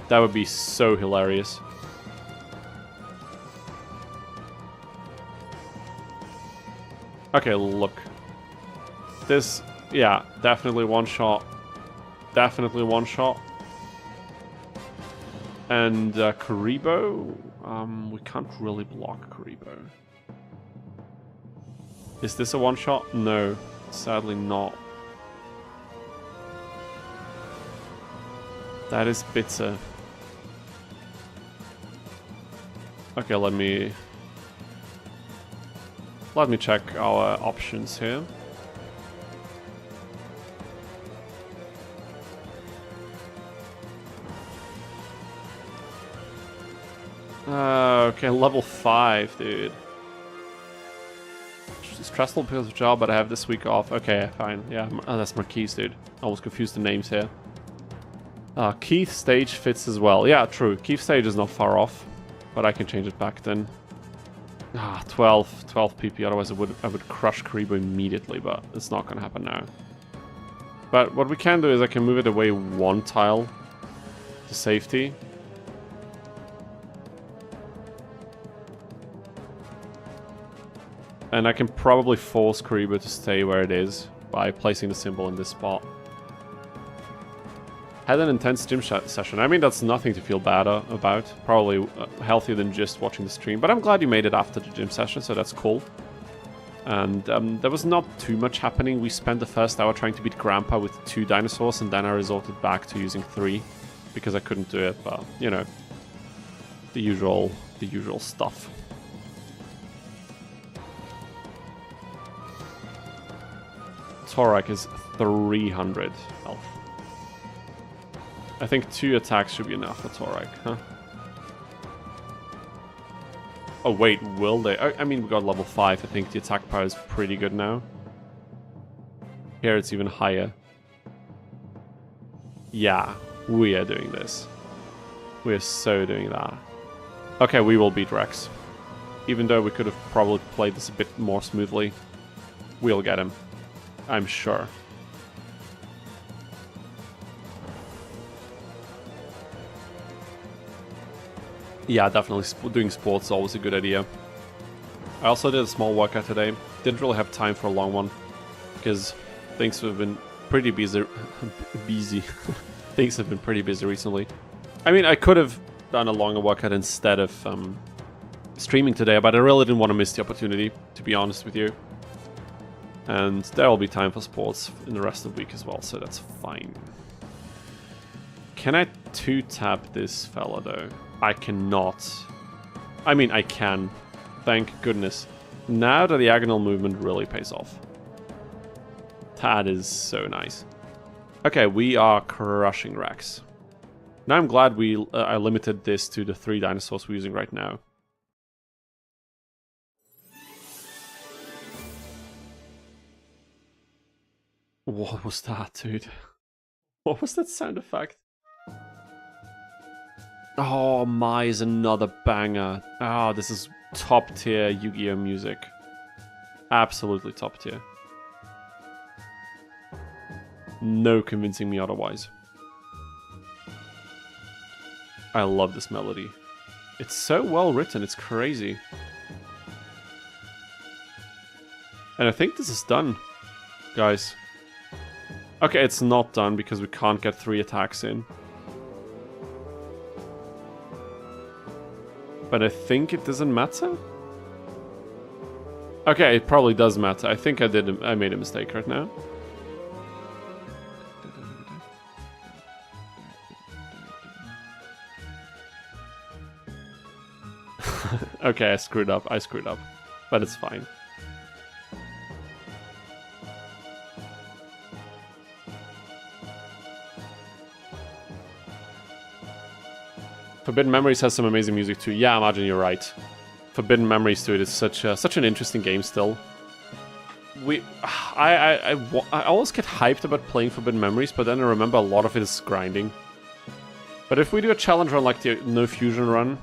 that would be so hilarious. Okay, look. This, yeah, definitely one shot. Definitely one shot. And Karibo, we can't really block Karibo. Is this a one shot? No, sadly not. That is bitter. Okay, let me check our options here. Okay, level 5, dude. Stressful because of job, but I have this week off. Okay, fine. Yeah, oh, that's Marquise, dude. I almost confused the names here. Keith stage fits as well. Yeah, true. Keith stage is not far off, but I can change it back then. 12 PP. Otherwise, I would crush Karibo immediately, but it's not gonna happen now. But what we can do is I can move it away one tile to safety. And I can probably force Karibo to stay where it is by placing the symbol in this spot. Had an intense gym session. I mean, that's nothing to feel bad about. Probably healthier than just watching the stream. But I'm glad you made it after the gym session, so that's cool. And there was not too much happening. We spent the first hour trying to beat Grandpa with 2 dinosaurs, and then I resorted back to using 3 because I couldn't do it. But you know, the usual stuff. Torak is 300 health. I think 2 attacks should be enough for Torak, huh? Oh wait, will they? I mean, we got level 5. I think the attack power is pretty good now. Here it's even higher. Yeah, we are doing this. We are so doing that. Okay, we will beat Rex. Even though we could have probably played this a bit more smoothly. We'll get him. I'm sure. Yeah, definitely doing sports is always a good idea. I also did a small workout today. Didn't really have time for a long one because things have been pretty busy. Things have been pretty busy recently. I mean, I could have done a longer workout instead of streaming today, but I really didn't want to miss the opportunity, to be honest with you. And there will be time for sports in the rest of the week as well, so that's fine. Can I 2-tap this fella though? I cannot. I mean, I can. Thank goodness. Now the diagonal movement really pays off. That is so nice. Okay, we are crushing Rex. Now I'm glad I limited this to the 3 dinosaurs we're using right now. What was that, dude? What was that sound effect? Oh, my is another banger. Oh, this is top tier Yu-Gi-Oh music. Absolutely top tier. No convincing me otherwise. I love this melody. It's so well written, it's crazy. And I think this is done, guys. Okay, it's not done because we can't get 3 attacks in. But I think it doesn't matter? Okay, it probably does matter. I think I made a mistake right now. Okay, I screwed up. But it's fine. Forbidden Memories has some amazing music too. Yeah, I imagine you're right. Forbidden Memories too. It is such an interesting game still. I always get hyped about playing Forbidden Memories, but then I remember a lot of it is grinding. But if we do a challenge run like the No Fusion run,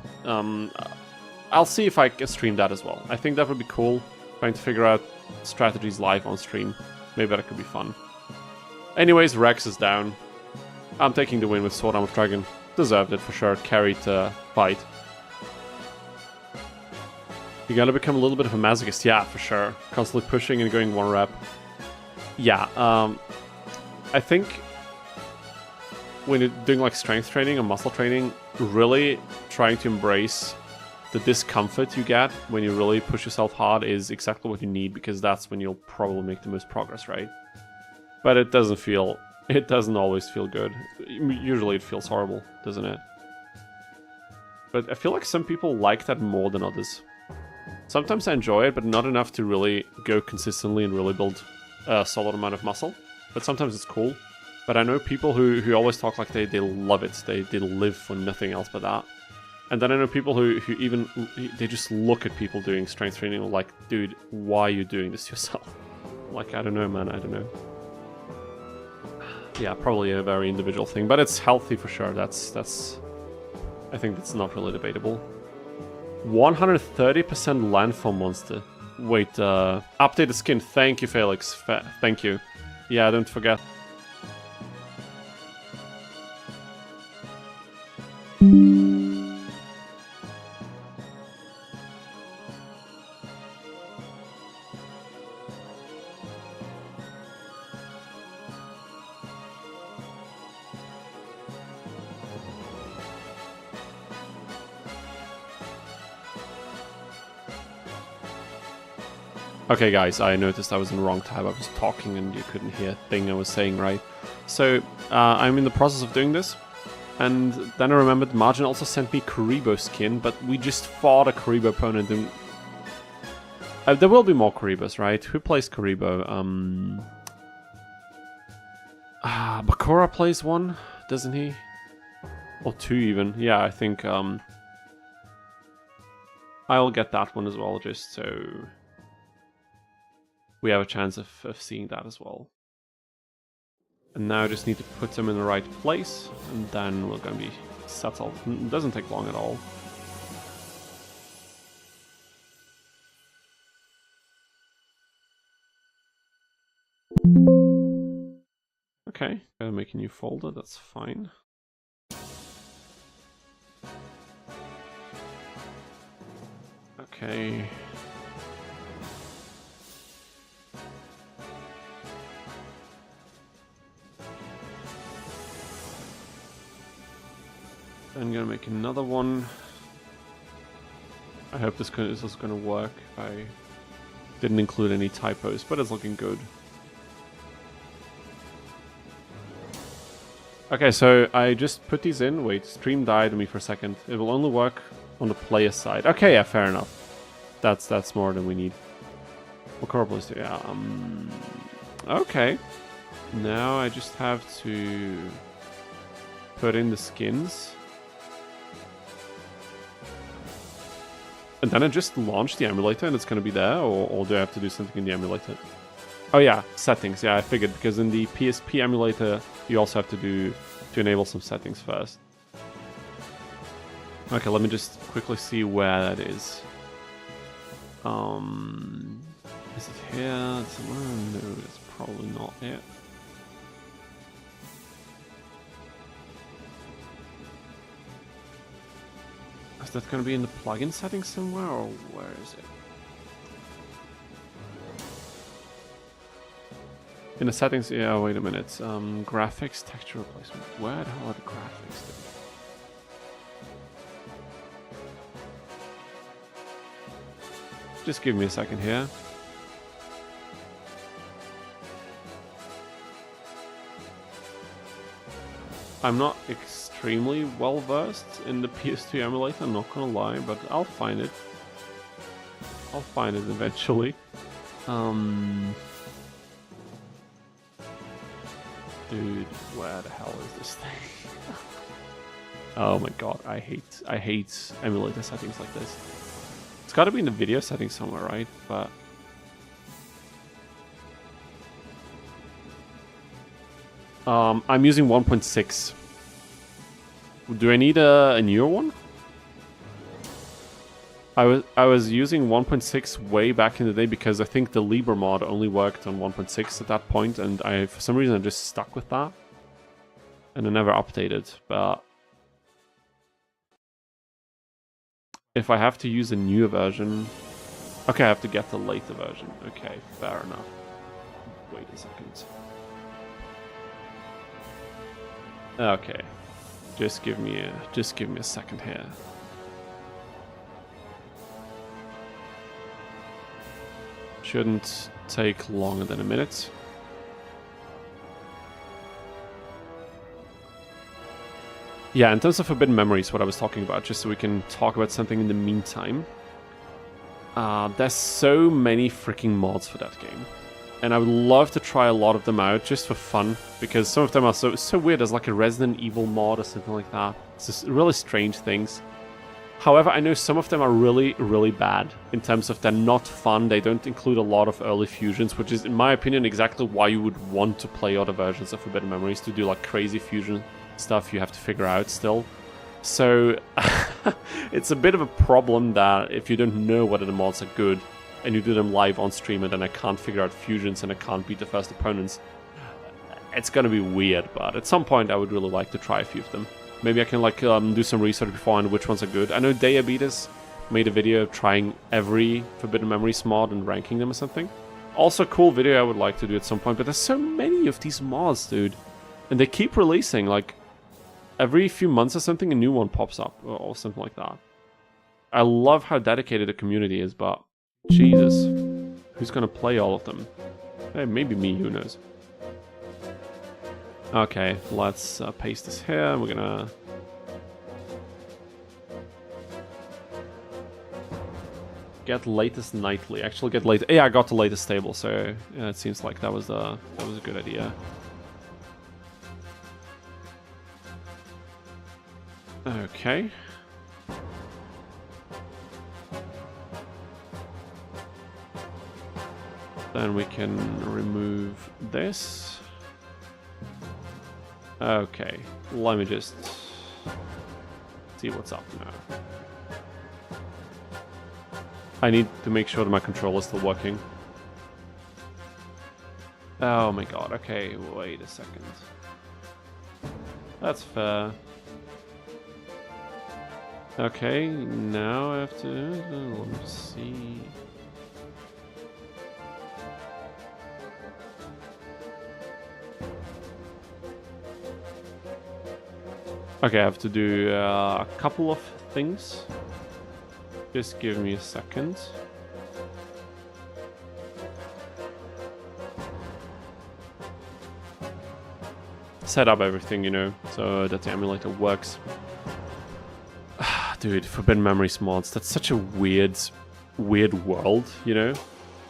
I'll see if I can stream that as well. I think that would be cool. Trying to figure out strategies live on stream. Maybe that could be fun. Anyways, Rex is down. I'm taking the win with Sword Arm of Dragon. Deserved it for sure. Carried the fight. You gotta become a little bit of a masochist. Yeah, for sure. Constantly pushing and going 1 rep. Yeah, I think when you're doing like strength training or muscle training, really trying to embrace the discomfort you get when you really push yourself hard is exactly what you need, because that's when you'll probably make the most progress, right? But it doesn't always feel good. Usually it feels horrible, doesn't it? But I feel like some people like that more than others. Sometimes I enjoy it, but not enough to really go consistently and really build a solid amount of muscle. But sometimes it's cool. But I know people who always talk like they love it. They live for nothing else but that. And then I know people who even, they just look at people doing strength training like, dude, why are you doing this yourself? Like, I don't know, man, I don't know. Yeah, probably a very individual thing, but it's healthy for sure. That's I think that's not really debatable. 130% landfall monster. Wait, update the skin. Thank you, Felix. Thank you. Yeah, don't forget. Okay guys, I noticed I was in the wrong tab. I was talking and you couldn't hear a thing I was saying, right? So, I'm in the process of doing this. And then I remembered Margin also sent me Karibo skin, but we just fought a Karibo opponent and... there will be more Karibos, right? Who plays Karibo? Bakura plays one, doesn't he? Or 2 even. Yeah, I think I'll get that one as well, just so we have a chance of seeing that as well. And now I just need to put them in the right place, and then we're going to be settled. It doesn't take long at all. Okay, gotta make a new folder, that's fine. Okay. I'm gonna make another one. I hope this is gonna work. I didn't include any typos, but it's looking good. Okay, so I just put these in. Wait, stream died on me for a second. It will only work on the player side. Okay, yeah, fair enough. That's more than we need. What corporals do? Yeah. Okay. Now I just have to put in the skins. And then I just launch the emulator and it's going to be there, or do I have to do something in the emulator? Oh yeah, settings. Yeah, I figured, because in the PSP emulator, you also have to enable some settings first. Okay, let me just quickly see where that is. Is it here somewhere? No, it's probably not it. Is that going to be in the plugin settings somewhere, or where is it? In the settings, yeah, wait a minute. Graphics, texture replacement. Where the hell are the graphics? Just give me a second here. I'm not extremely well versed in the PS2 emulator, I'm not gonna lie, but I'll find it. I'll find it eventually. Dude, where the hell is this thing? Oh my god, I hate emulator settings like this. It's gotta be in the video settings somewhere, right? But I'm using 1.6. Do I need a newer one? I was using 1.6 way back in the day because I think the Libre mod only worked on 1.6 at that point, and for some reason I just stuck with that. And I never updated, but if I have to use a newer version... Okay, I have to get the later version. Okay, fair enough. Wait a second. Okay. Just give me a second here. Shouldn't take longer than a minute. Yeah, in terms of Forbidden Memories, what I was talking about, just so we can talk about something in the meantime. There's so many freaking mods for that game. And I would love to try a lot of them out just for fun, because some of them are so weird. There's like a Resident Evil mod or something like that. It's just really strange things. However, I know some of them are really, really bad in terms of they're not fun. They don't include a lot of early fusions, which is, in my opinion, exactly why you would want to play other versions of Forbidden Memories, to do like crazy fusion stuff you have to figure out still. So it's a bit of a problem that if you don't know whether the mods are good and you do them live on stream and then I can't figure out fusions and I can't beat the first opponents, it's gonna be weird. But at some point I would really like to try a few of them. Maybe I can like do some research beforehand which ones are good. I know Diabetes made a video of trying every Forbidden Memories mod and ranking them or something. Also a cool video I would like to do at some point, but there's so many of these mods, dude. And they keep releasing, like, every few months or something a new one pops up, or something like that. I love how dedicated the community is, but Jesus, who's gonna play all of them? Hey, maybe me, who knows? Okay, let's paste this here. We're gonna... get latest nightly. Actually get late. Yeah, I got the latest stable, so yeah, it seems like that was a good idea. Okay. Then we can remove this. Okay, let me just see what's up now. I need to make sure that my controller is still working. Oh my god, okay, wait a second. That's fair. Okay, now I have to... let me see... Okay, I have to do a couple of things. Just give me a second. Set up everything, you know, so that the emulator works. Dude, Forbidden Memories mods, that's such a weird world, you know?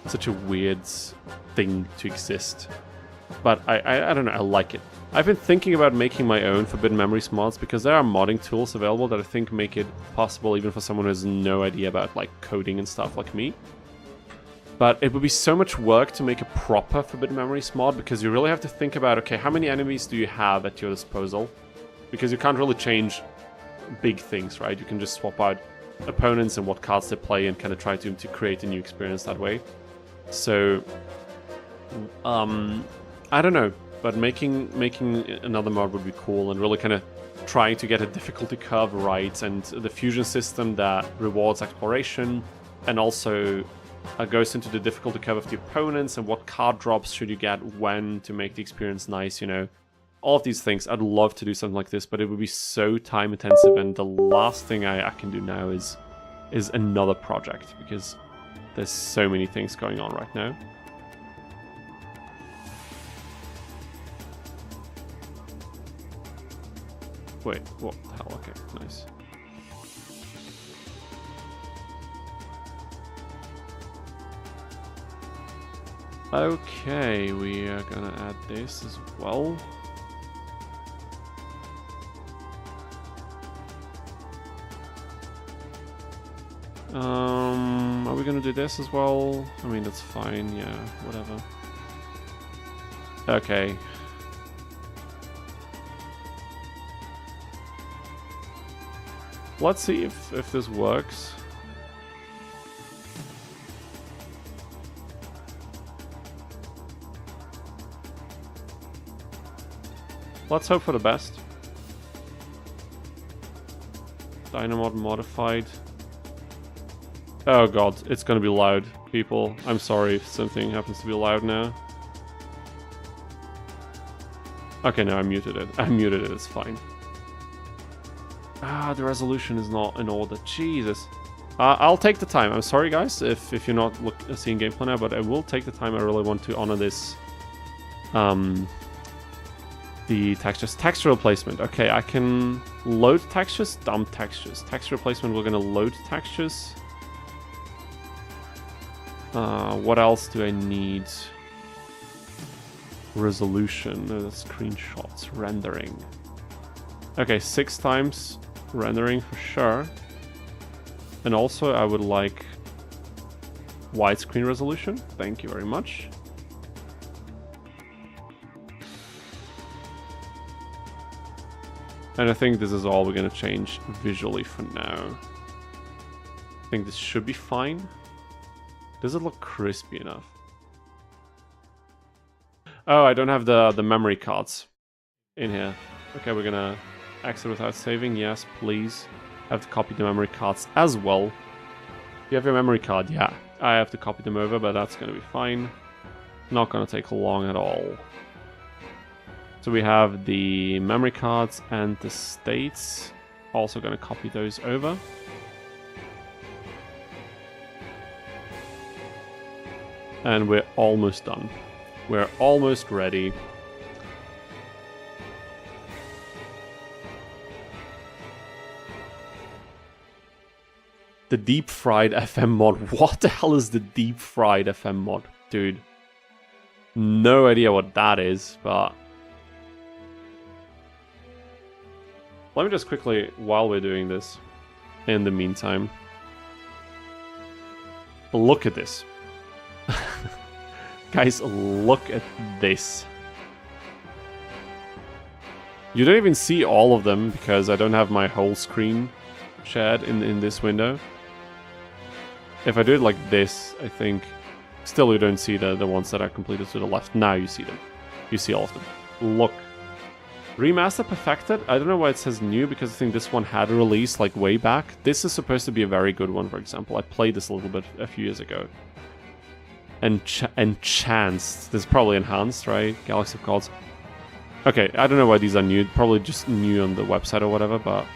Such a weird thing to exist. But I don't know, I like it. I've been thinking about making my own Forbidden Memories mods because there are modding tools available that I think make it possible even for someone who has no idea about like coding and stuff like me. But it would be so much work to make a proper Forbidden Memories mod because you really have to think about, okay, how many enemies do you have at your disposal? Because you can't really change big things, right? You can just swap out opponents and what cards they play and kind of try to create a new experience that way. So, I don't know, but making another mod would be cool and really kind of trying to get a difficulty curve right and the fusion system that rewards exploration and also goes into the difficulty curve of the opponents and what card drops should you get when to make the experience nice, you know. All of these things, I'd love to do something like this, but it would be so time intensive and the last thing I can do now is another project because there's so many things going on right now. Wait, what the hell? Okay, nice. Okay, we are gonna add this as well. Are we gonna do this as well? I mean, that's fine, yeah, whatever. Okay. Let's see if this works. Let's hope for the best. Dynamod modified. Oh god, it's gonna be loud, people. I'm sorry if something happens to be loud now. Okay, no, I muted it. I muted it, it's fine. Ah, the resolution is not in order. Jesus. I'll take the time. I'm sorry, guys, if you're not seeing gameplay now, but I will take the time. I really want to honor this. The textures. Texture replacement. Okay, I can load textures, dump textures. Texture replacement, we're going to load textures. What else do I need? Resolution, screenshots, rendering. Okay, 6 times rendering for sure. And also I would like widescreen resolution. Thank you very much. And I think this is all we're going to change visually for now. I think this should be fine. Does it look crispy enough? Oh, I don't have the memory cards in here. Okay, we're gonna exit without saving. Yes, please. I have to copy the memory cards as well. You have your memory card? Yeah. I have to copy them over, but that's gonna be fine. Not gonna take long at all. So we have the memory cards and the states. Also gonna copy those over. And we're almost done. We're almost ready. The deep fried FM mod. What the hell is the deep fried FM mod? Dude. No idea what that is, but... Let me just quickly, while we're doing this, in the meantime... Look at this. Guys, look at this. You don't even see all of them because I don't have my whole screen shared in this window. If I do it like this, I think still you don't see the ones that are completed to the left. Now you see them. You see all of them. Look. Remaster perfected. I don't know why it says new because I think this one had a release like way back. This is supposed to be a very good one, for example. I played this a little bit a few years ago. Enhanced. This is probably enhanced, right? Galaxy of Gods. Okay, I don't know why these are new. Probably just new on the website or whatever, but...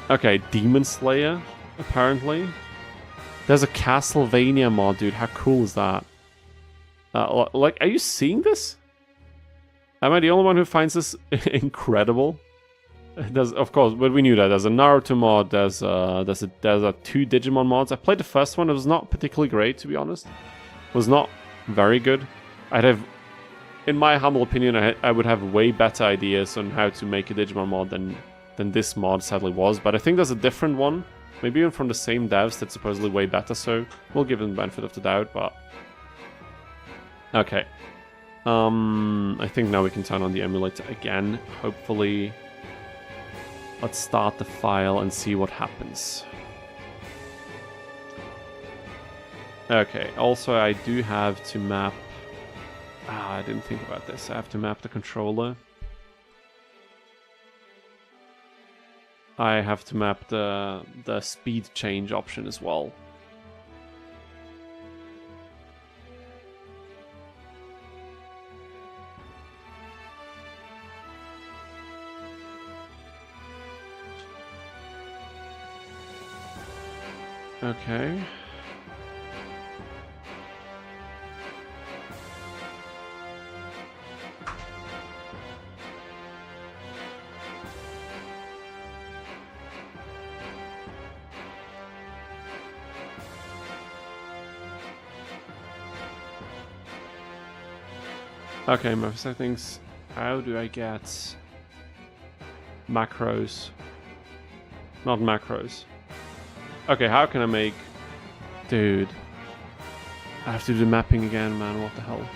Okay, Demon Slayer, apparently. There's a Castlevania mod, dude. How cool is that? Like, are you seeing this? Am I the only one who finds this incredible? There's, of course, but we knew that. There's a Naruto mod, there's a 2 Digimon mods. I played the first one, it was not particularly great, to be honest. It was not very good. I'd have, in my humble opinion, I would have way better ideas on how to make a Digimon mod than this mod sadly was. But I think there's a different one, maybe even from the same devs that's supposedly way better, so we'll give them the benefit of the doubt, but... Okay. I think now we can turn on the emulator again, hopefully... Let's start the file and see what happens. Okay, also I do have to map... I didn't think about this. I have to map the controller. I have to map the speed change option as well. Okay. Okay, my settings. How do I get macros? Not macros. Okay, how can I make... Dude. I have to do mapping again, man. What the hell?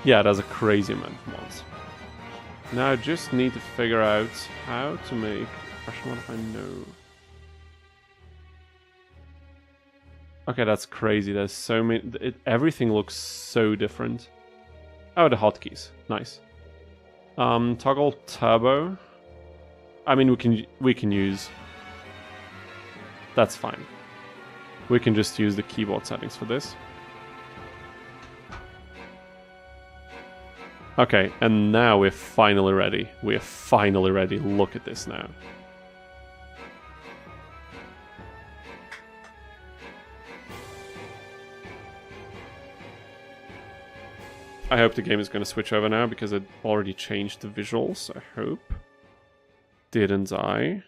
Yeah, there's a crazy amount of mods. Now I just need to figure out how to make... Question, what if I know? Okay, that's crazy. There's so many... everything looks so different. Oh, the hotkeys. Nice. Toggle turbo. I mean, we can use... That's fine. We can just use the keyboard settings for this. Okay, and now we're finally ready. We're finally ready. Look at this now. I hope the game is going to switch over now because it already changed the visuals, I hope. Didn't I?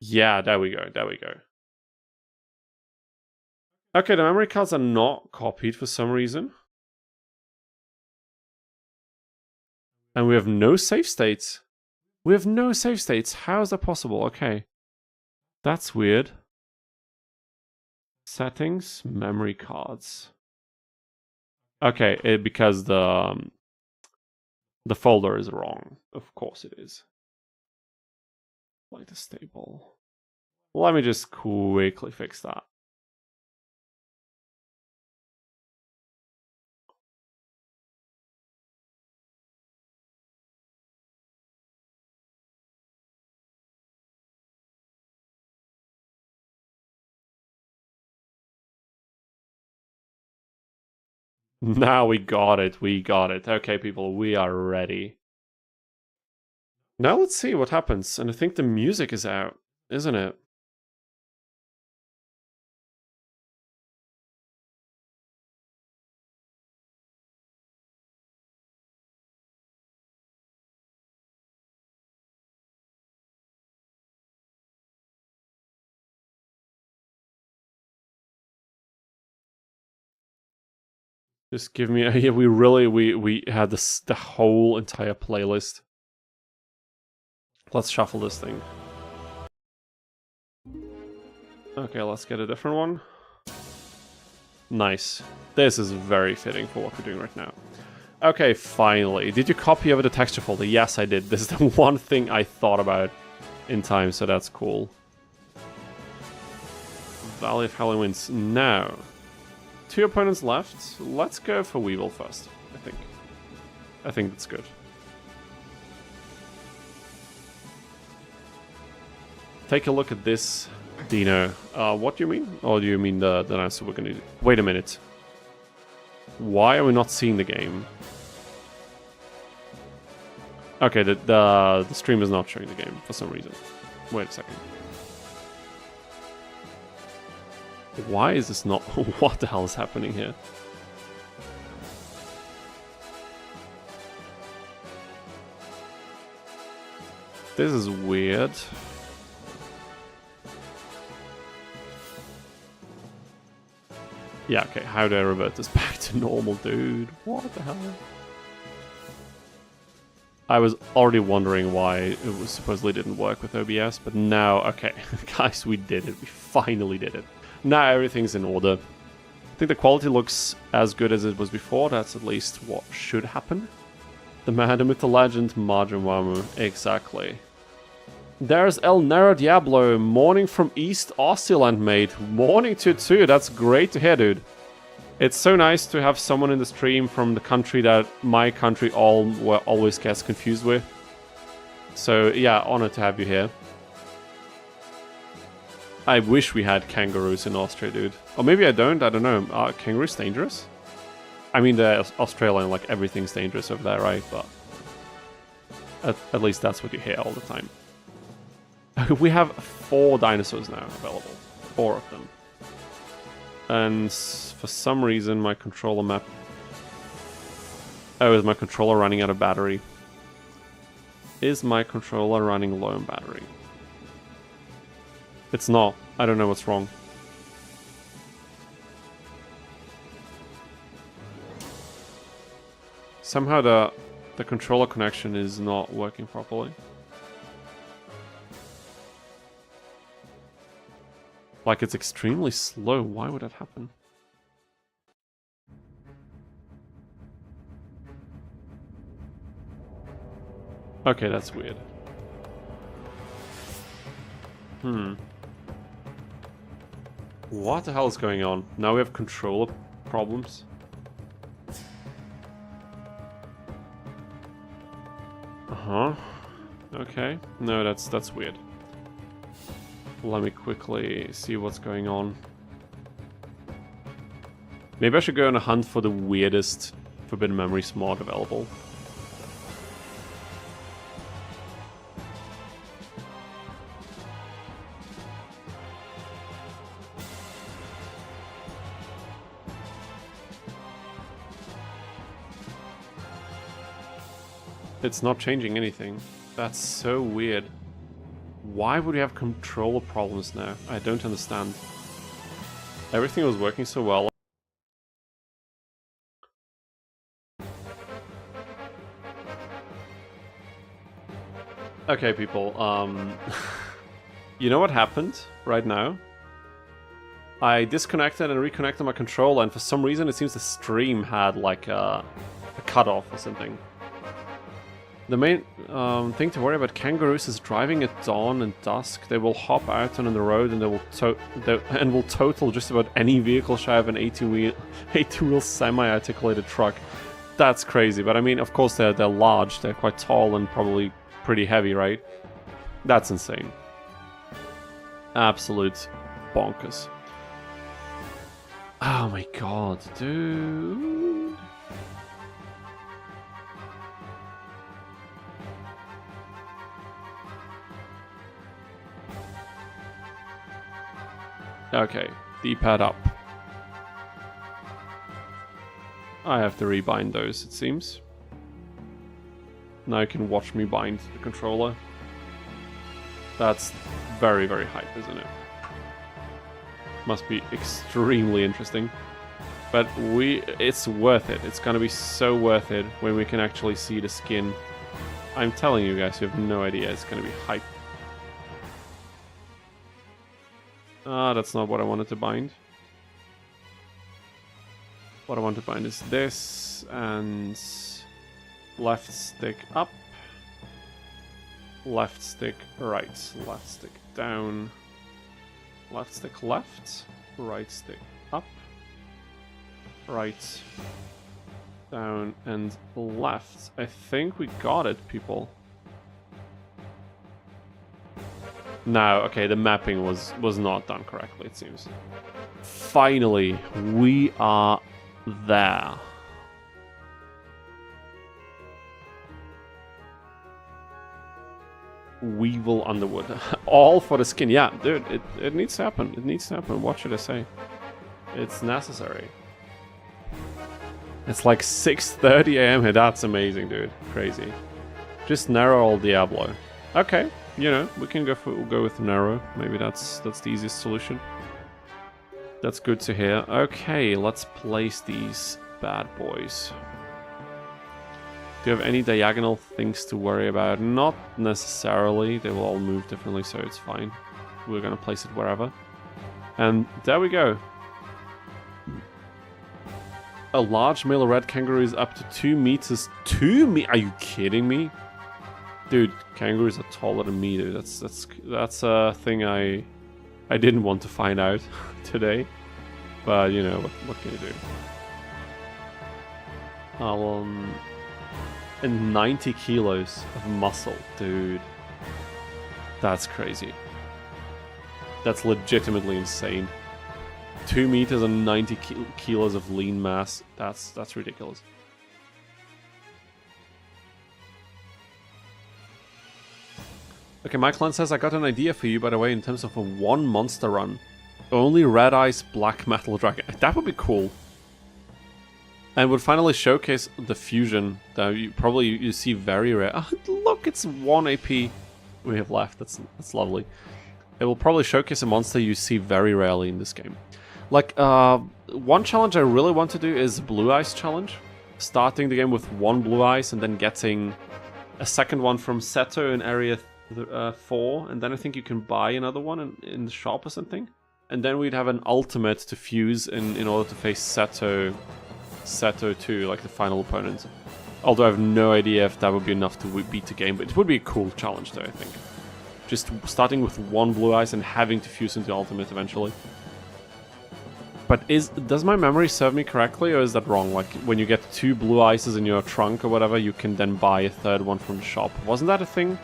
Yeah, there we go, there we go. Okay, the memory cards are not copied for some reason. And we have no save states. We have no save states. How is that possible? Okay. That's weird. Settings, memory cards. Okay, because the folder is wrong. Of course it is. Like the stable. Let me just quickly fix that. Now we got it, we got it. Okay, people, we are ready. Now let's see what happens. And I think the music is out, isn't it? Just give me... Yeah, we had the whole entire playlist. Let's shuffle this thing. Okay, let's get a different one. Nice. This is very fitting for what we're doing right now. Okay, finally. Did you copy over the texture folder? Yes, I did. This is the one thing I thought about in time, so that's cool. Valley of Howling Winds. Now, 2 opponents left. Let's go for Weevil first, I think. I think that's good. Take a look at this Dino. What do you mean? Or do you mean the dinosaur we're gonna do? Wait a minute. Why are we not seeing the game? Okay, the stream is not showing the game for some reason. Wait a second. Why is this not... What the hell is happening here? This is weird. Yeah, okay, how do I revert this back to normal, dude? What the hell? I was already wondering why it was supposedly didn't work with OBS, but now, okay, guys, we did it. We finally did it. Now everything's in order. I think the quality looks as good as it was before. That's at least what should happen. The man, the myth, the legend, Margin Wamu. Exactly. There's El Nero Diablo, morning from East Austrieland, mate. Morning to you too, that's great to hear, dude. It's so nice to have someone in the stream from the country that my country always gets confused with. So yeah, honored to have you here. I wish we had kangaroos in Austria, dude. Or maybe I don't know. Are kangaroos dangerous? I mean, they're Australian, like everything's dangerous over there, right? But at least that's what you hear all the time. We have 4 dinosaurs now available. 4 of them. And for some reason my controller map... Oh, is my controller running out of battery? Is my controller running low on battery? It's not. I don't know what's wrong. Somehow the controller connection is not working properly. Like, it's extremely slow. Why would that happen? Okay, that's weird. What the hell is going on? Now we have controller problems. Uh-huh. Okay. No, that's weird. Let me quickly see what's going on. Maybe I should go on a hunt for the weirdest Forbidden Memories mod available. It's not changing anything. That's so weird. Why would you have controller problems now? I don't understand. Everything was working so well. Okay, people, you know what happened right now? I disconnected and reconnected my controller, and for some reason it seems the stream had like a cutoff or something. The main thing to worry about kangaroos is driving at dawn and dusk. They will hop out on the road and they will total just about any vehicle shy of an 18-wheel semi-articulated truck. That's crazy, but I mean, of course they're large. They're quite tall and probably pretty heavy, right? That's insane. Absolute bonkers. Oh my god, dude. Okay, D-pad up. I have to rebind those, it seems. Now you can watch me bind the controller. That's very, very hype, isn't it? Must be extremely interesting. But it's worth it. It's gonna be so worth it when we can actually see the skin. I'm telling you guys, you have no idea. It's gonna be hype. Ah, that's not what I wanted to bind. What I want to bind is this, and left stick up, left stick right, left stick down, left stick left, right stick up, right, down, and left. I think we got it, people. No, okay, the mapping was not done correctly, it seems. Finally, we are there. Weevil Underwood. All for the skin. Yeah, dude, it needs to happen. It needs to happen. What should I say? It's necessary. It's like 6:30 AM here. That's amazing, dude. Crazy. Just narrow all Diablo. Okay, you know, we can go with narrow. Maybe that's the easiest solution. That's good to hear. Okay, let's place these bad boys. Do you have any diagonal things to worry about? Not necessarily. They will all move differently, so it's fine. We're gonna place it wherever. And there we go. A large male red kangaroo is up to 2 meters. 2 meters? Are you kidding me? Dude, kangaroos are taller than me, dude. That's a thing I didn't want to find out today. But, you know, what can you do? And 90 kilos of muscle, dude. That's crazy. That's legitimately insane. 2 meters and 90 kilos of lean mass. That's ridiculous. Okay, my clan says I got an idea for you, by the way, in terms of a one monster run. Only Red Eyes Black Metal Dragon. That would be cool. And would finally showcase the fusion that you see very rare. Oh, look, it's 1 AP we have left. That's lovely. It will probably showcase a monster you see very rarely in this game. Like, one challenge I really want to do is Blue Eyes challenge. Starting the game with 1 Blue Eyes and then getting a second one from Seto in area 4. And then I think you can buy another one in the shop or something. And then we'd have an ultimate to fuse in order to face Seto 2, like the final opponent. Although I have no idea if that would be enough to beat the game, but it would be a cool challenge though, I think. Just starting with 1 Blue Eyes and having to fuse into Ultimate eventually. But does my memory serve me correctly, or is that wrong? Like, when you get 2 blue ices in your trunk or whatever, you can then buy a 3rd one from the shop. Wasn't that a thing?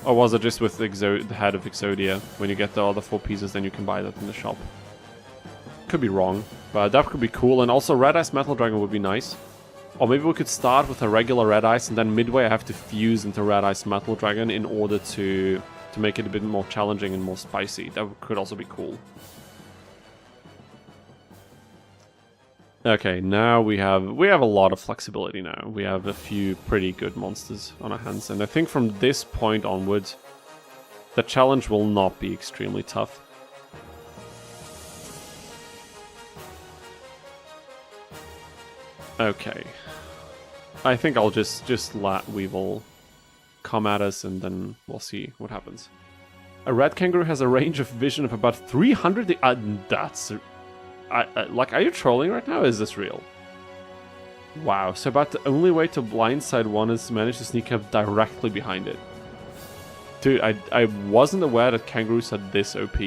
Or was it just with the head of Exodia? When you get the other 4 pieces, then you can buy that in the shop. Could be wrong, but that could be cool. And also, Red Ice Metal Dragon would be nice. Or maybe we could start with a regular Red Ice, and then midway I have to fuse into Red Ice Metal Dragon in order to make it a bit more challenging and more spicy. That could also be cool. Okay, now we have a lot of flexibility now. We have a few pretty good monsters on our hands, and I think from this point onwards, the challenge will not be extremely tough. Okay. I think I'll just let Weevil come at us, and then we'll see what happens. A red kangaroo has a range of vision of about 300... that's... like, are you trolling right now, or is this real? Wow, so about the only way to blindside one is to manage to sneak up directly behind it. Dude, I wasn't aware that kangaroos are this OP.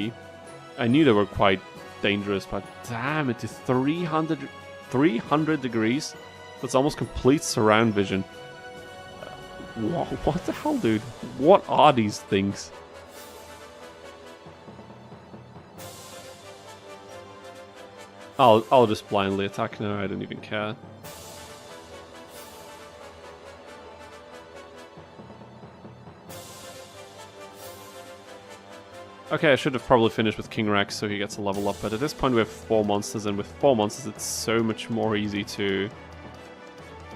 I knew they were quite dangerous, but damn it, to 300 degrees? That's almost complete surround vision. What the hell, dude? What are these things? I'll just blindly attack now, I don't even care. Okay, I should have probably finished with King Rex so he gets a level up, but at this point we have 4 monsters, and with 4 monsters it's so much more easy to...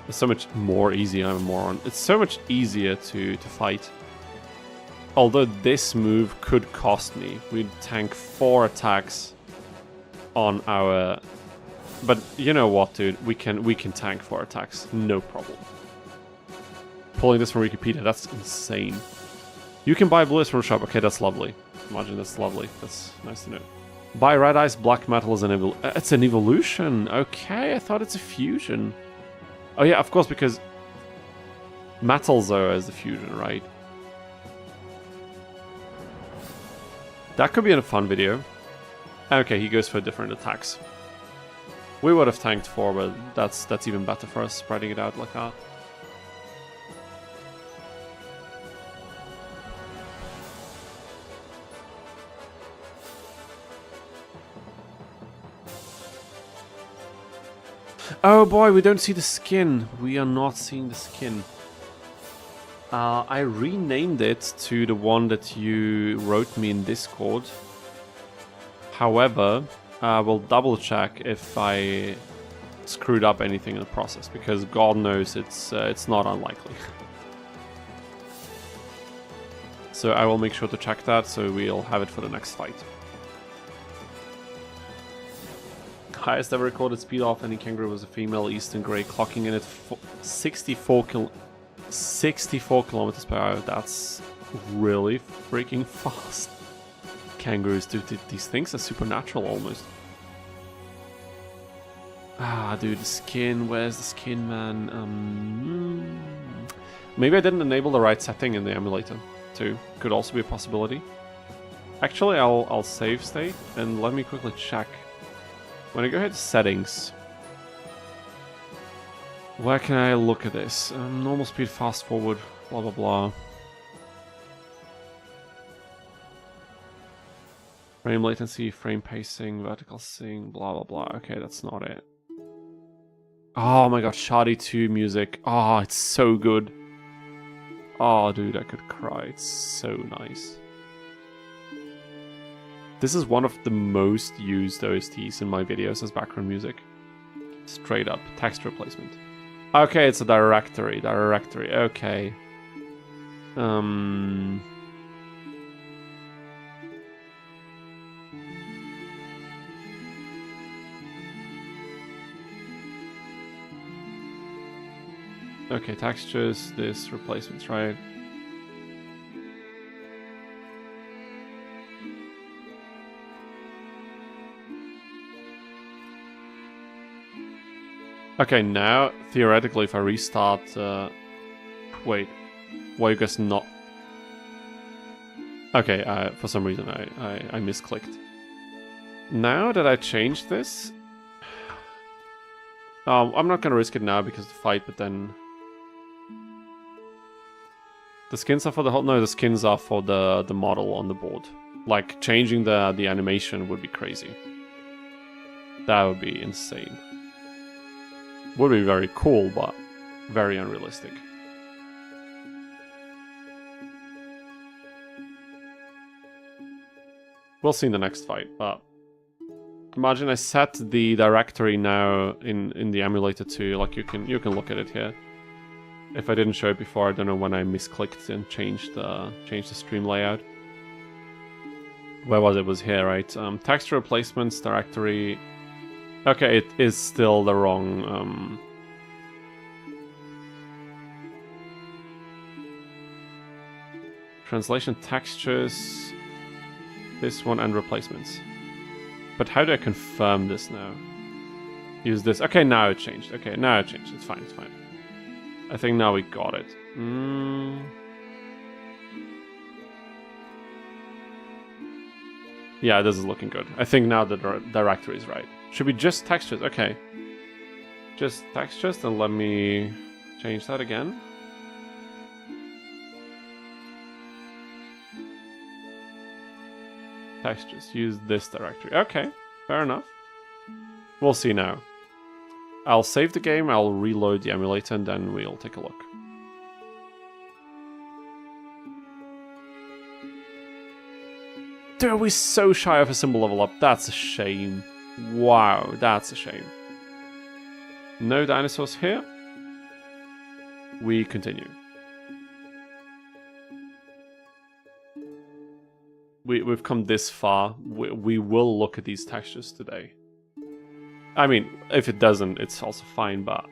It's so much more easy, I'm a moron. It's so much easier to fight. Although this move could cost me. We'd tank 4 attacks on our... But you know what, dude? We can tank 4 attacks, no problem. Pulling this from Wikipedia, that's insane. You can buy blues from the shop. Okay, that's lovely. Imagine that's lovely. That's nice to know. Buy Red Ice Black Metal as an it's an evolution. Okay, I thought it's a fusion. Oh yeah, of course, because Metal Zoa is the fusion, right? That could be in a fun video. Okay, he goes for different attacks. We would have tanked 4, but that's even better for us, spreading it out like that. Oh boy, we don't see the skin. We are not seeing the skin. I renamed it to the one that you wrote me in Discord. However, we'll double check if I screwed up anything in the process, because God knows it's not unlikely. So I will make sure to check that, so we'll have it for the next fight. Highest ever recorded speed off any kangaroo was a female Eastern Grey, clocking in at 64 kilometers per hour. That's really freaking fast. Kangaroos, dude, these things are supernatural almost. Ah, dude, the skin. Where's the skin, man? Maybe I didn't enable the right setting in the emulator, too. Could also be a possibility. Actually, I'll save state and let me quickly check. When I go ahead to settings, where can I look at this? Normal speed, fast forward, blah blah blah. Frame latency, frame pacing, vertical sync, blah blah blah. Okay, that's not it. Oh my god, Shoddy 2 music. Oh, it's so good. Oh, dude, I could cry. It's so nice. This is one of the most used OSTs in my videos as background music. Straight up, text replacement. Okay, it's a directory, okay. Okay, textures, this, replacements, right? Okay, now, theoretically, if I restart... wait, why you guys not... Okay, for some reason I misclicked. Now that I changed this... I'm not gonna risk it now because of the fight, but then... The skins are for the whole... No, the skins are for the model on the board. Like, changing the animation would be crazy. That would be insane. Would be very cool, but very unrealistic. We'll see in the next fight, but... Imagine I set the directory now in the emulator too, like you can look at it here. If I didn't show it before, I don't know when I misclicked and changed the stream layout. Where was it? It was here, right? Texture replacements directory. Okay, it is still the wrong. Translation textures. This one and replacements. But how do I confirm this now? Use this. Okay, now it changed. Okay, now it changed. It's fine. It's fine. I think now we got it. Yeah, this is looking good. I think now the directory is right. Should be just textures. Okay. Just textures, and let me change that again. Textures. Use this directory. Okay, fair enough. We'll see now. I'll save the game, I'll reload the emulator, and then we'll take a look. Dude, we're so shy of a symbol level up. That's a shame. Wow, that's a shame. No dinosaurs here. We continue. We've come this far. We will look at these textures today. I mean, if it doesn't, it's also fine, but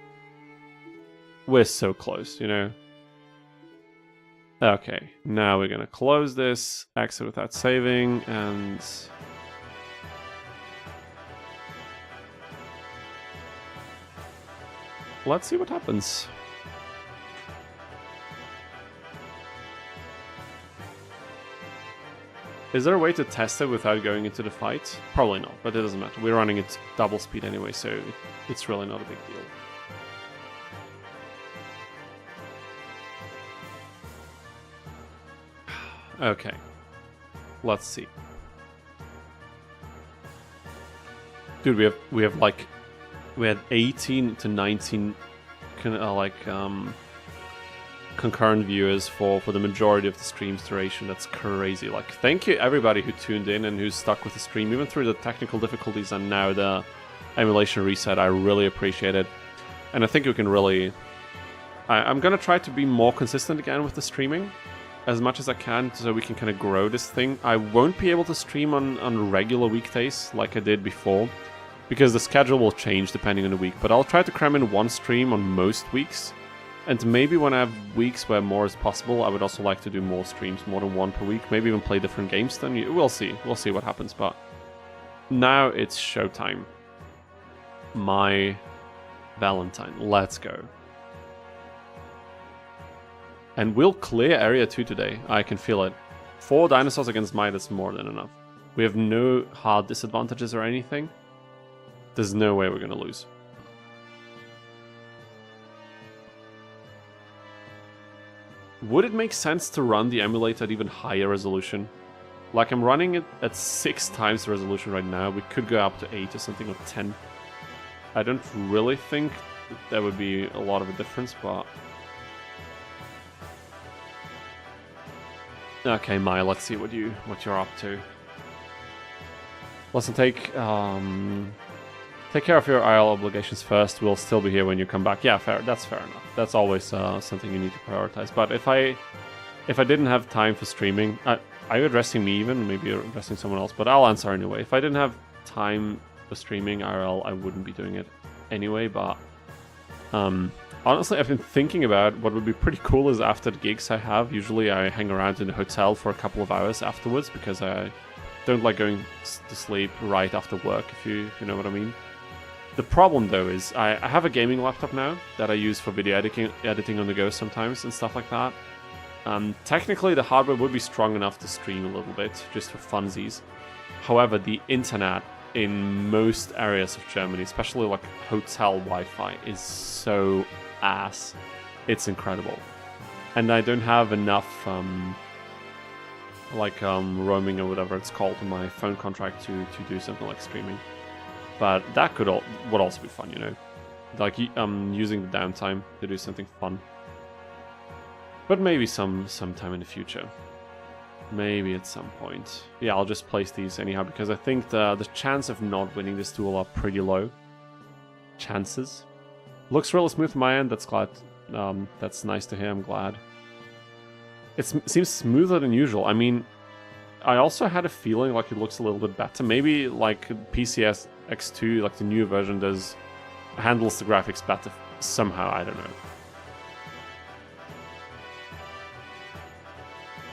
we're so close, you know? Okay, now we're gonna close this, exit without saving, and... let's see what happens. Is there a way to test it without going into the fight? Probably not, but it doesn't matter. We're running at double speed anyway, so it's really not a big deal. Okay, let's see. Dude, we had 18 to 19 concurrent viewers for the majority of the stream's duration. That's crazy. Like, thank you everybody who tuned in and who's stuck with the stream, even through the technical difficulties and now the emulation reset. I really appreciate it. And I think we can really... I'm gonna try to be more consistent again with the streaming, as much as I can, so we can kind of grow this thing. I won't be able to stream on regular weekdays like I did before, because the schedule will change depending on the week, but I'll try to cram in one stream on most weeks. And maybe when I have weeks where more is possible, I would also like to do more streams, more than one per week. Maybe even play different games then. We'll see. We'll see what happens. But now it's showtime. My Valentine. Let's go. And we'll clear Area 2 today. I can feel it. 4 dinosaurs against mine is more than enough. We have no hard disadvantages or anything. There's no way we're going to lose. Would it make sense to run the emulator at even higher resolution? Like, I'm running it at 6 times the resolution right now. We could go up to 8 or something, or 10. I don't really think that would be a lot of a difference, but... Okay, Maya, let's see what you're up to. Listen, take care of your IL obligations first. We'll still be here when you come back. Yeah, fair. That's fair enough. That's always something you need to prioritize. But if I didn't have time for streaming, are you addressing me even? Maybe you're addressing someone else, but I'll answer anyway. If I didn't have time for streaming IRL, I wouldn't be doing it anyway. But honestly, I've been thinking about what would be pretty cool is after the gigs I have. Usually, I hang around in the hotel for a couple of hours afterwards because I don't like going to sleep right after work. If you know what I mean. The problem, though, is I have a gaming laptop now that I use for video editing on the go sometimes and stuff like that. Technically, the hardware would be strong enough to stream a little bit, just for funsies. However, the internet in most areas of Germany, especially like hotel Wi-Fi, is so ass. It's incredible. And I don't have enough roaming or whatever it's called in my phone contract to do something like streaming. But that would also be fun, you know, like using the downtime to do something fun. But maybe sometime in the future. Maybe at some point. Yeah, I'll just place these anyhow because I think the chance of not winning this duel are pretty low. Chances. Looks really smooth on my end. That's glad. That's nice to hear. I'm glad. It seems smoother than usual. I mean, I also had a feeling like it looks a little bit better. Maybe like PCS X2, like the new version, handles the graphics better somehow. I don't know.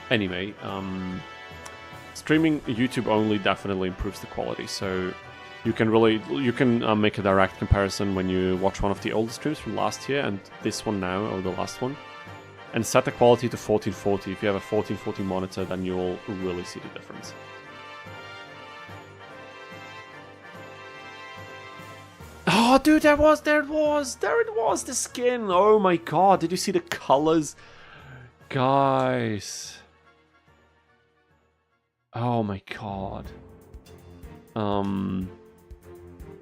Anyway, streaming YouTube only definitely improves the quality. So you can make a direct comparison when you watch one of the older streams from last year and this one now, or the last one. And set the quality to 1440. If you have a 1440 monitor, then you'll really see the difference. Oh, dude, there it was, the skin. Oh my god, did you see the colors? Guys. Oh my god.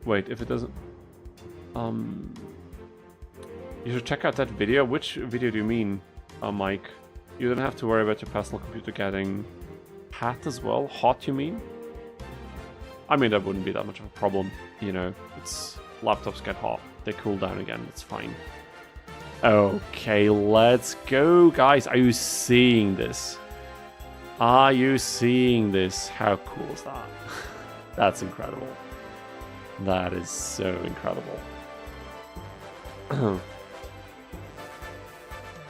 Wait, if it doesn't... You should check out that video. Which video do you mean? Mike, you don't have to worry about your personal computer getting hot as well. Hot, you mean? I mean, that wouldn't be that much of a problem. You know, laptops get hot. They cool down again. It's fine. Okay, let's go, guys. Are you seeing this? Are you seeing this? How cool is that? That's incredible. That is so incredible.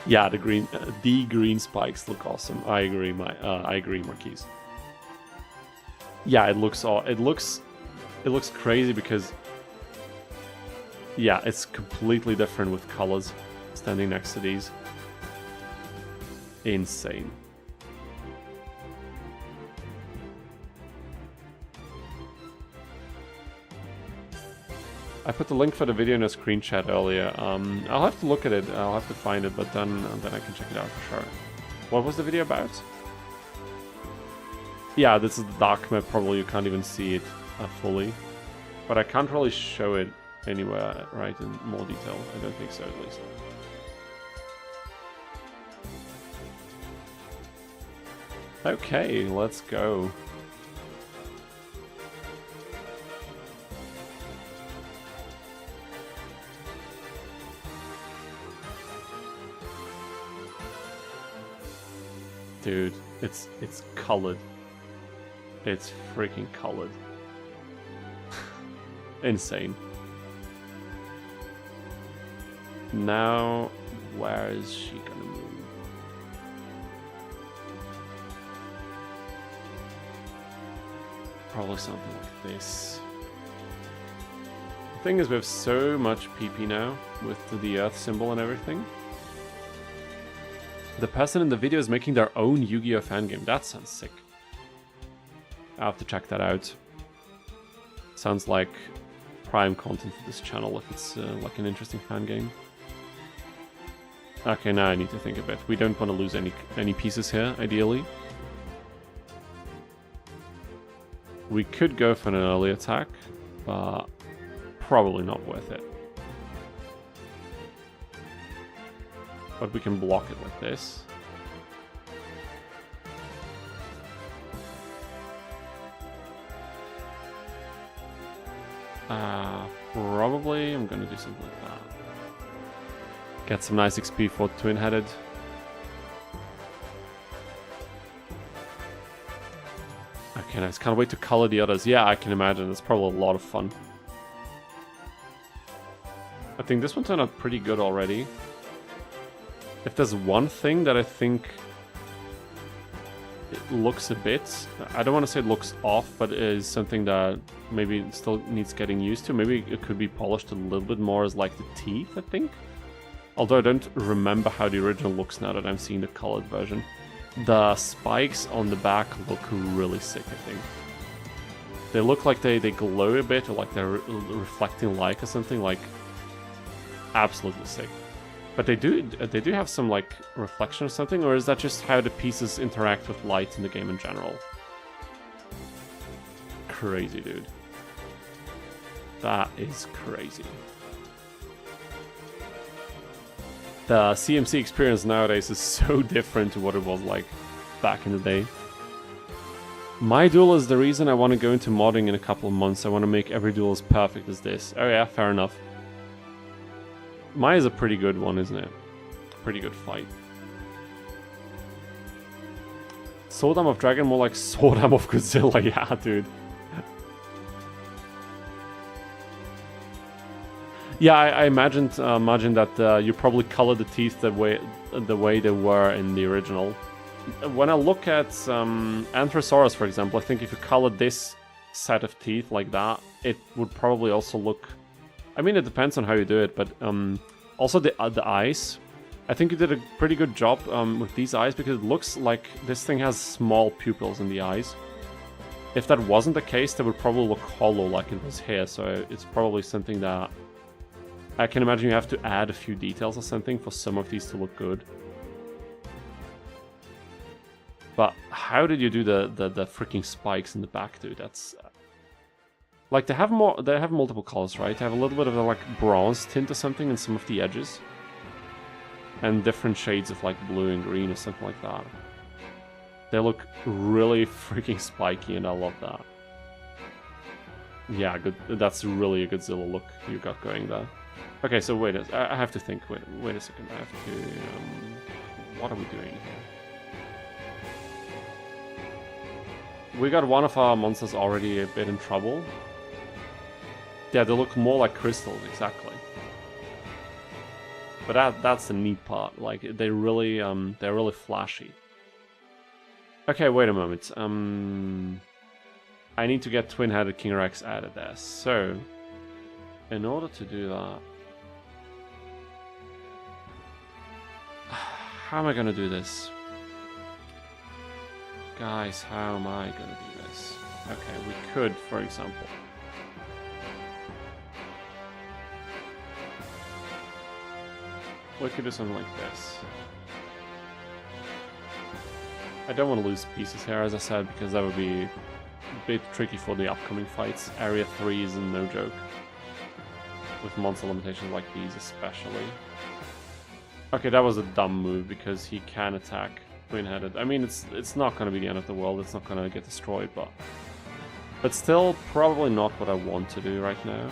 Yeah, the green spikes look awesome. I agree, Marquise. Yeah, it looks crazy because yeah, it's completely different with colors standing next to these. Insane. I put the link for the video in a screen chat earlier. I'll have to look at it. I'll have to find it, but then I can check it out for sure. What was the video about? Yeah, this is the dark map. Probably you can't even see it fully, but I can't really show it anywhere, right, in more detail. I don't think so, at least. Okay, let's go. Dude, it's colored. It's freaking colored. Insane. Now, where is she gonna move? Probably something like this. The thing is, we have so much PP now with the Earth symbol and everything. The person in the video is making their own Yu-Gi-Oh! Fan game. That sounds sick. I'll have to check that out. Sounds like prime content for this channel if it's like an interesting fan game. Okay, now I need to think a bit. We don't want to lose any pieces here, ideally. We could go for an early attack, but probably not worth it. But we can block it like this. Probably I'm gonna do something like that. Get some nice XP for twin-headed. Okay, nice. Can't wait to color the others. Yeah, I can imagine. It's probably a lot of fun. I think this one turned out pretty good already. If there's one thing that I think it looks a bit, I don't want to say it looks off, but it is something that maybe still needs getting used to. Maybe it could be polished a little bit more as like the teeth, I think. Although I don't remember how the original looks now that I'm seeing the colored version. The spikes on the back look really sick, I think. They look like they glow a bit, or like they're reflecting light or something. Like, absolutely sick. But they do have some like reflection or something, or is that just how the pieces interact with light in the game in general? Crazy, dude. That is crazy. The CMC experience nowadays is so different to what it was like back in the day. My duel is the reason I want to go into modding in a couple of months. I want to make every duel as perfect as this. Oh yeah, fair enough. Mine is a pretty good one, isn't it? Pretty good fight. Sword Arm of Dragon, more like Sword Arm of Godzilla. Yeah, dude. Yeah, I imagined that you probably colored the teeth the way they were in the original. When I look at Anthrosaurus, for example, I think if you colored this set of teeth like that, it would probably also look... I mean, it depends on how you do it, but also the eyes. I think you did a pretty good job with these eyes, because it looks like this thing has small pupils in the eyes. If that wasn't the case, they would probably look hollow like it was here, so it's probably something that... I can imagine you have to add a few details or something for some of these to look good. But how did you do the freaking spikes in the back, dude? That's... like, they have multiple colors, right? They have a little bit of a, like, bronze tint or something in some of the edges. And different shades of, like, blue and green or something like that. They look really freaking spiky, and I love that. Yeah, good. That's really a Godzilla look you got going there. Okay, so wait, I have to think. Wait a second. I have to... what are we doing here? We got one of our monsters already a bit in trouble. Yeah, they look more like crystals, exactly. But that's the neat part. Like, they're really flashy. Okay, wait a moment. I need to get twin-headed King Rex added there. So, in order to do that, how am I gonna do this? Guys, how am I gonna do this? Okay, we could, for example. We could do something like this. I don't want to lose pieces here, as I said, because that would be a bit tricky for the upcoming fights. Area 3 is no joke. With monster limitations like these especially. Okay, that was a dumb move, because he can attack twin-headed. I mean, it's not going to be the end of the world, it's not going to get destroyed, but still, probably not what I want to do right now.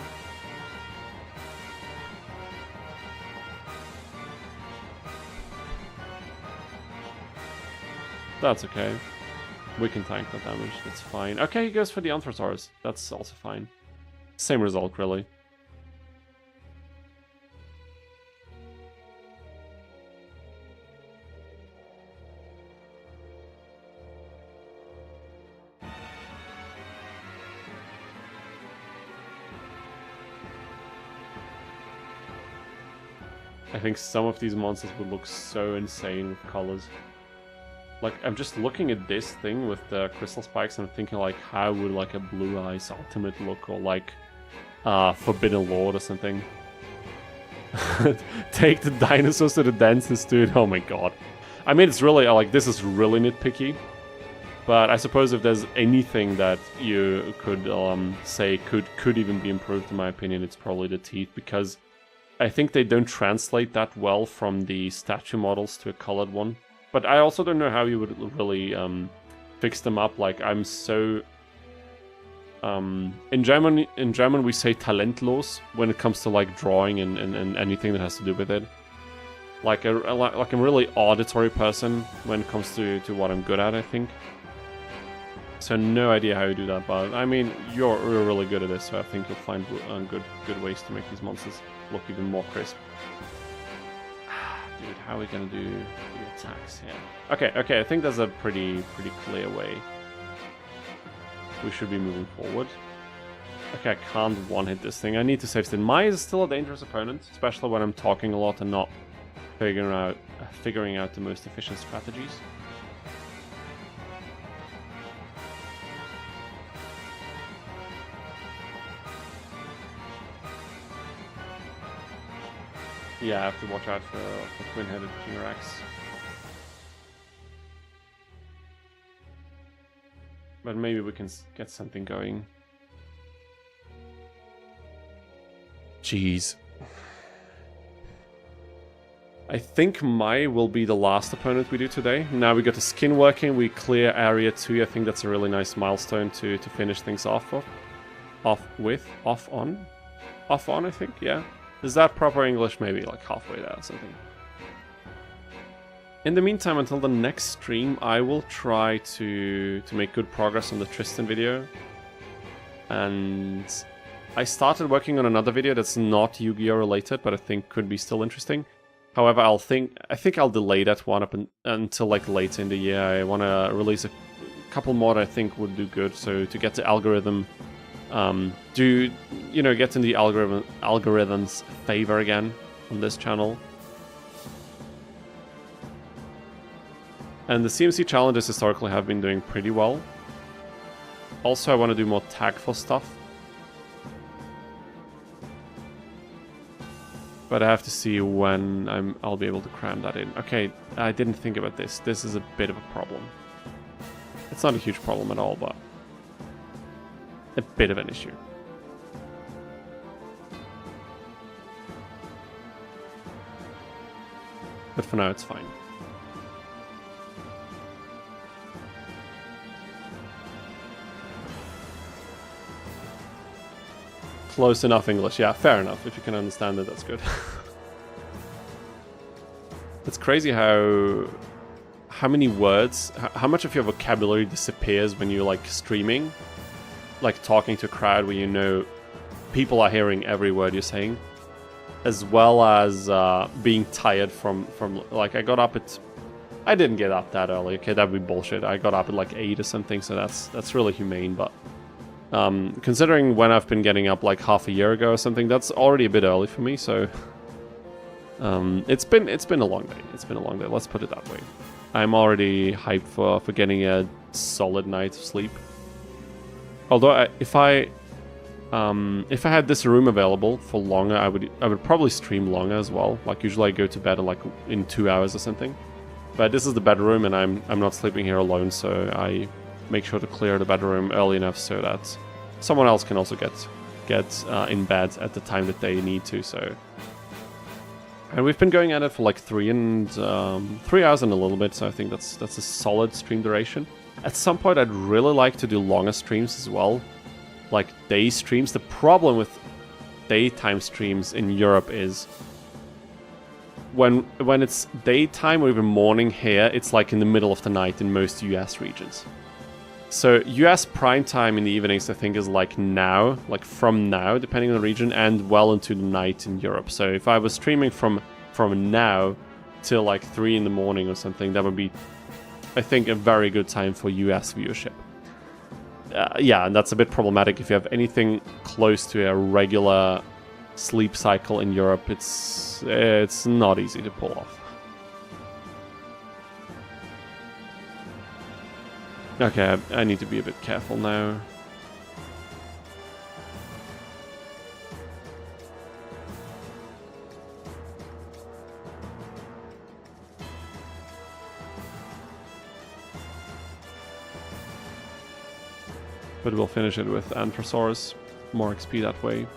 That's okay. We can tank that damage, that's fine. Okay, he goes for the Anthrosaurus. That's also fine. Same result, really. I think some of these monsters would look so insane with colors. Like, I'm just looking at this thing with the crystal spikes and I'm thinking, like, how would, like, a Blue Eyes Ultimate look, or, like, Forbidden Lord or something. Take the dinosaurs to the dentist, dude. Oh my god. I mean, it's really, like, this is really nitpicky. But I suppose if there's anything that you could say could even be improved, in my opinion, it's probably the teeth, because I think they don't translate that well from the statue models to a colored one. But I also don't know how you would really fix them up. Like, I'm so... in German we say talentlos when it comes to, like, drawing and anything that has to do with it. Like I'm a really auditory person when it comes to what I'm good at, I think. So no idea how you do that, but I mean, you're really good at this, so I think you'll find good ways to make these monsters look even more crisp. Dude, how are we gonna do the attacks here? Okay, I think there's a pretty clear way we should be moving forward. Okay, I can't one-hit this thing. I need to save state. Mai is still a dangerous opponent, especially when I'm talking a lot and not figuring out the most efficient strategies. Yeah, I have to watch out for twin-headed T-Rex. But maybe we can get something going. Jeez. I think Mai will be the last opponent we do today. Now we got the skin working, we clear area 2. I think that's a really nice milestone to finish things off on, I think, yeah. Is that proper English? Maybe like halfway there or something. In the meantime, until the next stream, I will try to make good progress on the Tristan video. And I started working on another video that's not Yu-Gi-Oh related, but I think could be still interesting. However, I think I'll delay that one up until like later in the year. I want to release a couple more that I think would do good. So to get the algorithm, get in the algorithm's favor again on this channel. And the CMC challenges historically have been doing pretty well. Also, I want to do more tagful stuff. But I have to see when I'll be able to cram that in. Okay, I didn't think about this. This is a bit of a problem. It's not a huge problem at all, but a bit of an issue. But for now, it's fine. Close enough English. Yeah, fair enough. If you can understand it, that's good. It's crazy how many words, how much of your vocabulary disappears when you're like streaming, like talking to a crowd where you know people are hearing every word you're saying, as well as being tired from like I didn't get up that early. Okay, that'd be bullshit. I got up at like 8 or something, so that's really humane, but considering when I've been getting up like half a year ago or something, that's already a bit early for me, so it's been a long day. It's been a long day, let's put it that way. I'm already hyped for getting a solid night of sleep. Although if I had this room available for longer, I would probably stream longer as well. Like usually I go to bed in 2 hours or something. But this is the bedroom and I'm not sleeping here alone, so I make sure to clear the bedroom early enough so that someone else can also get in bed at the time that they need to. So, and we've been going at it for like 3 hours and a little bit. So I think that's a solid stream duration. At some point, I'd really like to do longer streams as well, like day streams. The problem with daytime streams in Europe is when it's daytime or even morning here, it's like in the middle of the night in most US regions. So US prime time in the evenings, I think, is like now, like from now, depending on the region, and well into the night in Europe. So if I was streaming from now till like 3 in the morning or something, that would be, I think, a very good time for US viewership. Yeah, and that's a bit problematic if you have anything close to a regular sleep cycle in Europe. It's not easy to pull off. Okay, I need to be a bit careful now. But we'll finish it with Anthrosaurus. More XP that way.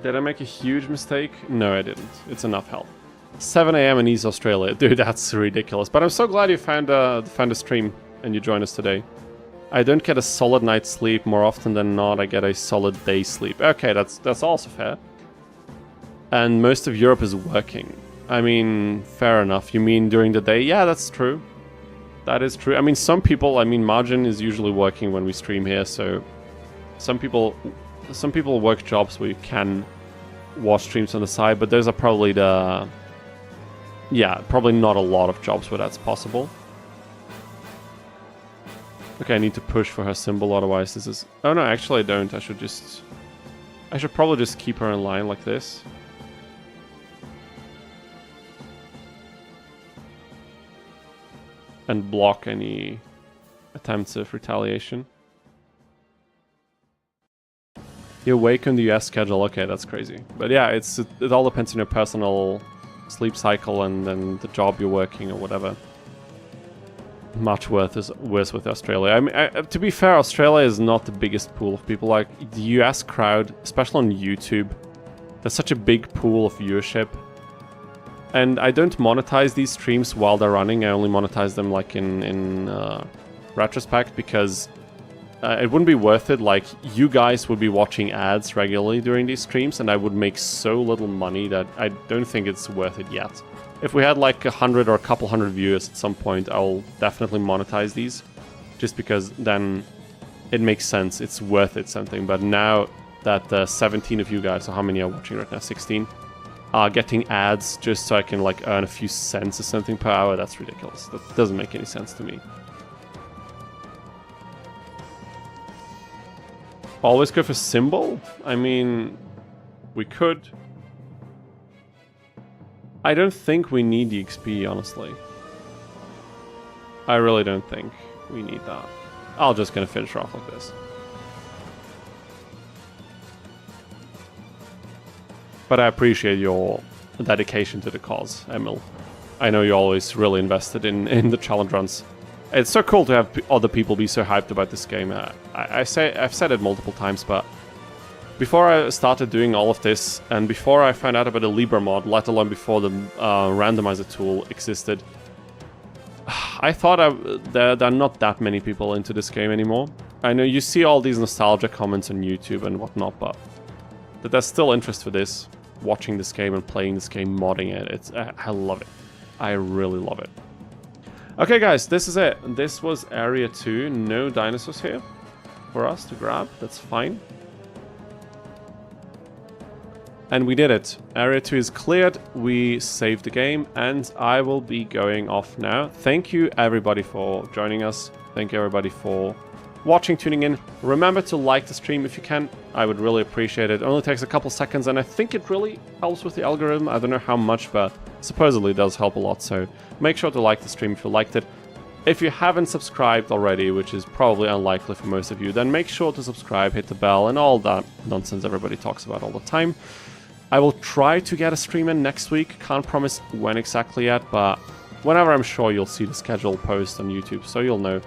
Did I make a huge mistake? No, I didn't. It's enough health. 7 AM in East Australia. Dude, that's ridiculous. But I'm so glad you found a stream and you joined us today. I don't get a solid night's sleep. More often than not, I get a solid day's sleep. Okay, that's also fair. And most of Europe is working. I mean, fair enough. You mean during the day? Yeah, that's true. That is true. I mean, some people, Margin is usually working when we stream here, so some people work jobs where you can watch streams on the side, but those are probably probably not a lot of jobs where that's possible. Okay, I need to push for her symbol, otherwise this is... Oh no, actually I don't. I should probably just keep her in line like this. And block any attempts of retaliation. You're awake on the US schedule. Okay, that's crazy. But yeah, it all depends on your personal sleep cycle and then the job you're working or whatever. Much worse with Australia. I mean, to be fair, Australia is not the biggest pool of people. Like, the US crowd, especially on YouTube, there's such a big pool of viewership. And I don't monetize these streams while they're running. I only monetize them like in retrospect, because it wouldn't be worth it. Like, you guys would be watching ads regularly during these streams, and I would make so little money that I don't think it's worth it yet. If we had like 100 or a couple hundred viewers at some point, I'll definitely monetize these, just because then it makes sense. It's worth it something. But now that 17 of you guys, or how many are watching right now, 16, are getting ads just so I can like earn a few cents or something per hour, that's ridiculous. That doesn't make any sense to me. Always go for symbol? I mean, we could. I don't think we need the XP, honestly. I really don't think we need that. I'm just gonna finish off like this. But I appreciate your dedication to the cause, Emil. I know you're always really invested in the challenge runs. It's so cool to have other people be so hyped about this game. I've said it multiple times, but before I started doing all of this, and before I found out about the Libra mod, let alone before the randomizer tool existed, I thought there are not that many people into this game anymore. I know you see all these nostalgia comments on YouTube and whatnot, but that there's still interest for this, watching this game and playing this game, modding it. I love it. I really love it. Okay, guys, this is it. This was Area 2. No dinosaurs here for us to grab. That's fine. And we did it. Area 2 is cleared. We saved the game, and I will be going off now. Thank you, everybody, for joining us. Thank you, everybody, for watching, tuning in. Remember to like the stream if you can. I would really appreciate it. It only takes a couple seconds, and I think it really helps with the algorithm. I don't know how much, but supposedly it does help a lot. So make sure to like the stream if you liked it. If you haven't subscribed already, which is probably unlikely for most of you, then make sure to subscribe, hit the bell, and all that nonsense everybody talks about all the time. I will try to get a stream in next week. Can't promise when exactly yet, but whenever I'm sure you'll see the schedule post on YouTube, so you'll know.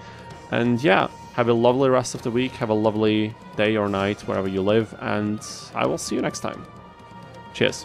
And yeah, have a lovely rest of the week. Have a lovely day or night wherever you live, and I will see you next time. Cheers.